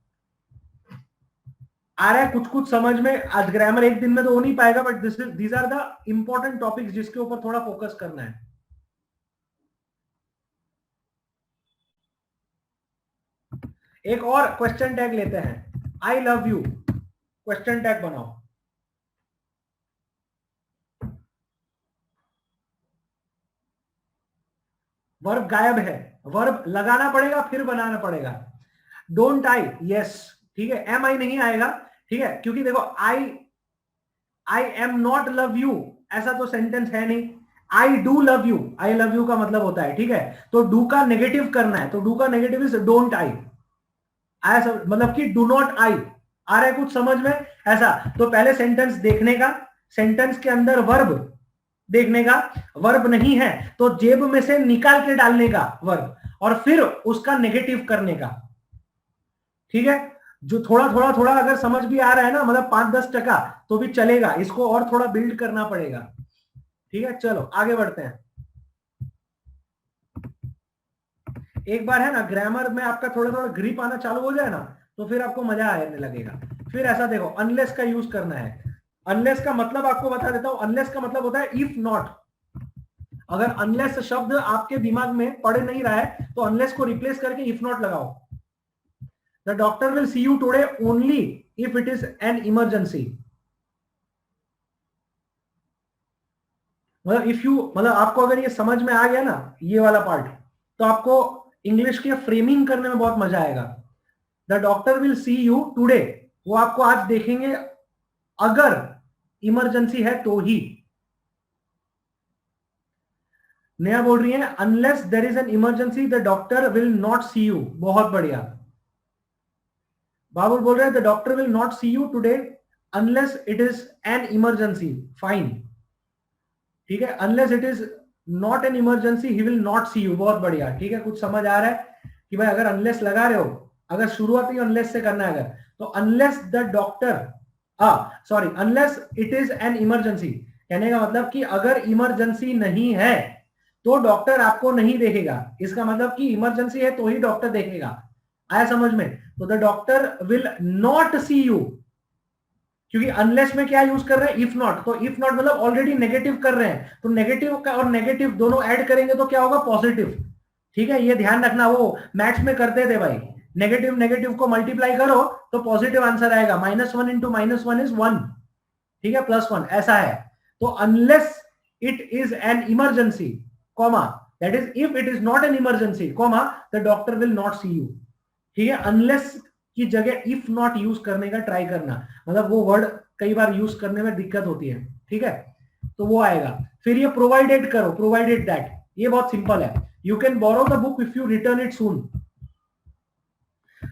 आ रहा है कुछ कुछ समझ में? आज ग्रामर एक दिन में तो हो नहीं पाएगा, but these are the important topics जिसके ऊपर थोड़ा फोकस करना है। एक और क्वेश्चन टैग लेते हैं, I love you, question tag बनाओ। वर्ब गायब है, वर्ब लगाना पड़ेगा फिर बनाना पड़ेगा। डोंट आई, यस, ठीक है, एम आई नहीं आएगा। ठीक है, क्योंकि देखो I am not love you ऐसा तो सेंटेंस है नहीं। I do love you, I love you का मतलब होता है। ठीक है, तो डू का नेगेटिव करना है, तो डू का नेगेटिव इज डोंट आई। आया सब, मतलब कि डू नॉट आई। आ रहा है कुछ समझ में? ऐसा, तो पहले सेंटेंस देखने का, सेंटेंस के अंदर वर्ब देखने का, वर्ब नहीं है तो जेब में से निकाल के डालने का वर्ब, और फिर उसका नेगेटिव करने का। ठीक है, जो थोड़ा थोड़ा थोड़ा अगर समझ भी आ रहा है ना, मतलब 5-10% तो भी चलेगा, इसको और थोड़ा बिल्ड करना पड़ेगा। ठीक है, चलो आगे बढ़ते हैं। एक बार है ना ग्रामर में आपका थोड़ा थोड़ा ग्रिप आना चालू हो जाए ना, तो फिर आपको मजा आने लगेगा। फिर ऐसा देखो, अनलेस का यूज करना है। अनलेस का मतलब आपको बता देता हूं, अनलेस का मतलब होता है इफ नॉट। अगर अनलेस शब्द आपके दिमाग में पढ़ नहीं रहा है तो अनलेस को रिप्लेस करके इफ नॉट लगाओ। The doctor will see you today only if it is an emergency. मतलब इफ यू, मतलब आपको अगर ये समझ में आ गया ना ये वाला पार्ट, तो आपको इंग्लिश के फ्रेमिंग करने में बहुत मजा आएगा। The doctor will see you today, वो आपको आज देखेंगे अगर इमरजेंसी है तो ही। नया बोल रही है unless there is an emergency the doctor will not see you. बहुत बढ़िया। बाबुल बोल रहे हैं the doctor will not see you today unless it is an emergency. Fine, ठीक है, unless it is not an emergency he will not see you. बहुत बढ़िया, ठीक है, कुछ समझ आ रहा है कि भाई अगर अनलेस लगा रहे हो, अगर शुरुआत ही अनलेस से करना है अगर, तो unless the doctor, sorry, unless it is an emergency, कहने का मतलब कि अगर इमरजेंसी नहीं है तो डॉक्टर आपको नहीं देखेगा। इसका मतलब कि इमरजेंसी है तो ही डॉक्टर देखेगा। आया समझ में? तो the doctor will not see you, क्योंकि अनलेस में क्या यूज कर रहे हैं, इफ नॉट। तो इफ नॉट मतलब ऑलरेडी नेगेटिव कर रहे हैं, तो नेगेटिव का और नेगेटिव दोनों ऐड करेंगे तो क्या होगा, पॉजिटिव। ठीक है, ये ध्यान रखना, वो मैथ्स में करते थे भाई, नेगेटिव नेगेटिव को मल्टीप्लाई करो तो पॉजिटिव आंसर आएगा। -1 इंटू -1 इज 1, ठीक है, +1 ऐसा है। तो unless it is an emergency, comma, that is if it is not an emergency, comma, the doctor will not see you. ठीक है, अनलेस की जगह इफ नॉट यूज करने का ट्राई करना, मतलब वो वर्ड कई बार यूज करने में दिक्कत होती है। ठीक है, तो वो आएगा। फिर ये प्रोवाइडेड करो, प्रोवाइडेड दैट, ये बहुत सिंपल है। You can borrow the book if you return it soon.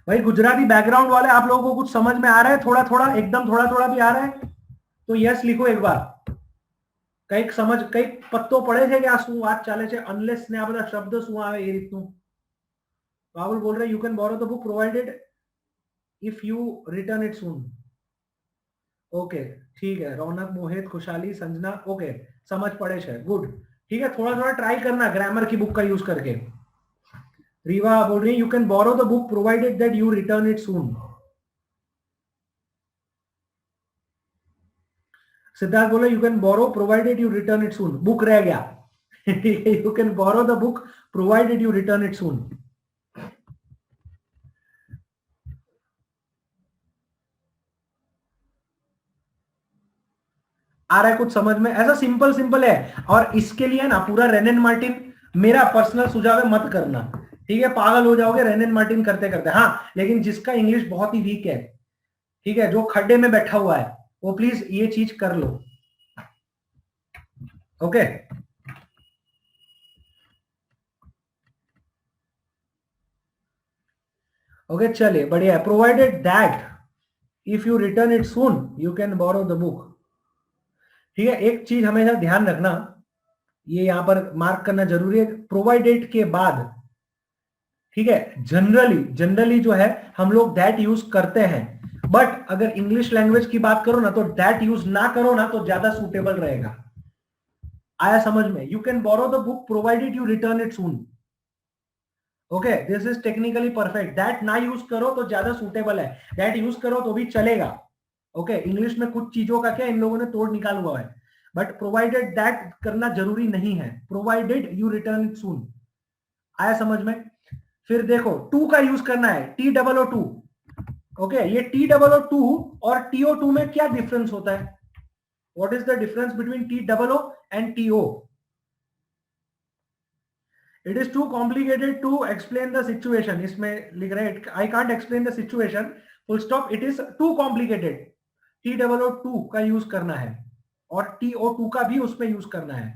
भाई गुजराती बैकग्राउंड वाले आप लोगों को कुछ समझ में आ रहा है? थोड़ा थोड़ा, एकदम थोड़ा थोड़ा भी आ रहा है तो यस लिखो एक बार। कई समझ, कई पत्तो पड़े थे क्या શું વાત ચાલે છે? અનલેસ ને આ બધા શબ્દ શું આવે એ રીતનું? રાહુલ બોલ रहे you can borrow the book provided if you return it soon. Okay, ठीक है, रौनक, मोहित, खुशहाली, संजना, ओके, समझ पड़े છે, गुड। ठीक है, थोड़ा थोड़ा ट्राई करना ग्रामर की बुक का यूज करके। रीवा बोल रही है you can borrow the book provided that you return it soon. Siddharth बोले you can borrow provided you return it soon, book रह गया। You can borrow the book provided you return it soon. आ रहा है कुछ समझ में? ऐसा सिंपल सिंपल है। और इसके लिए ना पूरा रेनन मार्टिन मेरा पर्सनल सुझाव है, मत करना। ठीक है, पागल हो जाओगे रेनन मार्टिन करते करते। हाँ, लेकिन जिसका इंग्लिश बहुत ही वीक है, ठीक है, जो खड्डे में बैठा हुआ है, वो प्लीज ये चीज कर लो। ओके, ओके, चलिए, बढ़िया है। Provided that if you return it soon you can borrow the book. ठीक है, एक चीज हमेशा ध्यान रखना, ये यहां पर मार्क करना जरूरी है, प्रोवाइडेड के बाद, ठीक है, जनरली जनरली जो है हम लोग दैट यूज करते हैं। बट अगर इंग्लिश लैंग्वेज की बात करो ना तो दैट यूज ना करो ना तो ज्यादा सूटेबल रहेगा। आया समझ में? You can borrow the book provided you return it soon. Okay, this is technically perfect. That ना यूज करो तो ज्यादा सूटेबल है, दैट यूज करो तो भी चलेगा। ओके, इंग्लिश में कुछ चीजों का क्या इन लोगों ने तोड़ निकाल हुआ है, बट प्रोवाइडेड दैट करना जरूरी नहीं है। प्रोवाइडेड यू रिटर्न इट सून। आया समझ में? फिर देखो टू का यूज करना है, TOO2। ओके, ये TOO2 और TO2 में क्या डिफरेंस होता है? What is the difference between TOO and TO? It is too complicated to explain the situation. इसमें लिख रहे हैं I can't explain the situation, full stop, it is too complicated. TOO2 का यूज करना है और TO2 का भी उसमें यूज करना है।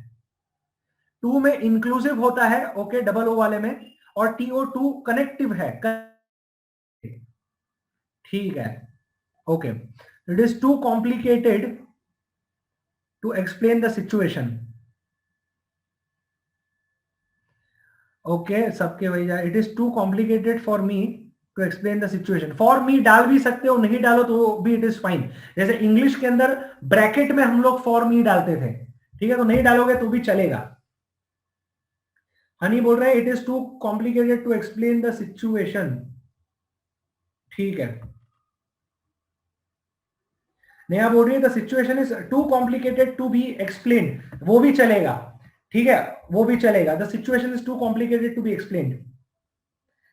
टू में इंक्लूसिव होता है, ओके, डबल ओ वाले में, और TO2 कनेक्टिव है। ठीक है, okay, it is too complicated to explain the situation. Okay, सबके वही जाए, it is too complicated for me to explain the situation. For me डाल भी सकते हो, नहीं डालो तो भी इट इज फाइन। जैसे इंग्लिश के अंदर ब्रैकेट में हम लोग फॉर मी डालते थे, ठीक है, तो नहीं डालोगे तो भी चलेगा। हनी बोल रहे हैं it is too complicated to explain the situation. ठीक है, नेहा बोल रही है the situation is too complicated to be explain, वो भी चलेगा। ठीक है, वो भी चलेगा। The situation is too complicated to be explain,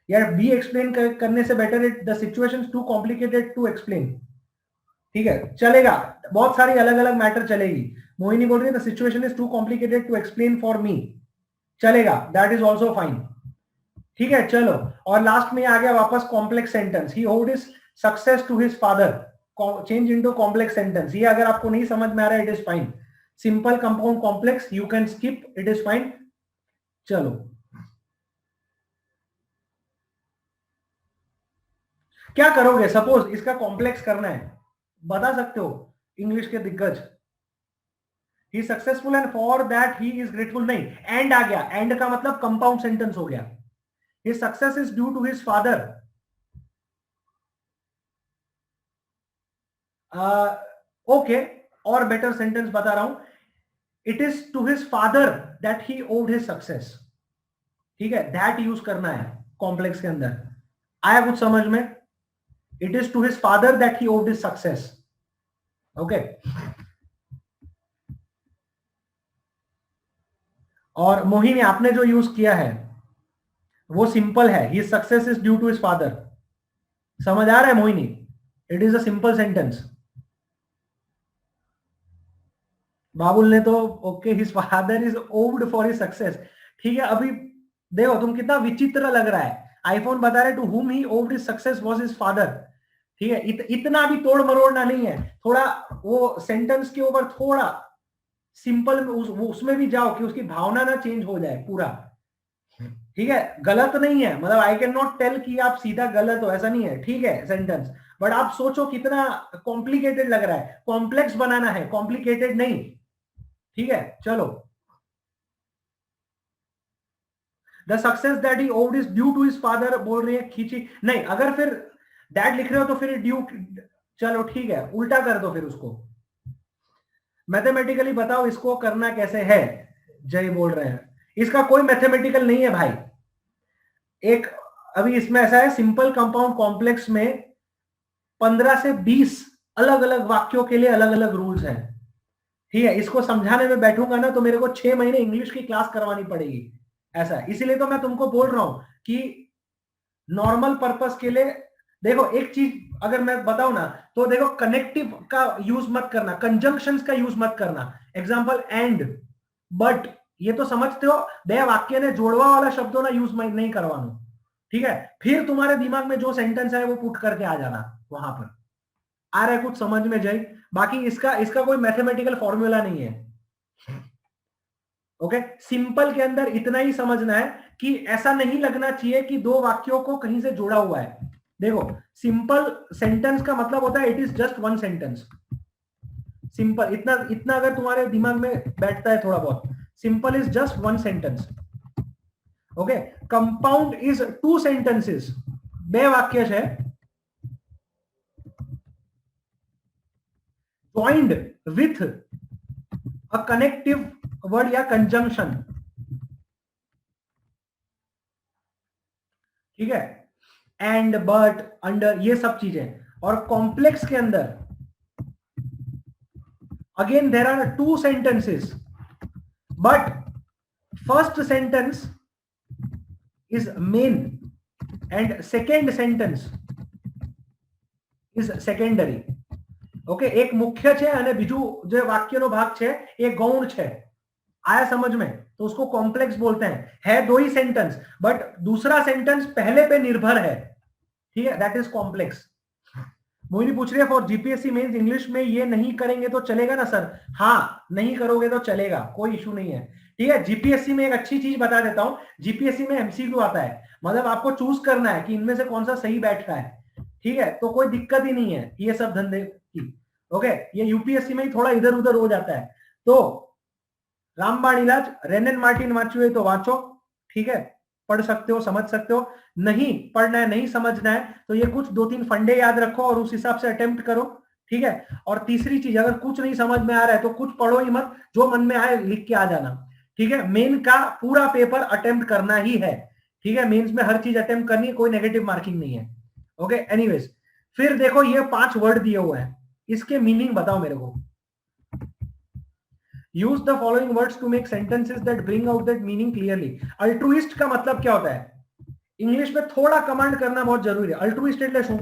यार बी एक्सप्लेन करने से better it the situation too complicated to explain. ठीक है, चलेगा, बहुत सारी अलग अलग मैटर चलेगी। मोहिनी बोल रही है the situation is too complicated to explain for me, चलेगा, दैट इज ऑल्सो फाइन। ठीक है, चलो, और लास्ट में आ गया वापस complex sentence. He owed his success to his father, change into complex sentence. ये अगर आपको नहीं समझ में आ रहा है, it is fine. Simple, compound, complex, you can skip, it is fine. चलो, क्या करोगे सपोज इसका कॉम्प्लेक्स करना है, बता सकते हो इंग्लिश के दिग्गज। He successful and for that he is grateful, नहीं, एंड आ गया, एंड का मतलब कंपाउंड सेंटेंस हो गया। His success is due to his father, okay, और बेटर सेंटेंस बता रहा हूं, it is to his father that he owed his success. ठीक है, दैट यूज करना है कॉम्प्लेक्स के अंदर। आया कुछ समझ में? It is to his father that he owed his success. Okay, और मोहिनी आपने जो यूज किया है वो सिंपल है, his success is due to his father. समझ आ रहा है Mohini? It is a simple sentence. Babul ने तो okay, his father is owed for his success. ठीक है, अभी देखो तुम कितना विचित्र लग रहा है। आईफोन बता रहे to whom he owed his success was his father. ठीक है, इतना भी तोड़ मरोड़ना नहीं है, थोड़ा वो सेंटेंस के ऊपर थोड़ा सिंपल उसमें भी जाओ कि उसकी भावना ना चेंज हो जाए पूरा। ठीक है, गलत नहीं है, मतलब आई कैन नॉट टेल कि आप सीधा गलत हो, ऐसा नहीं है। ठीक है सेंटेंस, बट आप सोचो कितना कॉम्प्लिकेटेड लग रहा है, कॉम्प्लेक्स बनाना है, कॉम्प्लिकेटेड नहीं। ठीक है, चलो, the success that he owed is due to his father बोल रही है, खींची नहीं, अगर फिर डैड लिख रहे हो तो फिर ड्यू, चलो ठीक है, उल्टा कर दो फिर उसको। मैथमेटिकली बताओ इसको करना कैसे है, जय बोल रहे हैं। इसका कोई मैथमेटिकल नहीं है भाई। एक, अभी इसमें ऐसा है, सिंपल, कंपाउंड, कॉम्प्लेक्स में 15 से 20 अलग अलग वाक्यों के लिए अलग अलग रूल्स हैं। ठीक है, इसको समझाने में बैठूंगा ना तो मेरे को 6 महीने इंग्लिश की क्लास करवानी पड़ेगी, ऐसा है। इसीलिए तो मैं तुमको बोल रहा हूं कि नॉर्मल पर्पस के लिए देखो, एक चीज अगर मैं बताऊं ना, तो देखो कनेक्टिव का यूज मत करना, कंजंक्शंस का यूज मत करना। एग्जांपल एंड, बट, ये तो समझते हो, दया वाक्य ने जोड़वा वाला शब्दों ना यूज नहीं करवाना। ठीक है, फिर तुम्हारे दिमाग में जो सेंटेंस है वो पुट करके आ जाना वहां पर। आ रहा है कुछ समझ में जाए? बाकी इसका इसका कोई मैथमेटिकल फॉर्मूला नहीं है। ओके, सिंपल के अंदर इतना ही समझना है कि ऐसा नहीं लगना चाहिए कि दो वाक्यों को कहीं से जोड़ा हुआ है। देखो, सिंपल सेंटेंस का मतलब होता है it is just one sentence. Simple, इतना इतना अगर तुम्हारे दिमाग में बैठता है थोड़ा बहुत, simple is just one sentence. Okay, compound is two sentences, बे वाक्य है, joined with a connective word या कंजंक्शन। ठीक है, एंड, बट, अंडर, ये सब चीजें। और कॉम्प्लेक्स के अंदर again there are two sentences, but first sentence is main and second sentence is secondary. Okay, एक मुख्य છે અને બીજું જે વાક્યનો ભાગ છે એ ગૌણ છે। आया समझ में? तो उसको कॉम्प्लेक्स बोलते हैं। है दो ही सेंटेंस, बट दूसरा सेंटेंस पहले पे निर्भर है। ठीक है, दैट इज कॉम्प्लेक्स। मोहिनी पूछ रही है फॉर जीपीएससी मेंस इंग्लिश में ये नहीं करेंगे तो चलेगा ना सर? हाँ, नहीं करोगे तो चलेगा, कोई इशू नहीं है। ठीक है, जीपीएससी में एक अच्छी चीज बता देता हूं, जीपीएससी में एमसीक्यू आता है, मतलब आपको चूज करना है कि इनमें से कौन सा सही बैठ रहा है। ठीक है, तो कोई दिक्कत ही नहीं है ये सब धंधे की। ओके, ये यूपीएससी में ही थोड़ा इधर उधर हो जाता है। तो रामबाण इलाज, रेनन मार्टिन वांचू है तो वांचो। ठीक है, पढ़ सकते हो, समझ सकते हो। नहीं पढ़ना है, नहीं समझना है, तो ये कुछ 2-3 फंडे याद रखो और उस हिसाब से अटेम्प्ट करो। ठीक है, और तीसरी चीज, अगर कुछ नहीं समझ में आ रहा है तो कुछ पढ़ो ही मत, जो मन में आए लिख के आ जाना। ठीक है, मेन का पूरा पेपर अटेम्प्ट करना ही है, ठीक है, मेंस में हर चीज अटेम्प्ट करनी है, कोई नेगेटिव मार्किंग नहीं है। ओके, एनीवेज, फिर देखो ये 5 वर्ड दिए हुए हैं, इसके मीनिंग बताओ मेरे को। Use the following words to make sentences that bring out that meaning clearly. Altruist का मतलब क्या होता है? इंग्लिश में थोड़ा कमांड करना बहुत जरूरी है। अल्ट्रुइस्ट એટલે શું?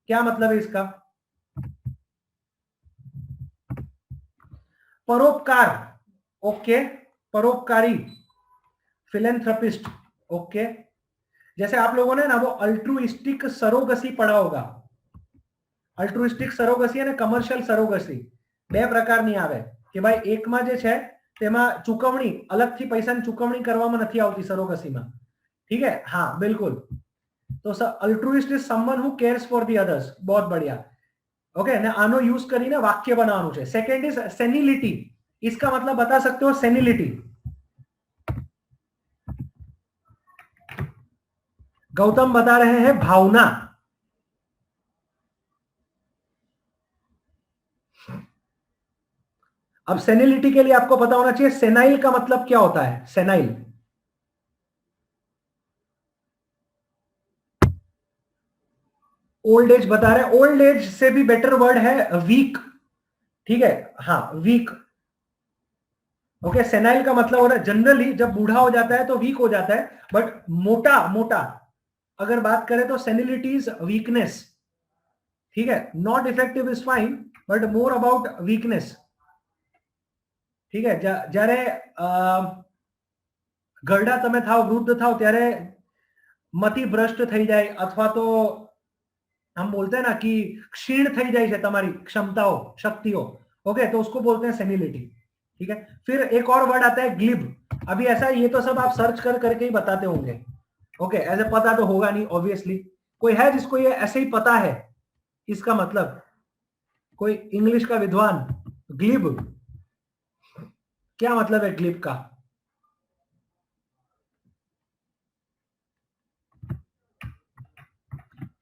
क्या मतलब है इसका? परोपकार, ओके, परोपकारी, फिलेंथ्रोपिस्ट, ओके। जैसे आप लोगों ने ना वो अल्ट्रुइस्टिक सरोगसी पढ़ा होगा। अल्ट्रुइस्टिक सरोगसी અને કમર્શિયલ સરોગસી બે પ્રકારની આવે કે ભાઈ એકમાં જે છે તેમાં ચૂકવણી અલગથી પૈસાની ચૂકવણી કરવામાં નથી આવતી સરોગસીમાં, ठीक है, हाँ बिल्कुल। तो altruist is someone who cares for the others, बहुत बढ़िया। ओके, ने आनो यूज કરીને વાક્ય બનાવવાનું છે। सेकंड इज सेनिलिटी, इसका मतलब बता सकते हो सेनिलिटी? गौतम बता रहे हैं भावना। अब सेनिलिटी के लिए आपको पता होना चाहिए सेनाइल का मतलब क्या होता है। सेनाइल, ओल्ड एज बता रहे हैं, ओल्ड एज से भी बेटर वर्ड है वीक, ठीक है, हाँ वीक। ओके, सेनाइल का मतलब हो रहा है जनरली जब बूढ़ा हो जाता है तो वीक हो जाता है, बट मोटा मोटा अगर बात करें तो सेनिलिटी इज वीकनेस, ठीक है, not effective is fine but more about weakness, ठीक है। જ્યારે ગરડા તમે થાવ, વૃદ્ધ થાવ ત્યારે મતિ ભ્રષ્ટ થઈ જાય અથવા તો हम बोलते हैं ना कि क्षीण થઈ જાય છે તમારી क्षमताओं शक्तियों, ओके, तो उसको बोलते हैं सेनिलिटी, ठीक है। फिर एक और वर्ड आता है ग्लिब। अभी ऐसा ये तो सब आप सर्च कर करके ही बताते होंगे, ओके, ऐसे पता तो होगा नहीं ऑब्वियसली। कोई है जिसको ये ऐसे ही पता है इसका मतलब? कोई इंग्लिश का विद्वान? ग्लिब क्या मतलब है ग्लिब का?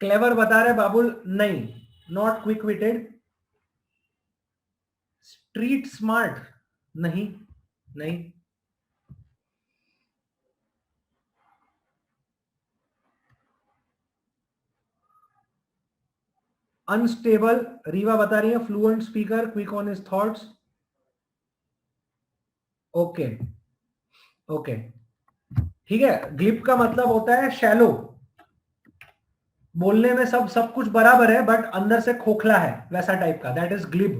क्लेवर बता रहे बाबुल, नहीं, not quick witted. Street smart, नहीं नहीं। अनस्टेबल, रीवा बता रही है fluent speaker, quick on his thoughts, okay okay, ठीक है। ग्लिप का मतलब होता है शैलो, बोलने में सब सब कुछ बराबर है बट अंदर से खोखला है, वैसा टाइप का, that is glib,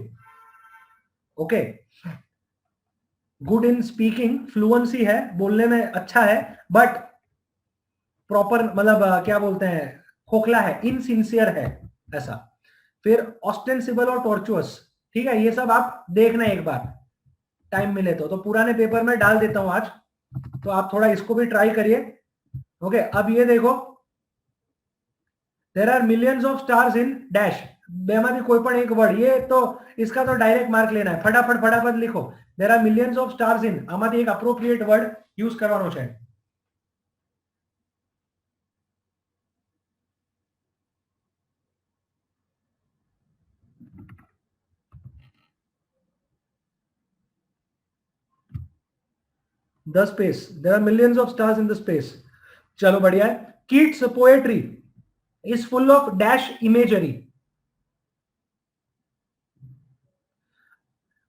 okay. Good in speaking, fluency है, बोलने में अच्छा है बट प्रॉपर मतलब क्या बोलते हैं, खोखला है, इनसिंसियर है, ऐसा। फिर ऑस्टेंसिबल और टॉर्चुअस, ठीक है, ये सब आप देखना एक बार टाइम मिले तो पुराने पेपर में डाल देता हूं आज, तो आप थोड़ा इसको भी ट्राई करिए, ओके। अब ये देखो, there are millions of stars in dash, बेमाથી કોઈ પણ એક વર્ડ, ये तो इसका तो डायरेक्ट मार्क लेना है, फटाफट फटाफट लिखो, there are millions of stars in, આમાંથી એક એપ્રોપ્રિએટ વર્ડ યુઝ કરવાનો છે। The space, there are millions of stars in the space, चलो बढ़िया है। Kids poetry is full of dash imagery,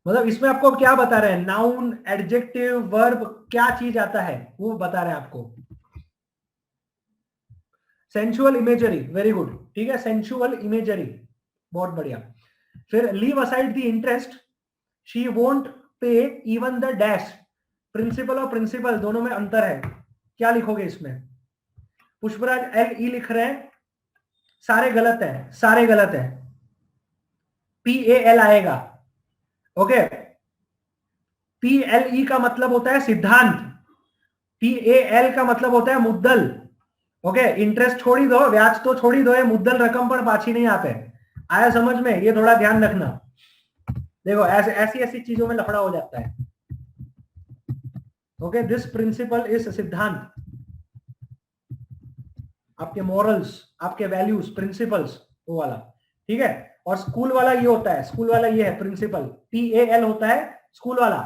मतलब इसमें आपको क्या बता रहे हैं, नाउन, एडजेक्टिव, वर्ब, क्या चीज आता है वो बता रहे हैं आपको। सेंसुअल इमेजरी, वेरी गुड, ठीक है, सेंसुअल इमेजरी, बहुत बढ़िया। फिर leave aside the interest, she won't pay even the dash, principle और प्रिंसिपल दोनों में अंतर है, क्या लिखोगे इसमें? पुष्पराज एल ई लिख रहे हैं, सारे गलत है, सारे गलत है, पी ए एल आएगा, ओके। पी एल ई का मतलब होता है सिद्धांत, पी ए एल का मतलब होता है मुद्दल, ओके। इंटरेस्ट छोड़ी दो, ब्याज तो छोड़ी दो, ये मुद्दल रकम पर पाछी नहीं आते, आया समझ में? ये थोड़ा ध्यान रखना, देखो ऐसे ऐसी ऐसी चीजों में लफड़ा हो जाता है, ओके। दिस प्रिंसिपल इज सिद्धांत, आपके मॉरल्स, आपके वैल्यूज, प्रिंसिपल्स, वो वाला, ठीक है। और स्कूल वाला ये होता है, स्कूल वाला ये है प्रिंसिपल, पी ए एल होता है स्कूल वाला,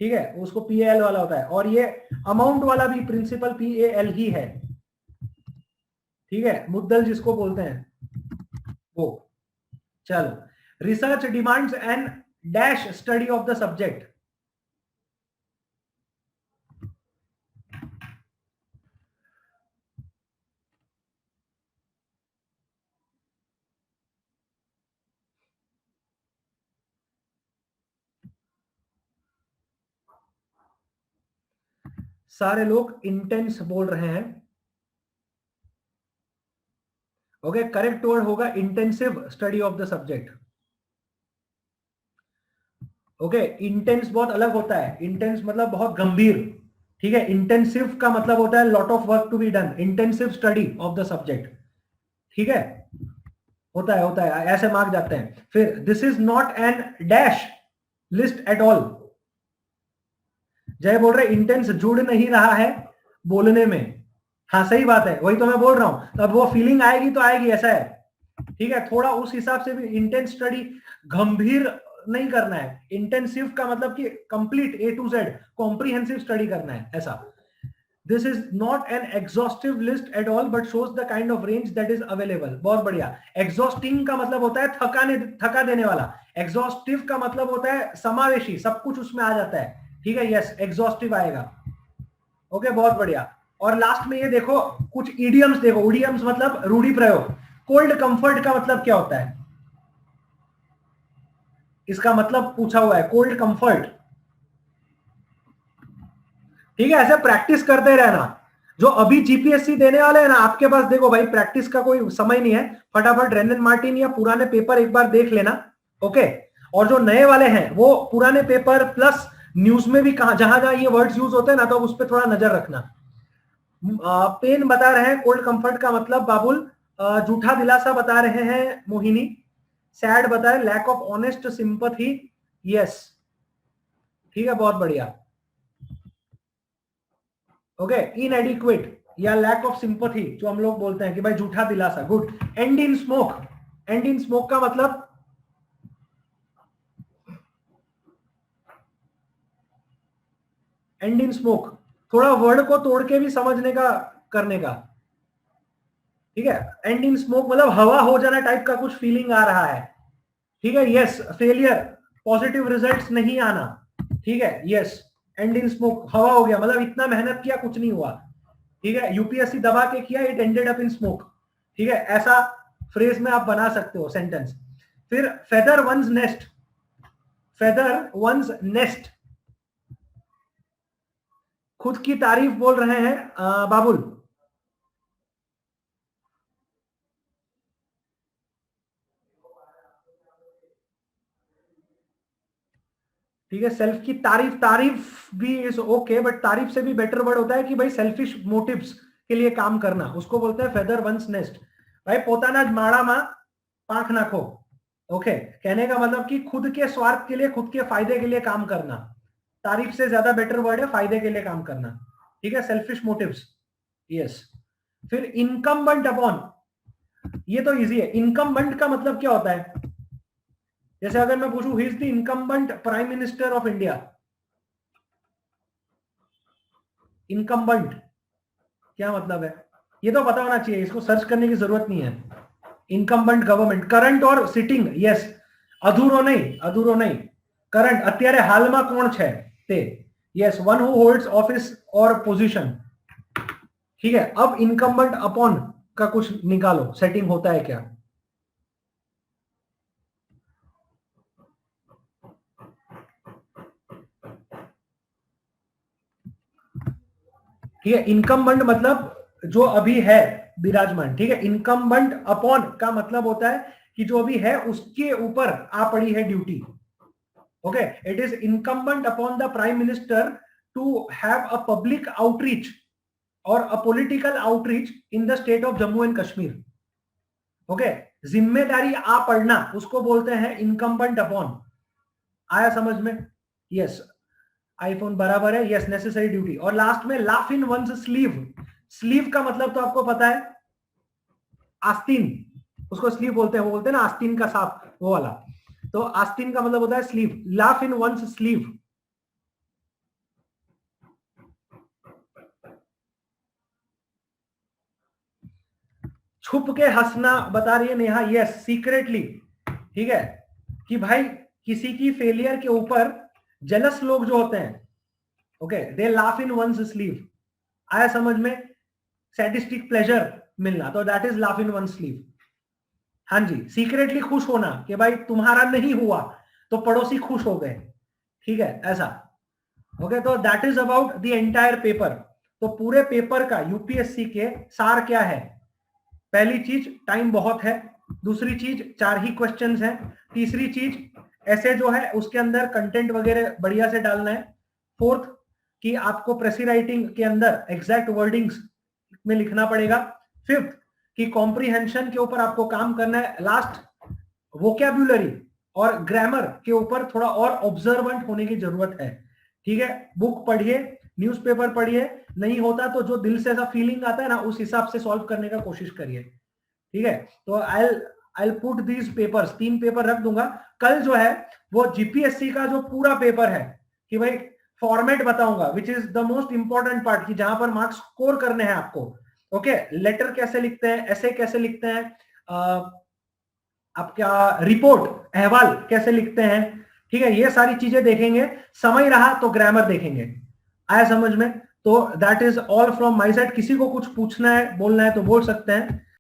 ठीक है, उसको PAL वाला होता है, और ये अमाउंट वाला भी प्रिंसिपल PAL ही है। ठीक है, मुद्दल जिसको बोलते हैं वो। चलो, research demands an dash study of the subject. सारे लोग इंटेंस बोल रहे हैं। ओके, करेक्ट वर्ड होगा intensive study of the subject. Okay, intense बहुत अलग होता है, इंटेंस मतलब बहुत गंभीर। ठीक है, इंटेंसिव का मतलब होता है lot of work to be done, intensive study of the subject. ठीक है, होता है ऐसे मार्क जाते हैं। फिर this is not an dash list at all. Jay बोल रहे इंटेंस जुड़ नहीं रहा है बोलने में। हाँ सही बात है, वही तो मैं बोल रहा हूं, तो अब वो फीलिंग आएगी तो आएगी, ऐसा है। ठीक है, थोड़ा उस हिसाब से भी इंटेंस स्टडी गंभीर नहीं करना है। इंटेंसिव का मतलब कि complete A to Z comprehensive study करना है, ऐसा। This is not N exhaustive list at all but shows the kind of range that is available. बहुत बढ़िया। एग्जॉस्टिंग का मतलब होता है थका देने वाला। एग्जॉस्टिव का मतलब होता है समावेशी, सब कुछ उसमें आ जाता है। ठीक है, यस, एग्जॉस्टिव आएगा। ओके, बहुत बढ़िया। और लास्ट में ये देखो कुछ इडियम्स देखो, इडियम्स मतलब रूढ़ी प्रयोग। कोल्ड कंफर्ट का मतलब क्या होता है, इसका मतलब पूछा हुआ है, कोल्ड कंफर्ट। ठीक है, ऐसे प्रैक्टिस करते रहना। जो अभी GPSC देने वाले हैं ना, आपके पास देखो भाई प्रैक्टिस का कोई समय नहीं है, फटाफट रेनन मार्टिन या पुराने पेपर एक बार देख लेना। ओके, और जो नए वाले हैं वो पुराने पेपर प्लस न्यूज में भी कहा जहां जहां ये वर्ड्स यूज होते हैं ना, तो उस पर थोड़ा नजर रखना। पेन बता रहे हैं कोल्ड कंफर्ट का मतलब बाबुल। झूठा दिलासा बता रहे हैं मोहिनी। सैड बता रहे lack of honest sympathy. Yes, ठीक है, बहुत बढ़िया। ओके, इनएडिक्वेट या लैक ऑफ सिंपथी जो हम लोग बोलते हैं कि भाई झूठा दिलासा। Good. And in smoke, and in smoke का मतलब एंड इन स्मोक थोड़ा वर्ड को तोड़ के भी समझने का करने का। ठीक है, एंड इन स्मोक मतलब हवा हो जाना टाइप का कुछ फीलिंग आ रहा है। ठीक है, यस। फेलियर, पॉजिटिव रिजल्ट्स नहीं आना। ठीक है, यस। एंड इन स्मोक हवा हो गया मतलब इतना मेहनत किया कुछ नहीं हुआ। ठीक है, यूपीएससी दबा के किया, it ended up in smoke. ठीक है, ऐसा फ्रेज में आप बना सकते हो सेंटेंस। फिर feather one's nest, feather one's nest खुद की तारीफ बोल रहे हैं बाबुल। ठीक है, सेल्फ की तारीफ, तारीफ भी इज ओके, बट तारीफ से भी बेटर वर्ड होता है कि भाई सेल्फिश मोटिव्स के लिए काम करना, उसको बोलते हैं फेदर वंस नेस्ट। भाई पोताना माड़ा मा पांख नाखो। ओके, कहने का मतलब कि खुद के स्वार्थ के लिए, खुद के फायदे के लिए काम करना। तारीफ से ज्यादा बेटर वर्ड है फायदे के लिए काम करना। ठीक है, सेल्फिश मोटिव्स। यस। फिर इनकम्बेंट अपॉन, ये तो इजी है। इनकम्बेंट का मतलब क्या होता है, जैसे अगर मैं पूछूं he is the incumbent prime minister of India. Incumbent क्या मतलब है, ये तो पता होना चाहिए, इसको सर्च करने की जरूरत नहीं है। इनकम्बेंट गवर्नमेंट, करंट और सिटिंग। यस, अधूरो नहीं, अधूरो नहीं, करंट અત્યારે હાલમાં કોણ છે તે। Yes, one who holds office और पोजीशन। ठीक है, अब इनकम्बेंट अपॉन का कुछ निकालो, सेटिंग होता है क्या। ठीक है, इनकम्बेंट मतलब जो अभी है विराजमान। ठीक है, इनकम्बेंट अपॉन का मतलब होता है कि जो अभी है उसके ऊपर आ पड़ी है duty. Okay, it is incumbent upon the prime minister to have a public outreach और a political outreach in the state of Jammu and Kashmir. Okay, जिम्मेदारी आ पड़ना उसको बोलते हैं इनकम्बेंट अपॉन। आया समझ में। यस, आईफोन बराबर है, यस, नेसेसरी ड्यूटी। और लास्ट में laugh in one's sleeve. Sleeve का मतलब तो आपको पता है, आस्तीन, उसको स्लीव बोलते हैं, वो बोलते हैं ना आस्तीन का सांप, वो वाला। तो आस्तीन का मतलब होता है sleeve, laugh in one's sleeve. छुप के हंसना बता रही है नेहा, यस सीक्रेटली, ठीक है, कि भाई किसी की फेलियर के ऊपर जेलस लोग जो होते हैं, okay, they laugh in one's sleeve, आया समझ में, सैडिस्टिक प्लेजर मिलना, तो that is laugh in one sleeve. हाँ जी, सीक्रेटली खुश होना कि भाई तुम्हारा नहीं हुआ तो पड़ोसी खुश हो गए, ठीक है, ऐसा, ओके। तो that is about the entire paper. तो पूरे पेपर का यूपीएससी के सार क्या है? पहली चीज, टाइम बहुत है। दूसरी चीज, 4 ही क्वेश्चंस हैं। तीसरी चीज, ऐसे जो है उसके अंदर कंटेंट वगैरह बढ़िया से डालना है। फोर्थ, कि आपको प्रेसी राइटिंग के अंदर एग्जैक्ट वर्डिंग्स में लिखना पड़ेगा। फिफ्थ, कि कॉम्प्रीहेंशन के ऊपर आपको काम करना है। लास्ट, वोकैब्युलरी और ग्रामर के ऊपर थोड़ा और ऑब्जर्वेंट होने की जरूरत है, ठीक है। बुक पढ़िए, न्यूज़पेपर पढ़िए, नहीं होता तो जो दिल से ऐसा फीलिंग आता है ना, उस हिसाब से सॉल्व करने का कोशिश करिए, ठीक है। तो I put these papers, 3 paper रख दूंगा। कल जो है वो जीपीएससी का जो पूरा पेपर है, कि भाई फॉर्मेट बताऊंगा, which is the most important part, कि जहां पर मार्क्स स्कोर करने हैं आपको, ओके। लेटर कैसे लिखते हैं, ऐसे कैसे लिखते हैं, आप क्या रिपोर्ट, अहवाल कैसे लिखते हैं, ठीक है, ये सारी चीजें देखेंगे। समय रहा तो ग्रामर देखेंगे, आया समझ में। तो that is all from my side. किसी को कुछ पूछना है, बोलना है तो बोल सकते हैं।